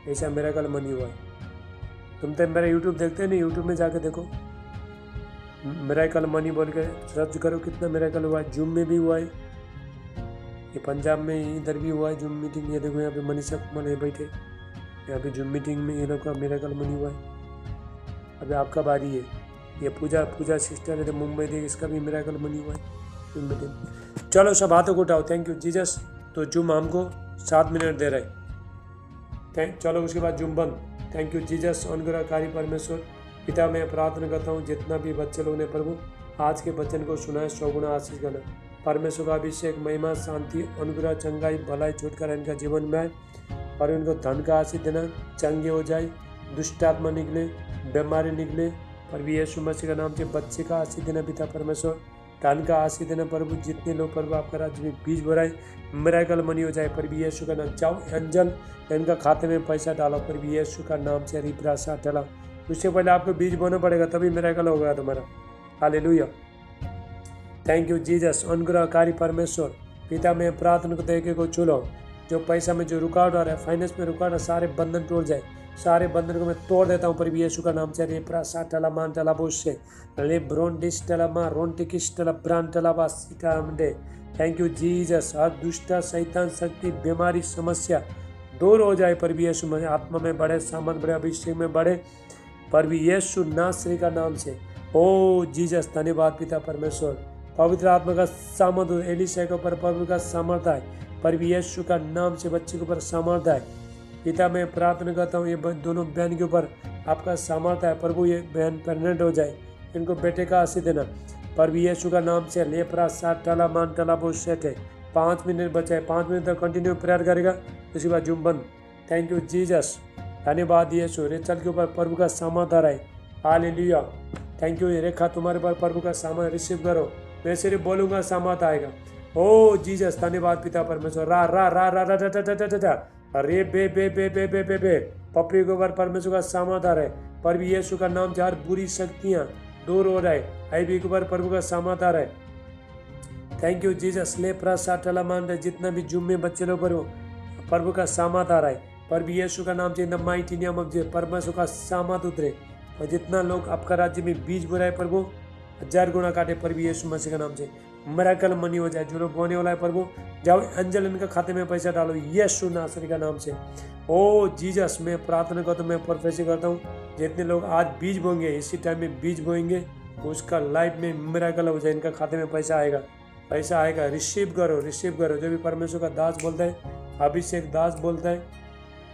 ऐसा मिरेकल मनी हुआ है। तुम तो मेरा यूट्यूब देखते नहीं, यूट्यूब में जाके देखो, मिरेकल मनी बोल के सर्च करो, कितना मिरेकल हुआ है। जूम में भी हुआ है, ये पंजाब में इधर भी हुआ है जूम मीटिंग। ये देखो यहाँ पे मनीषा कुमार बैठे, यहाँ पे जूम मीटिंग में ये लोग का मिरेकल मनी हुआ है। अभी आपका बारी है। ये पूजा सिस्टर है तो मुंबई देख, इसका भी मिरेकल मनी हुआ है जूम मीटिंग। चलो सब हाथों को उठाओ। Thank you Jesus. तो जूम हमको 7 मिनट दे रहे। चलो उसके बाद जूम बंद। Thank you Jesus. अनुग्रहकारी परमेश्वर पिता, मैं प्रार्थना करता हूँ जितना भी बच्चे लोग ने प्रभु आज के वचन को सुना है, 100 गुना आशीष करना। परमेश्वर का अभिषेक, महिमा, शांति, अनुग्रह, चंगाई, भलाई, छुटकारा इनका जीवन में आए और इनको धन का आशीष देना, चंगे हो जाए, दुष्ट आत्मा निकले, बीमारी निकले। प्रभु यीशु मसीह का नाम से बच्चे का आशीष देना पिता परमेश्वर, धन का आशीष देना प्रभु। जितने लोग प्रभु आपका राज्य में बीज बोराए, मिरेकल मनी हो जाए प्रभु यीशु का नाम। जाओ एंजल इनका खाते में पैसा डालो प्रभु यीशु का नाम से। रिप्रासा डाला, उससे पहले आपको बीज बोना पड़ेगा, तभी मिरेकल होगा तुम्हारा। हालेलुया। Thank you Jesus. अनुग्रहकारी परमेश्वर पिता, मैं प्रार्थना को देखे को चुनो, जो पैसा में जो रुकावट आ रहा है, फाइनेंस में रुकावट, सारे बंधन टूट जाए। सारे बंधन को मैं तोड़ देता हूँ प्रभु यीशु का नाम से। रे प्रासा टला मान टला बोश से ले ब्रोन डिस टला मा रोन टिकिस टला ब्रान टला बासिटा हमडे। Thank you Jesus. हर दुष्ट शैतान शक्ति बीमारी समस्या दूर हो जाए प्रभु यीशु में। आत्मा में बढ़े, सामर्थ बढ़े, अभिषेक में बढ़े प्रभु यीशु नासरी का नाम से। ओ जीसस धन्यवाद पिता परमेश्वर। पवित्र आत्मा का सामर्थ एलिशा के ऊपर प्रभु का सामर्थ है प्रभु यीशु का नाम से। बच्चे के ऊपर सामर्थ है पिता, मैं प्रार्थना करता हूँ ये दोनों बहन के ऊपर आपका सामर्थ है प्रभु। ये बहन प्रेग्नेंट हो जाए, इनको बेटे का आशीष देना प्रभु यीशु का नाम से। लेपरा सात टला मान टला बहुत सेट है। 5 मिनट बचा है, 5 मिनट तक कंटिन्यू प्रेयर करेगा, उसके बाद जुम बंद। Thank you Jesus. धन्यवाद यीशु। रेचल के ऊपर प्रभु का सामर्थ आ रहा है। हालेलुया। Thank you. रेखा तुम्हारे ऊपर प्रभु का सामर्थ रिसीव करो। मैं सिर्फ बोलूंगा सामर्थ आएगा। ओ जीसस धन्यवाद पिता परमेश्वर। रा रा रा रा रा रा रा रा रा अरे बे बे बे बे बे बे बे पपड़ी के ऊपर परमेश्वर का सामर्थ आ रहा है प्रभु यीशु का नाम से। हर बुरी शक्तियाँ दूर हो रहा है। आईबी के ऊपर प्रभु का सामर्थ आ रहा है। Thank you Jesus. ले प्रासाटला मान रहे जितना भी जुम में बच्चे लोग पर प्रभु का सामर्थ आ रहा है प्रभु यीशु का नाम से। In the mighty name of Jesus परमेश्वर का सामर्थ उतरे और जितना लोग आपका राज्य में बीज बोरा है प्रभु 1000 गुना काटे प्रभु यीशु मसीह का नाम से। मिरेकल मनी हो जाए। जो लोग बोने वाला है प्रभु, जाओ एंजल इनका खाते में पैसा डालो यीशु नासरी का नाम से। ओ जीसस, मैं प्रार्थना करता हूँ, मैं प्रोफेसी करता हूँ, जितने लोग आज बीज बोएंगे, इसी टाइम में बीज बोएंगे, उसका लाइफ में मिरेकल हो जाए। इनका खाते में पैसा आएगा, पैसा आएगा। रिसीव करो, रिसीव करो। जो भी परमेश्वर का दास बोलता है, अभिषेक दास बोलता है,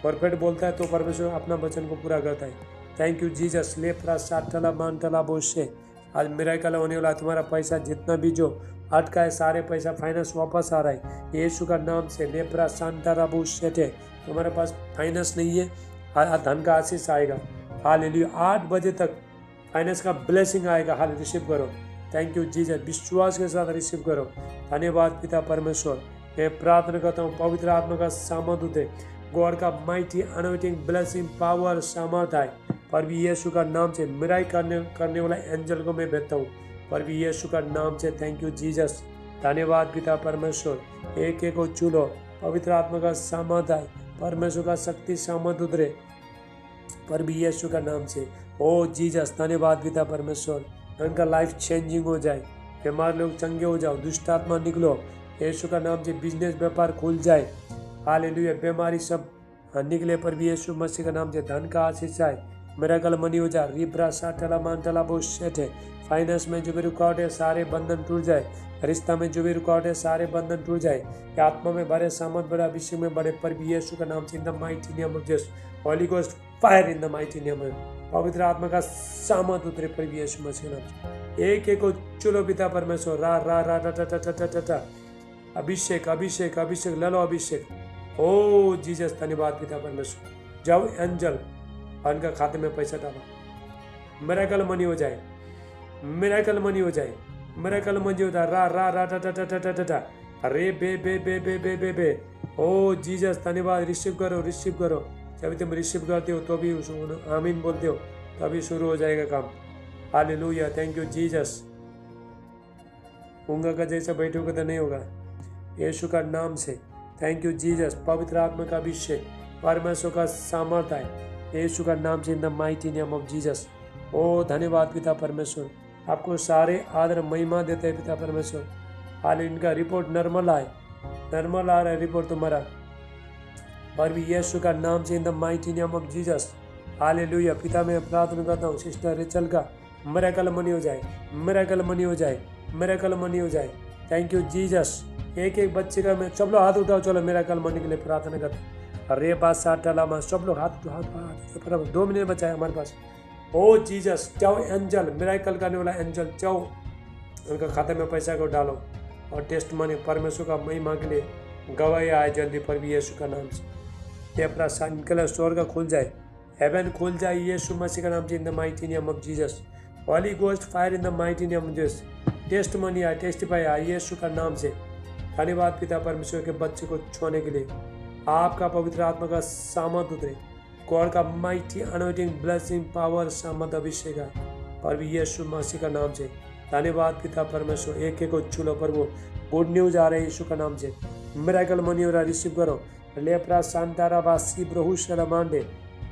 परफेक्ट बोलता है, तो परमेश्वर अपना वचन को पूरा करता है। Thank you Jesus. ले प्रासाटला मान टला बोश से आज मिरेकल होने वाला। तुम्हारा पैसा जितना भी जो अटका है, सारे पैसा फाइनेंस वापस आ रहा है यीशु का नाम से। लेप्रा सांता राबू सेठ है, तुम्हारे पास फाइनेंस नहीं है, धन का आशीष आएगा। हालेलुया। 8 बजे तक फाइनेंस का ब्लेसिंग आएगा। हाल रिसीव करो। Thank you Jesus. विश्वास के साथ रिसीव करो। धन्यवाद पिता परमेश्वर। मैं प्रार्थना करता हूँ पवित्र आत्मा का सामर्थ उतरे, गॉड का माइटी अनोइंटिंग ब्लेसिंग पावर सामर्थ आए प्रभु यीशु का नाम से। मिराई करने वाला एंजल को मैं भेजता हूँ प्रभु यीशु का नाम से। Thank you Jesus. धन्यवाद पिता परमेश्वर। एक एक को चुनो, पवित्र आत्मा का सामर्थ आए, परमेश्वर का शक्ति सामर्थ उतरे प्रभु यीशु का नाम से। ओ जीसस धन्यवाद पिता परमेश्वर। उनका लाइफ चेंजिंग हो जाए, बीमार लोग चंगे हो जाओ, दुष्ट आत्मा निकलो यीशु का नाम से। बिजनेस व्यापार खुल जाए। हालेलुया। बीमारी सब निकले प्रभु यीशु मसीह का नाम से। धन का आशीष आए, मिरेकल मनी हो जाए। रिब्रा साटला मानटला बहुत सेठ है। फाइनेंस में जो भी रुकावट है, सारे बंधन टूट जाए। रिश्ता में जो भी रुकावट है, सारे बंधन टूट जाए। आत्मा में बड़े, सामर्थ बड़े, अभिषेक में बड़े प्रभु यीशु का नाम से। In the mighty name of Jesus. Holy ghost fire in the mighty name of. पवित्र आत्मा का सामर्थ उतरे प्रभु यीशु मसीह नाम से। एक एक को चलो पिता परमेश्वर। रा रा रा टा टा टा टा टा टा अभिषेक अभिषेक अभिषेक ले लो अभिषेक। ओ जीसस धन्यवाद पिता परमेश्वर। जाओ एंजल और इनका खाते में पैसा डालो। मिरेकल मनी हो जाए, मिरेकल मनी हो जाए, मिरेकल मनी हो जाए। रा रा रा टा टा टा टा टा टा अरे बे बे बे बे बे बे बे ओ जीसस धन्यवाद। रिसीव करो। जब तुम रिसीव करते हो तो भी आमीन बोलते हो तभी शुरू हो जाएगा काम। Hallelujah, thank you Jesus. गूंगा का जैसा बैठोगे तो नहीं होगा, यीशु का नाम से। Thank you Jesus. पवित्र आत्मा का अभिषेक, परमेश्वर का सामर्थ है यीशु का नाम से, in the mighty name of Jesus. ओ धन्यवाद पिता परमेश्वर, आपको सारे आदर महिमा देते हैं पिता परमेश्वर। हाल इनका रिपोर्ट नॉर्मल आ रहा है रिपोर्ट तुम्हारा, और भी यीशु का नाम से, in the mighty name of Jesus. Hallelujah. पिता मैं प्रार्थना करता हूँ सिस्टर रिचल का मिरेकल मनी हो जाए, मिरेकल मनी हो जाए। Thank you Jesus. एक बच्चे का मैं, सब लोग हाथ उठाओ, चलो मिरेकल मनी के लिए प्रार्थना करते हैं। अरे बात साठ टलामा, सब लोग हाथ 2 मिनट बचा है हमारे पास। ओ जीसस, जाओ एंजल, मिरेकल करने वाला एंजल, जाओ उनका खाते में पैसा को डालो, और टेस्ट मनी परमेश्वर का महिमा के लिए गवाही आए जल्दी पर भी यीशु का नाम से। ये अपना संकल्प स्वर्ग खुल जाए, हेवन खुल जाए यीशु मसीह का नाम से, in the mighty name of Jesus. Holy ghost fire in the mighty name of Jesus. Testimony आए, टेस्टिफाई आए यीशु का नाम से। धन्यवाद पिता परमेश्वर के बच्चे को छूने के लिए। आपका पवित्र आत्मा का सामर्थ उतरे, गॉड का माइटी अनॉइंटिंग ब्लेसिंग पावर सामर्थ अभिषेक पर भी यीशु मसीह का नाम से। धन्यवाद पिता परमेश्वर। एक को छूलो प्रभु। गुड न्यूज आ रहे हैं यीशु का नाम से। मिरेकल मनी हो रहा है, रिसीव करो। लेप्रा सांतारा बासी ब्रहु शरमांडे,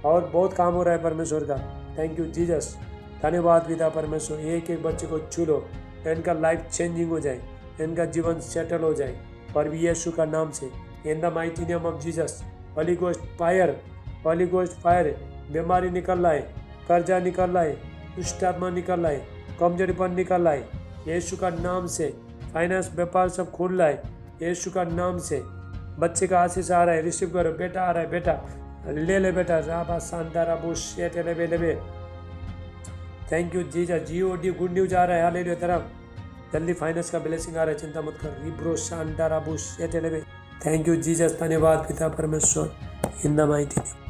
और बहुत काम हो रहा है परमेश्वर का। Thank you Jesus. धन्यवाद पिता परमेश्वर। एक बच्चे को छू लो, इनका लाइफ चेंजिंग हो जाए, इनका जीवन सेटल हो जाए पर भी यीशु का नाम से, in the mighty name of Jesus. Holy ghost fire, बीमारी निकल रहा है, कर्जा निकल रहा है, दुष्ट आत्मा निकल रहा है, कमजोरीपन निकल रहा है यीशु का नाम से। फाइनेंस व्यापार सब खुल रहा है यीशु का नाम से। बच्चे का आशीष आ रहा है, रिसीव करो। बेटा आ रहा है, बेटा ले बेटा। राबा सांतारा बुश ले। Thank you Jesus. G O D good news आ रहा है, हालेलुया तरफ जल्दी फाइनेंस का ब्लेसिंग आ रहा है, चिंता मत कर। रिब्रो सांतारा बुश ले। Thank you Jesus. धन्यवाद पिता परमेश्वर, इन द माइटी नेम।